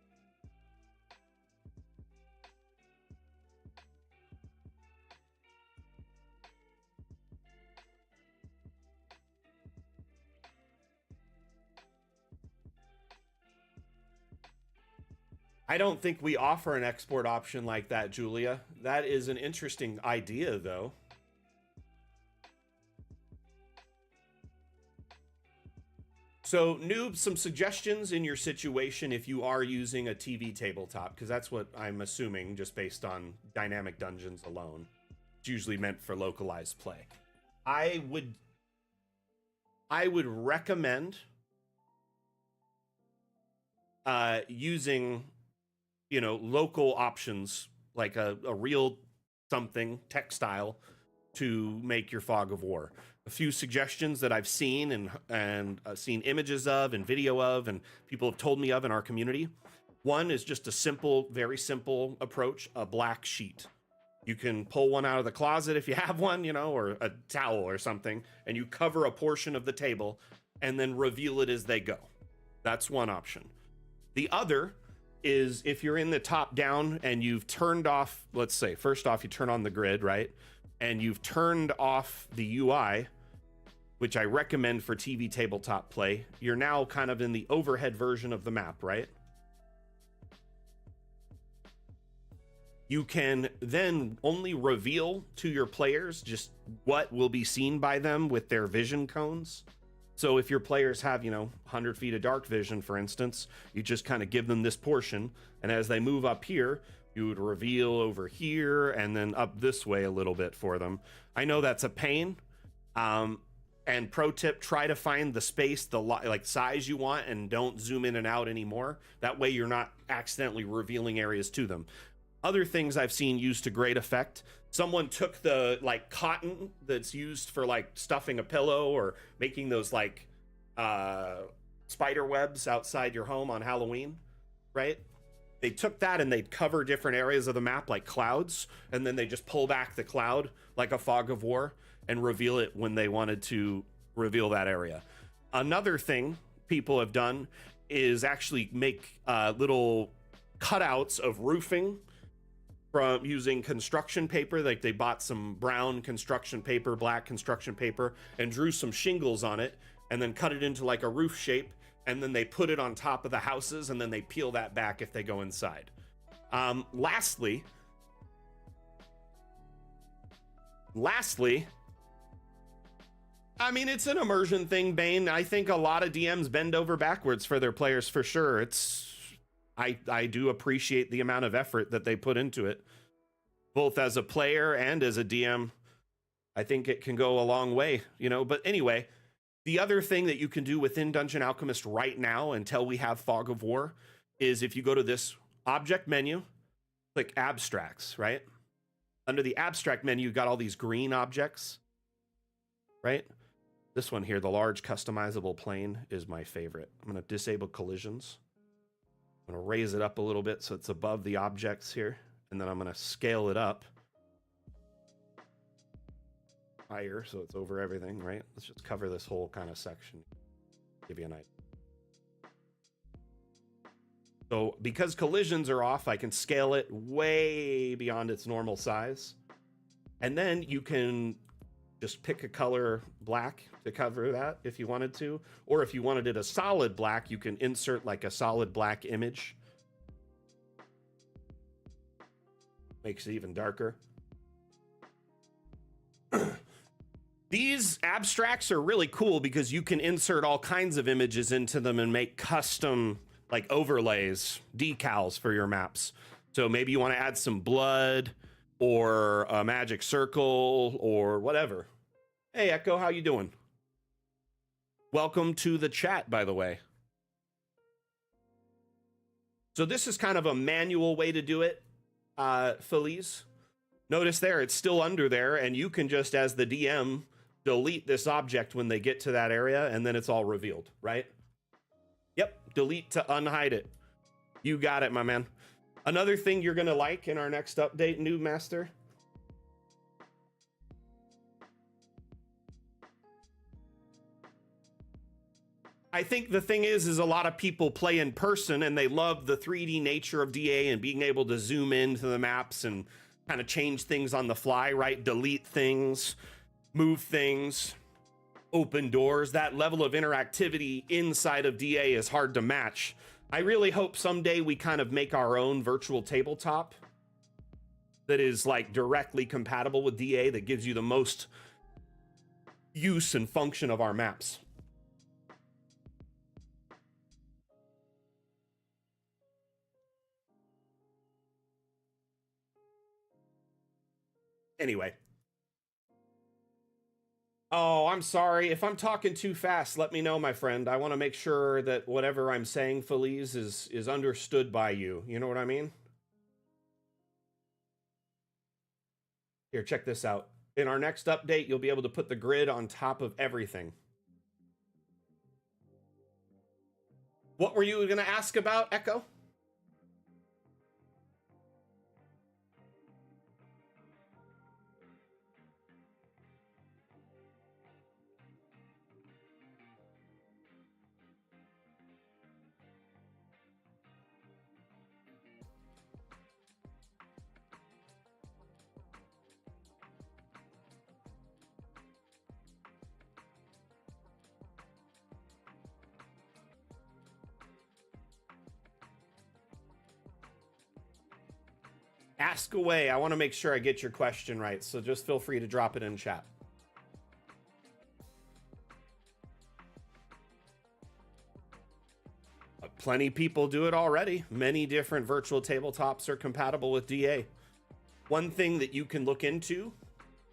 I don't think we offer an export option like that, Julia. That is an interesting idea, though. So, Noob, some suggestions in your situation if you are using a TV tabletop, because that's what I'm assuming just based on dynamic dungeons alone. It's usually meant for localized play. I would recommend using, you know, local options like a real something textile to make your fog of war. A few suggestions that I've seen and seen images of and video of, and people have told me of in our community. One is just a simple, very simple approach: a black sheet. You can pull one out of the closet if you have one, you know, or a towel or something, and you cover a portion of the table and then reveal it as they go. That's one option. The other is if you're in the top down and you've turned off, let's say, first off, you turn on the grid, right? And you've turned off the UI, which I recommend for TV tabletop play. You're now kind of in the overhead version of the map, right? You can then only reveal to your players just what will be seen by them with their vision cones. So if your players have, you know, 100 feet of dark vision, for instance, you just kind of give them this portion. And as they move up here, you would reveal over here and then up this way a little bit for them. I know that's a pain. And pro tip, try to find the space, the like size you want, and don't zoom in and out anymore. That way you're not accidentally revealing areas to them. Other things I've seen used to great effect. Someone took the like cotton that's used for like stuffing a pillow or making those like spider webs outside your home on Halloween, right? They took that and they'd cover different areas of the map like clouds, and then they just pull back the cloud like a fog of war and reveal it when they wanted to reveal that area. Another thing people have done is actually make little cutouts of roofing from using construction paper. Like they bought some brown construction paper, black construction paper, and drew some shingles on it and then cut it into like a roof shape, and then they put it on top of the houses and then they peel that back if they go inside. Lastly, I mean, it's an immersion thing, Bane. I think a lot of DMs bend over backwards for their players for sure. I do appreciate the amount of effort that they put into it, both as a player and as a DM. I think it can go a long way, you know. But anyway, the other thing that you can do within Dungeon Alchemist right now until we have Fog of War is if you go to this object menu, click abstracts, right? Under the abstract menu, you've got all these green objects, right? This one here, the large customizable plane, is my favorite. I'm going to disable collisions. I'm going to raise it up a little bit so it's above the objects here. And then I'm going to scale it up higher so it's over everything, right? Let's just cover this whole kind of section. Give you an idea. So because collisions are off, I can scale it way beyond its normal size. And then you can just pick a color black to cover that if you wanted to. Or if you wanted it a solid black, you can insert like a solid black image. Makes it even darker. These abstracts are really cool because you can insert all kinds of images into them and make custom like overlays, decals for your maps. So maybe you want to add some blood or a magic circle or whatever. Hey, Echo, how you doing? Welcome to the chat, by the way. So this is kind of a manual way to do it, Feliz. Notice there, it's still under there, and you can just, as the DM, delete this object when they get to that area, and then it's all revealed, right? Yep, delete to unhide it. You got it, my man. Another thing you're gonna like in our next update, Noob Master. I think the thing is a lot of people play in person and they love the 3D nature of DA and being able to zoom into the maps and kind of change things on the fly, right? Delete things, move things, open doors. That level of interactivity inside of DA is hard to match. I really hope someday we kind of make our own virtual tabletop that is like directly compatible with DA, that gives you the most use and function of our maps. Anyway. Oh, I'm sorry. If I'm talking too fast, let me know, my friend. I want to make sure that whatever I'm saying, Feliz, is understood by you. You know what I mean? Here, check this out. In our next update, you'll be able to put the grid on top of everything. What were you going to ask about, Echo? Ask away. I want to make sure I get your question right, so just feel free to drop it in chat. Plenty of people do it already. Many different virtual tabletops are compatible with DA. One thing that you can look into,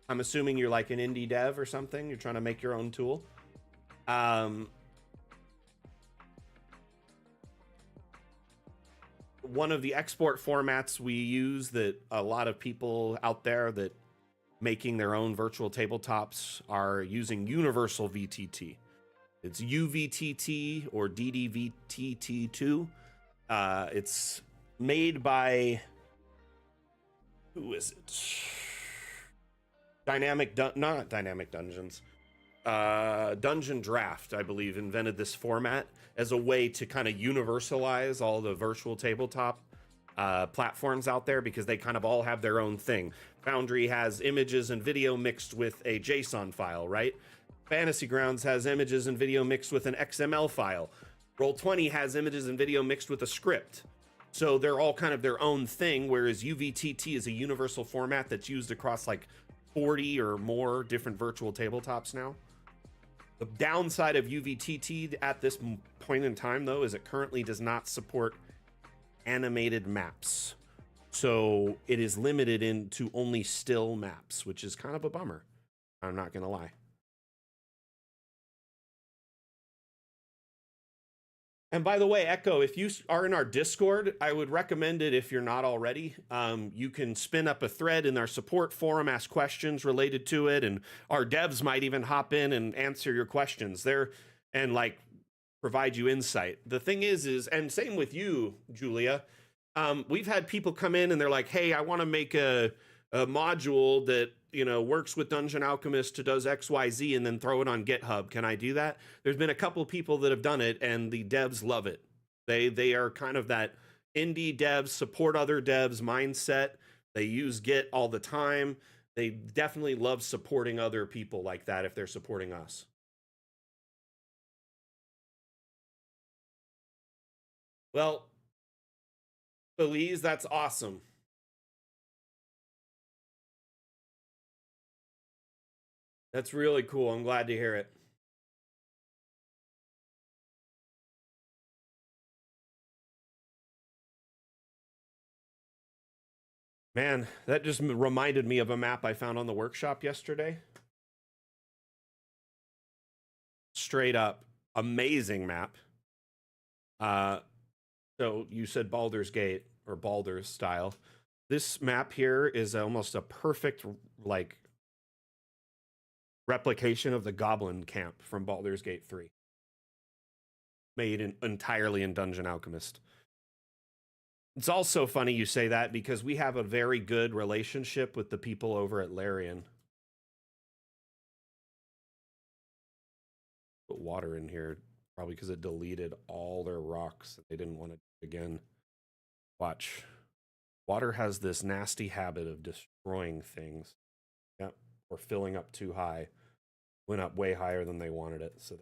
I'm assuming you're like an indie dev or something, you're trying to make your own tool. One of the export formats we use that a lot of people out there that making their own virtual tabletops are using Universal VTT. It's UVTT or DDVTT2. It's made by, who is it? Not Dynamic Dungeons. Dungeon Draft, I believe, invented this format as a way to kind of universalize all the virtual tabletop platforms out there, because they kind of all have their own thing. Foundry has images and video mixed with a JSON file, right? Fantasy Grounds has images and video mixed with an XML file. Roll20 has images and video mixed with a script. So they're all kind of their own thing, whereas UVTT is a universal format that's used across like 40 or more different virtual tabletops now. The downside of UVTT at this point in time, though, is it currently does not support animated maps. So it is limited into only still maps, which is kind of a bummer. I'm not going to lie. And by the way, Echo, if you are in our Discord, I would recommend it if you're not already. You can spin up a thread in our support forum, ask questions related to it, and our devs might even hop in and answer your questions there. And like provide you insight. The thing is, and same with you, Julia. We've had people come in and they're like, "Hey, I want to make a module that works with Dungeon Alchemist to does XYZ and then throw it on GitHub. Can I do that?" There's been a couple people that have done it, and the devs love it. They are kind of that indie devs support other devs mindset. They use Git all the time. They definitely love supporting other people like that if they're supporting us. Well, Elise, that's awesome. That's really cool. I'm glad to hear it. Man, that just reminded me of a map I found on the workshop yesterday. Straight up amazing map. So you said Baldur's Gate or Baldur's style. This map here is almost a perfect like replication of the Goblin Camp from Baldur's Gate 3. Made entirely in Dungeon Alchemist. It's also funny you say that because we have a very good relationship with the people over at Larian. Put water in here, probably because it deleted all their rocks. They didn't want it again. Watch. Water has this nasty habit of destroying things. Yep. Or filling up too high. Went up way higher than they wanted it. So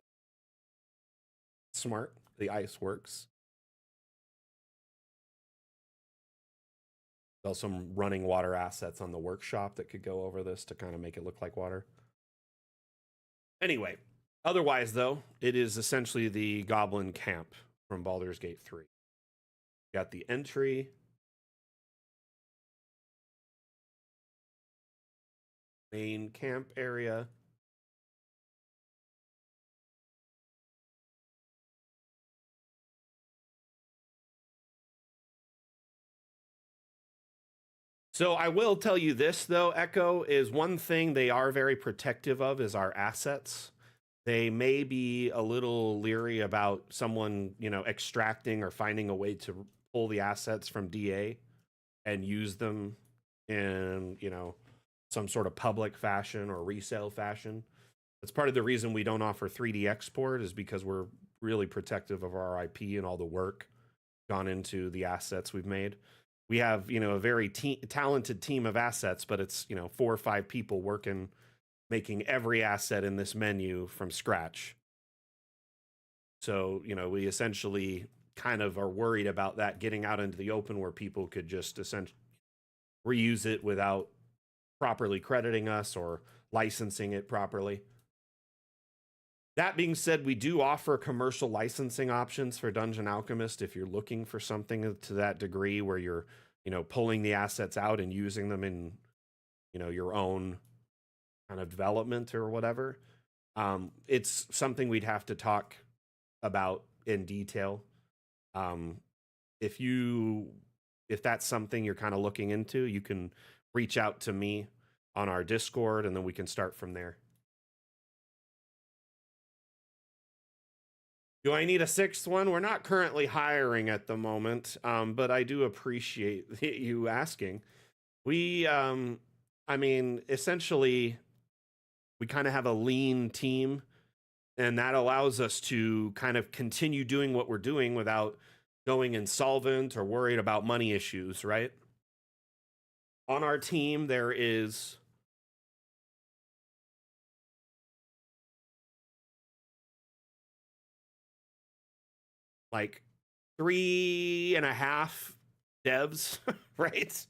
smart. The ice works. There's also some running water assets on the workshop that could go over this to kind of make it look like water. Anyway, otherwise though, it is essentially the Goblin Camp from Baldur's Gate 3. Got the entry. Main camp area. So I will tell you this though, Echo, is one thing they are very protective of is our assets. They may be a little leery about someone, extracting or finding a way to pull the assets from DA and use them in, some sort of public fashion or resale fashion. That's part of the reason we don't offer 3D export is because we're really protective of our IP and all the work gone into the assets we've made. We have, a very talented team of assets, but it's, 4 or 5 people working, making every asset in this menu from scratch. So, we essentially kind of are worried about that getting out into the open where people could just essentially reuse it without properly crediting us or licensing it properly. That being said, we do offer commercial licensing options for Dungeon Alchemist if you're looking for something to that degree where you're, pulling the assets out and using them in, your own kind of development or whatever. It's something we'd have to talk about in detail. If that's something you're kind of looking into, you can reach out to me on our Discord and then we can start from there. Do I need a 6th one? We're not currently hiring at the moment, but I do appreciate you asking. We, essentially, we kind of have a lean team, and that allows us to kind of continue doing what we're doing without going insolvent or worried about money issues, right? On our team, there is like 3.5 devs, right?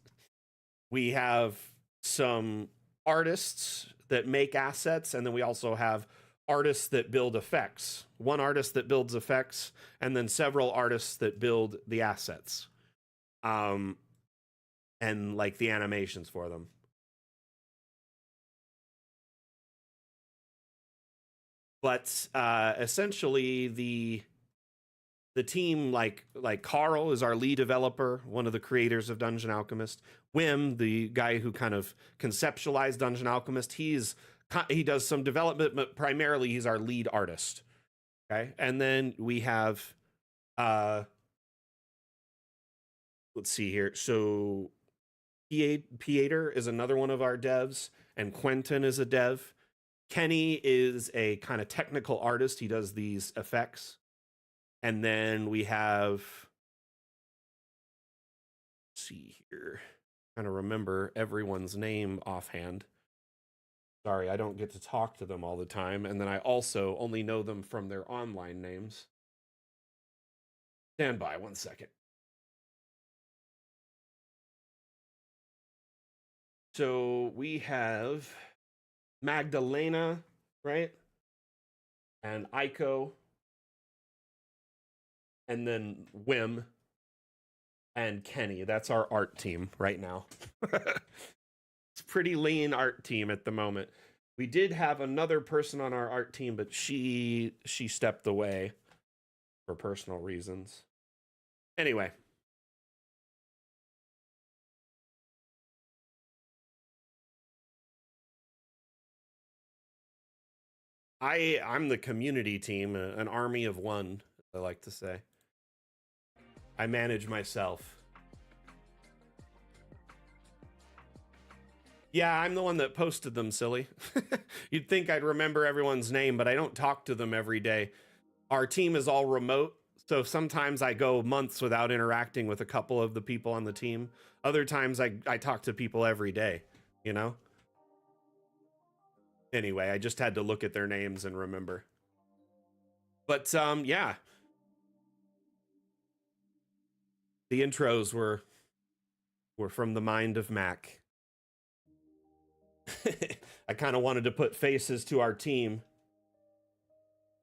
We have some artists that make assets, and then we also have artists that build effects. One artist that builds effects, and then several artists that build the assets. And like the animations for them. But essentially the team, like Carl is our lead developer, one of the creators of Dungeon Alchemist. Wim, the guy who kind of conceptualized Dungeon Alchemist, he does some development, but primarily he's our lead artist. Okay, and then we have let's see here. So Pieter is another one of our devs, and Quentin is a dev. Kenny is a kind of technical artist. He does these effects. And then we have, let's see here, trying to remember everyone's name offhand. Sorry, I don't get to talk to them all the time. And then I also only know them from their online names. Stand by 1 second. So we have Magdalena, right? And Aiko. And then Wim and Kenny. That's our art team right now. It's pretty lean art team at the moment. We did have another person on our art team, but she stepped away for personal reasons. Anyway. I'm the community team, an army of one, I like to say. I manage myself. Yeah, I'm the one that posted them, silly. You'd think I'd remember everyone's name, but I don't talk to them every day. Our team is all remote, so sometimes I go months without interacting with a couple of the people on the team. Other times I talk to people every day, you know? Anyway, I just had to look at their names and remember. But yeah. The intros were from the mind of Mac. I kind of wanted to put faces to our team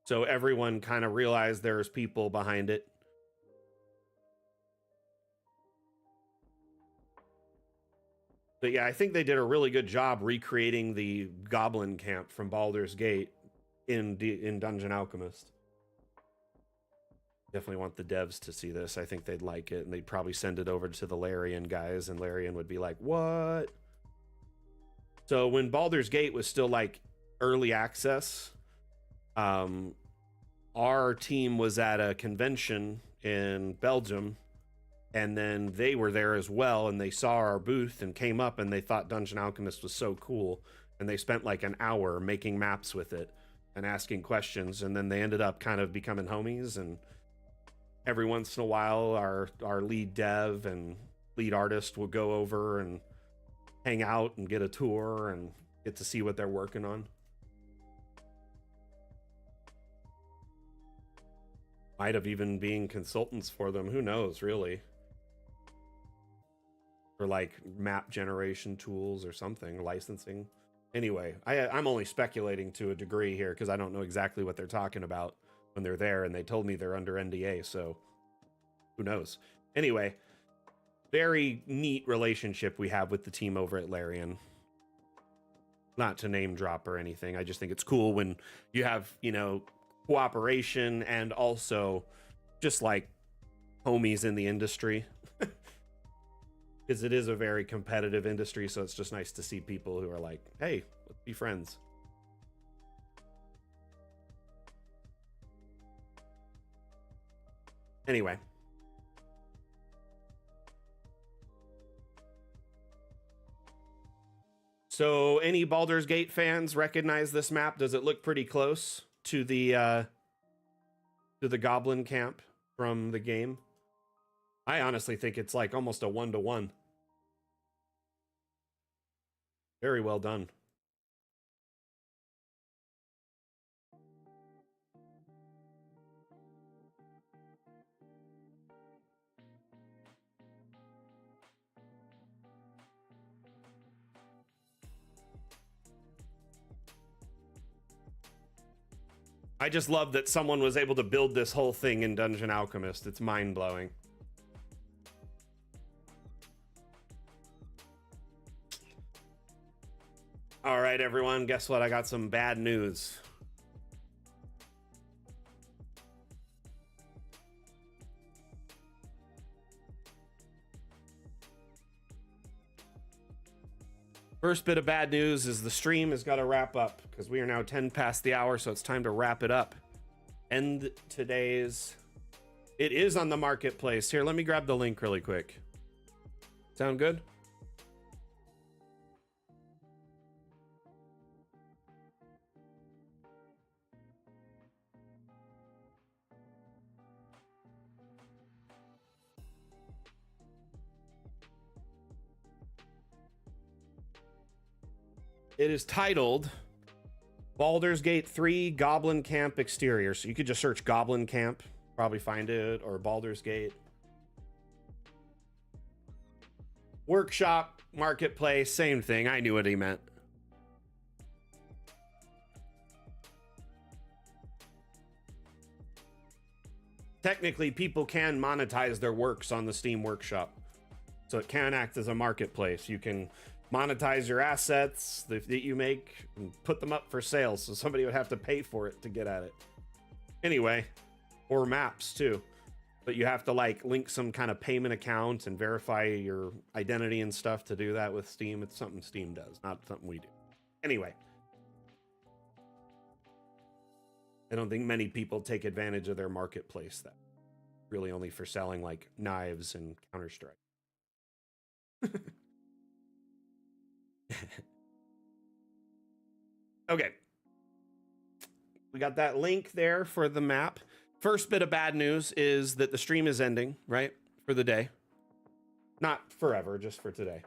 so everyone kind of realized there's people behind it. But yeah, I think they did a really good job recreating the goblin camp from Baldur's Gate in Dungeon Alchemist. Definitely want the devs to see this. I think they'd like it, and they'd probably send it over to the Larian guys, and Larian would be like, what? So when Baldur's Gate was still like early access, our team was at a convention in Belgium, and then they were there as well, and they saw our booth and came up, and they thought Dungeon Alchemist was so cool, and they spent like an hour making maps with it and asking questions, and then they ended up kind of becoming homies. And every once in a while our lead dev and lead artist will go over and hang out and get a tour and get to see what they're working on. Might have even been consultants for them, who knows, really, for like map generation tools or something, licensing. Anyway, I'm only speculating to a degree here because I don't know exactly what they're talking about when they're there, and they told me they're under NDA, so who knows. Anyway, very neat relationship we have with the team over at Larian. Not to name drop or anything, I just think it's cool when you have, you know, cooperation and also just like homies in the industry. Because it is a very competitive industry, so it's just nice to see people who are like, hey, let's be friends. Anyway. So any Baldur's Gate fans recognize this map? Does it look pretty close to the goblin camp from the game? I honestly think it's like almost a 1-to-1. Very well done. I just love that someone was able to build this whole thing in Dungeon Alchemist. It's mind-blowing. All right, everyone, guess what? I got some bad news. First bit of bad news is the stream has got to wrap up because we are now 10 past the hour, so it's time to wrap it up. end today's. It is on the marketplace. Here, let me grab the link really quick. Sound good? It is titled Baldur's Gate 3 Goblin Camp Exterior. So you could just search Goblin Camp, probably find it, or Baldur's Gate. Workshop, marketplace, same thing. I knew what he meant. Technically, people can monetize their works on the Steam Workshop. So it can act as a marketplace. You can monetize your assets that you make and put them up for sale, so somebody would have to pay for it to get at it. Anyway, or maps too. But you have to like link some kind of payment account and verify your identity and stuff to do that with Steam. It's something Steam does, not something we do. Anyway. I don't think many people take advantage of their marketplace. That really only for selling like knives and Counter-Strike. Okay. We got that link there for the map. First bit of bad news is that the stream is ending, right? For the day. Not forever, just for today.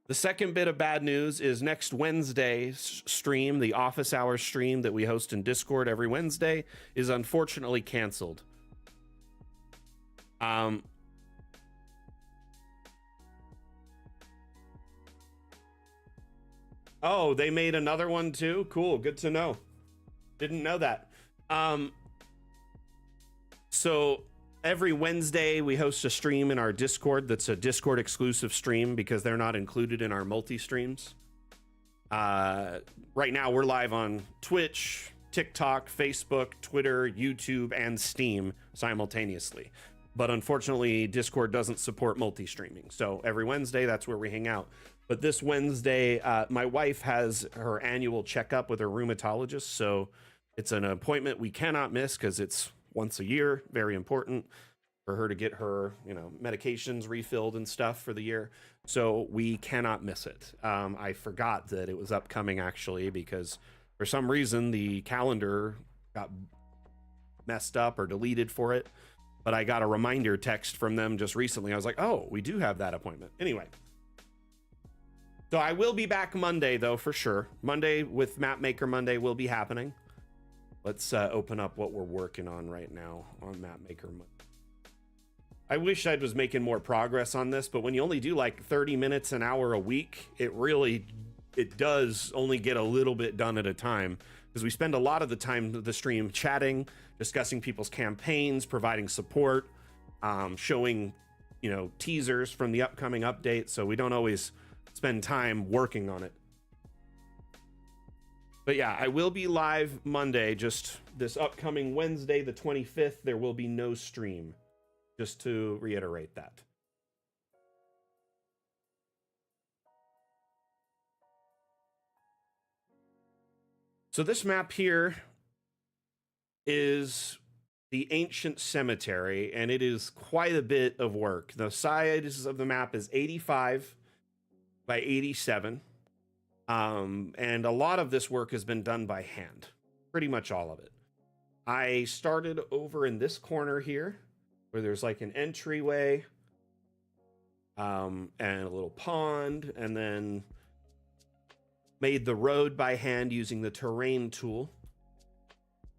The second bit of bad news is next Wednesday's stream, the office hours stream that we host in Discord every Wednesday, is unfortunately canceled. Oh, they made another one too? Cool, good to know. Didn't know that. So every Wednesday we host a stream in our Discord that's a Discord exclusive stream because they're not included in our multi-streams. Right now we're live on Twitch, TikTok, Facebook, Twitter, YouTube, and Steam simultaneously. But unfortunately, Discord doesn't support multi-streaming. So every Wednesday, that's where we hang out. But this Wednesday, my wife has her annual checkup with her rheumatologist. So it's an appointment we cannot miss because it's once a year, very important for her to get her, medications refilled and stuff for the year. So we cannot miss it. I forgot that it was upcoming actually, because for some reason the calendar got messed up or deleted for it. But I got a reminder text from them just recently. I was like, oh, we do have that appointment. Anyway. So I will be back Monday though, for sure. Monday with Map Maker Monday will be happening. Let's open up what we're working on right now on Map Maker Monday. I wish I was making more progress on this, but when you only do like 30 minutes, an hour a week, it does only get a little bit done at a time, because we spend a lot of the time of the stream chatting, discussing people's campaigns, providing support, showing, teasers from the upcoming updates. So we don't always spend time working on it. But yeah, I will be live Monday, just this upcoming Wednesday, the 25th, there will be no stream, just to reiterate that. So this map here is the Ancient Cemetery, and it is quite a bit of work. The size of the map is 85 by 87. And a lot of this work has been done by hand, pretty much all of it. I started over in this corner here, where there's like an entryway, and a little pond, and then made the road by hand using the terrain tool.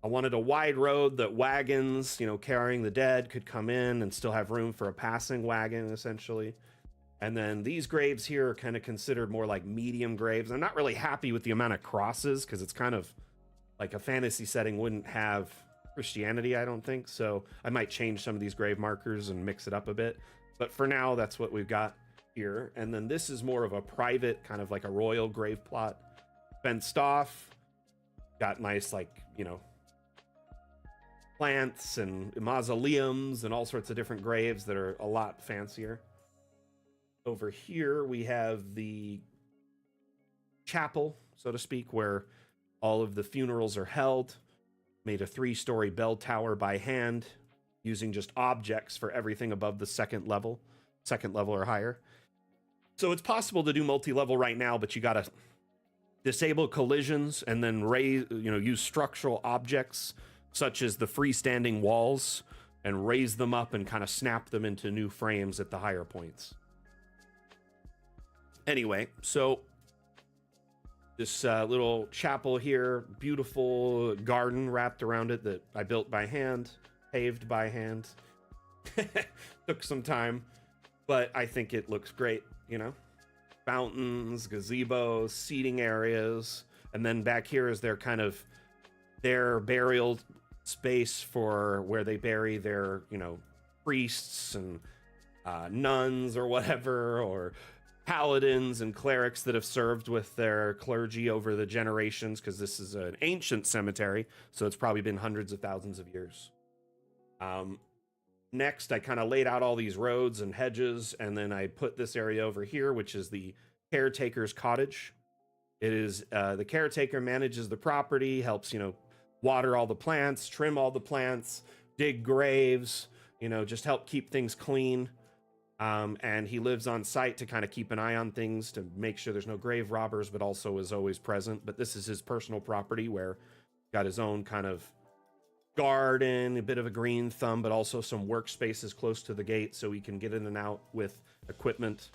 I wanted a wide road that wagons, carrying the dead could come in and still have room for a passing wagon, essentially. And then these graves here are kind of considered more like medium graves. I'm not really happy with the amount of crosses, because it's kind of like a fantasy setting wouldn't have Christianity, I don't think. So I might change some of these grave markers and mix it up a bit. But for now, that's what we've got here. And then this is more of a private, kind of like a royal grave plot, fenced off. Got nice, plants and mausoleums and all sorts of different graves that are a lot fancier. Over here, we have the chapel, so to speak, where all of the funerals are held. Made a 3-story bell tower by hand using just objects for everything above the second level or higher. So it's possible to do multi-level right now, but you got to disable collisions and then use structural objects such as the freestanding walls and raise them up and kind of snap them into new frames at the higher points. Anyway, so this little chapel here, beautiful garden wrapped around it that I built by hand, paved by hand. Took some time, but I think it looks great, you know? Fountains, gazebos, seating areas, and then back here is their burial space for where they bury their, priests and nuns or whatever, or paladins and clerics that have served with their clergy over the generations, because this is an ancient cemetery, so it's probably been hundreds of thousands of years. Next, I kind of laid out all these roads and hedges, and then I put this area over here, which is the caretaker's cottage. It is the caretaker manages the property, helps, water all the plants, trim all the plants, dig graves, just help keep things clean. And he lives on site to kind of keep an eye on things, to make sure there's no grave robbers, but also is always present. But this is his personal property where he's got his own kind of garden, a bit of a green thumb, but also some workspaces close to the gate so he can get in and out with equipment.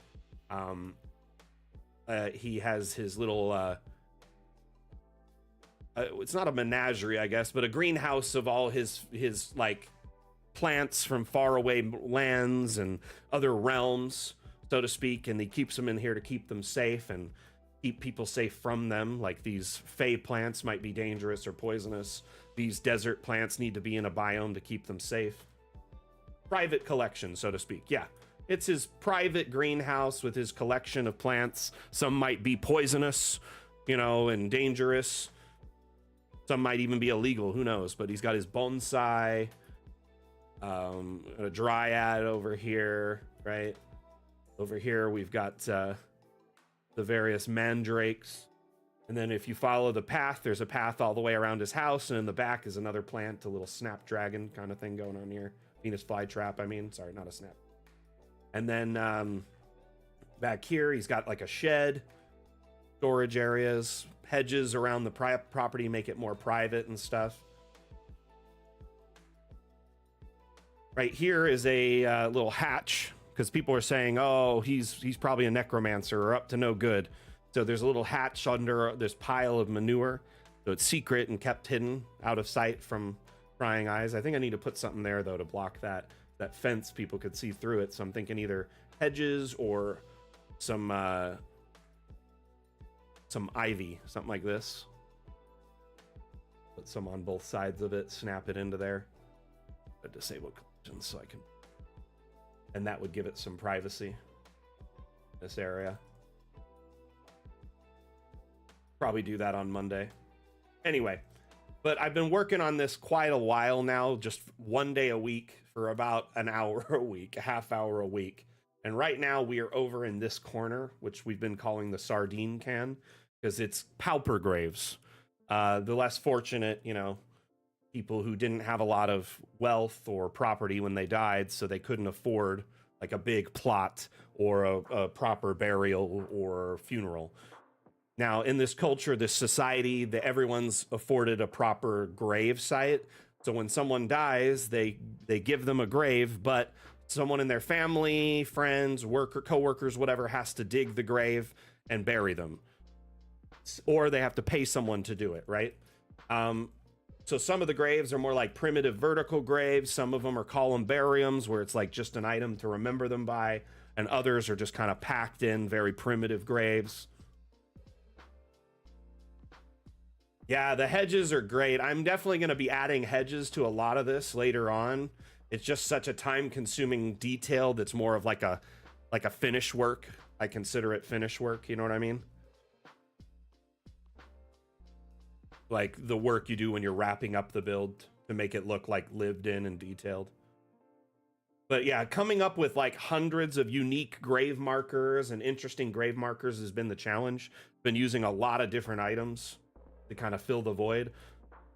He has his little, it's not a menagerie, I guess, but a greenhouse of all his like plants from faraway lands and other realms, so to speak, and he keeps them in here to keep them safe and keep people safe from them. Like these fey plants might be dangerous or poisonous. These desert plants need to be in a biome to keep them safe. Private collection, so to speak. Yeah, it's his private greenhouse with his collection of plants. Some might be poisonous, and dangerous. Some might even be illegal, who knows? But he's got his bonsai, a dryad over here, right? Over here we've got the various mandrakes, and then if you follow the path, there's a path all the way around his house, and in the back is another plant, a little snapdragon kind of thing going on here. Venus flytrap, sorry, not a snap. And then back here he's got like a shed, storage areas, hedges around the property make it more private and stuff. Right here is a little hatch, because people are saying, oh, he's probably a necromancer or up to no good. So there's a little hatch under this pile of manure, so it's secret and kept hidden out of sight from prying eyes. I think I need to put something there though to block that fence. People could see through it, so I'm thinking either hedges or some ivy, something like this. Put some on both sides of it, snap it into there. Disable collisions so I can, and that would give it some privacy. This area. Probably do that on Monday. Anyway, but I've been working on this quite a while now, just one day a week for about an hour a week, a half hour a week. And right now we are over in this corner, which we've been calling the sardine can, because it's pauper graves. The less fortunate, people who didn't have a lot of wealth or property when they died, so they couldn't afford like a big plot or a proper burial or funeral. Now, in this culture, this society, everyone's afforded a proper grave site. So when someone dies, they give them a grave, but someone in their family, friends, co-workers, whatever, has to dig the grave and bury them. Or they have to pay someone to do it, right? So some of the graves are more like primitive vertical graves. Some of them are columbariums, where it's like just an item to remember them by. And others are just kind of packed in, very primitive graves. Yeah, the hedges are great. I'm definitely going to be adding hedges to a lot of this later on. It's just such a time-consuming detail that's more of like a finish work. I consider it finish work, you know what I mean? Like the work you do when you're wrapping up the build to make it look like lived in and detailed. But yeah, coming up with like hundreds of unique grave markers and interesting grave markers has been the challenge. Been using a lot of different items to kind of fill the void.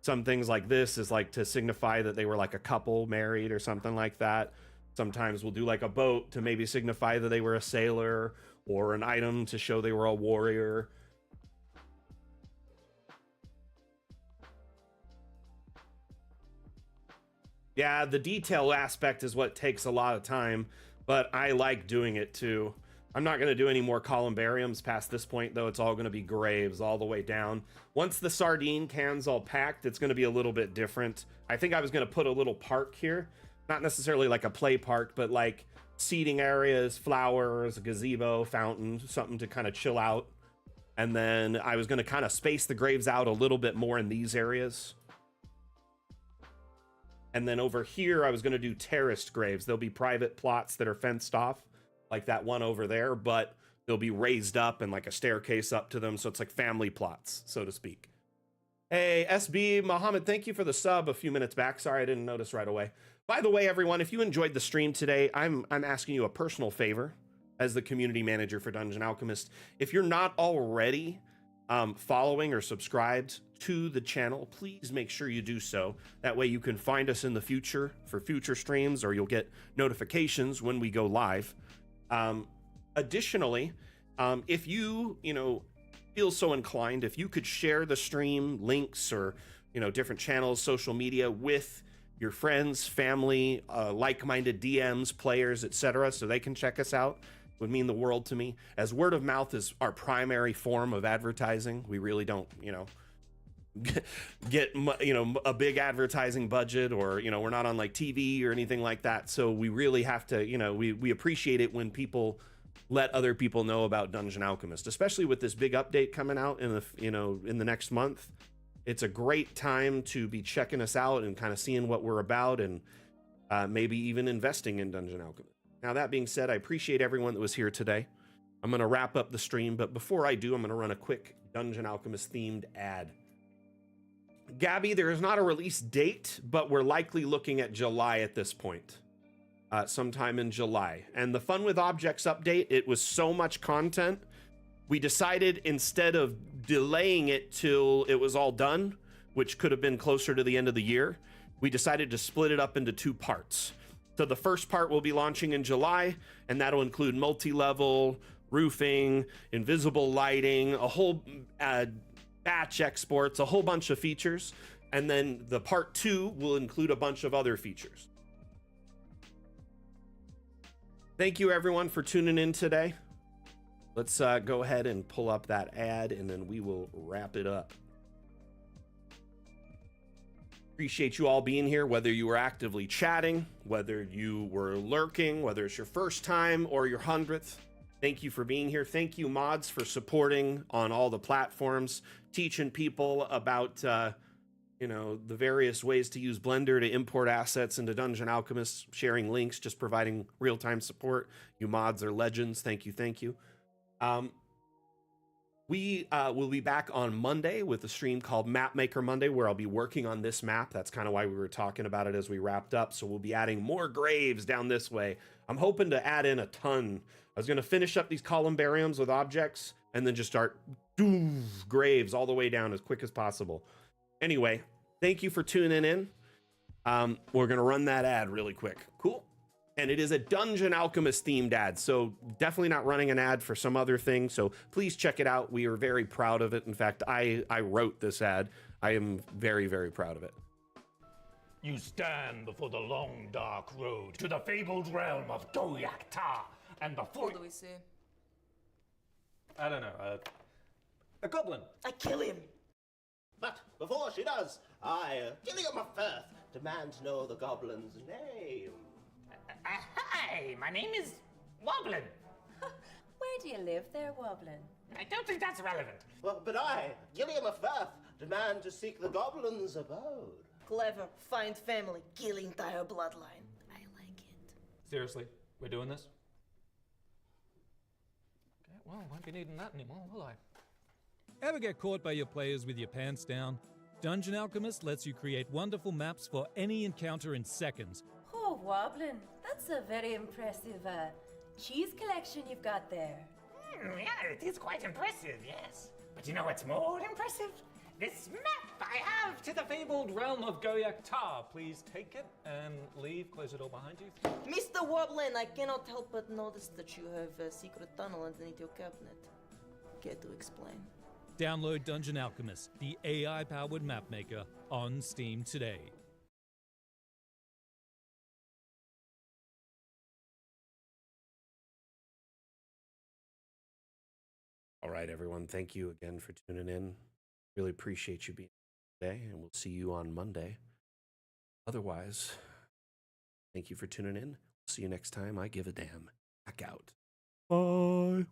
some things like this is like to signify that they were like a couple married or something like that. Sometimes we'll do like a boat to maybe signify that they were a sailor, or an item to show they were a warrior. Yeah, the detail aspect is what takes a lot of time, but I like doing it too. I'm not going to do any more columbariums past this point, though. It's all going to be graves all the way down. Once the sardine can's all packed, it's going to be a little bit different. I think I was going to put a little park here. Not necessarily like a play park, but like seating areas, flowers, a gazebo, fountain, something to kind of chill out. And then I was going to kind of space the graves out a little bit more in these areas. And then over here, I was going to do terraced graves. There'll be private plots that are fenced off, like that one over there, but they'll be raised up and like a staircase up to them. So it's like family plots, so to speak. Hey, SB Mohammed, thank you for the sub a few minutes back. Sorry, I didn't notice right away. By the way, everyone, if you enjoyed the stream today, I'm asking you a personal favor as the community manager for Dungeon Alchemist. If you're not already following or subscribed to the channel, please make sure you do so. That way you can find us in the future for future streams, or you'll get notifications when we go live. Additionally, if you feel so inclined, if you could share the stream links or different channels, social media with your friends, family, like-minded DMs, players, etc., so they can check us out, would mean the world to me. As word of mouth is our primary form of advertising. We really don't get a big advertising budget, or we're not on like TV or anything like that. So we really have to we appreciate it when people let other people know about Dungeon Alchemist, especially with this big update coming out in the in the next month. It's a great time to be checking us out and kind of seeing what we're about, and maybe even investing in Dungeon Alchemist. Now, that being said, I appreciate everyone that was here today. I'm going to wrap up the stream, but before I do, I'm going to run a quick Dungeon Alchemist themed ad. Gabby, there is not a release date, but we're likely looking at July at this point. Sometime in July. And the Fun with Objects update, it was so much content, we decided instead of delaying it till it was all done, which could have been closer to the end of the year, we decided to split it up into 2 parts. So the first part will be launching in July, and that'll include multi-level, roofing, invisible lighting, a whole batch exports, a whole bunch of features. And then the part 2 will include a bunch of other features. Thank you everyone for tuning in today. Let's go ahead and pull up that ad, and then we will wrap it up. Appreciate you all being here, whether you were actively chatting, whether you were lurking, whether it's your first time or your 100th. Thank you for being here. Thank you, mods, for supporting on all the platforms, teaching people about the various ways to use Blender to import assets into Dungeon Alchemist, sharing links, just providing real-time support. You mods are legends. Thank you, thank you. We will be back on Monday with a stream called Map Maker Monday, where I'll be working on this map. That's kind of why we were talking about it as we wrapped up. So we'll be adding more graves down this way. I'm hoping to add in a ton. I was going to finish up these columbariums with objects and then just start graves all the way down as quick as possible. Anyway, thank you for tuning in. We're going to run that ad really quick. Cool. And it is a Dungeon Alchemist themed ad, so definitely not running an ad for some other thing. So please check it out. We are very proud of it. In fact, I wrote this ad. I am very, very proud of it. You stand before the long, dark road to the fabled realm of Doyak Ta, and before What do we see? I don't know, a goblin. I kill him. But before she does, I, Gilliam of Firth, demand to know the goblin's name. Hi, my name is Woblin. Where do you live there, Woblin? I don't think that's relevant. Well, but I, Gilliam of Firth, demand to seek the goblin's abode. Clever. Find family. Kill entire bloodline. I like it. Seriously, we're doing this? Okay, well, won't be needing that anymore, will I? Ever get caught by your players with your pants down? Dungeon Alchemist lets you create wonderful maps for any encounter in seconds. Oh, Woblin, that's a very impressive cheese collection you've got there. Yeah, it is quite impressive, yes. But you know what's more impressive? This map I have to the Fabled realm of Goyak Ta. Please take it and leave. Close the door behind you. Mr. Warblen, I cannot help but notice that you have a secret tunnel underneath your cabinet. Care to explain? Download Dungeon Alchemist, the AI-powered map maker, on Steam today. All right, everyone. Thank you again for tuning in. Really appreciate you being here today, and we'll see you on Monday. Otherwise, thank you for tuning in. See you next time. I give a damn. Back out. Bye.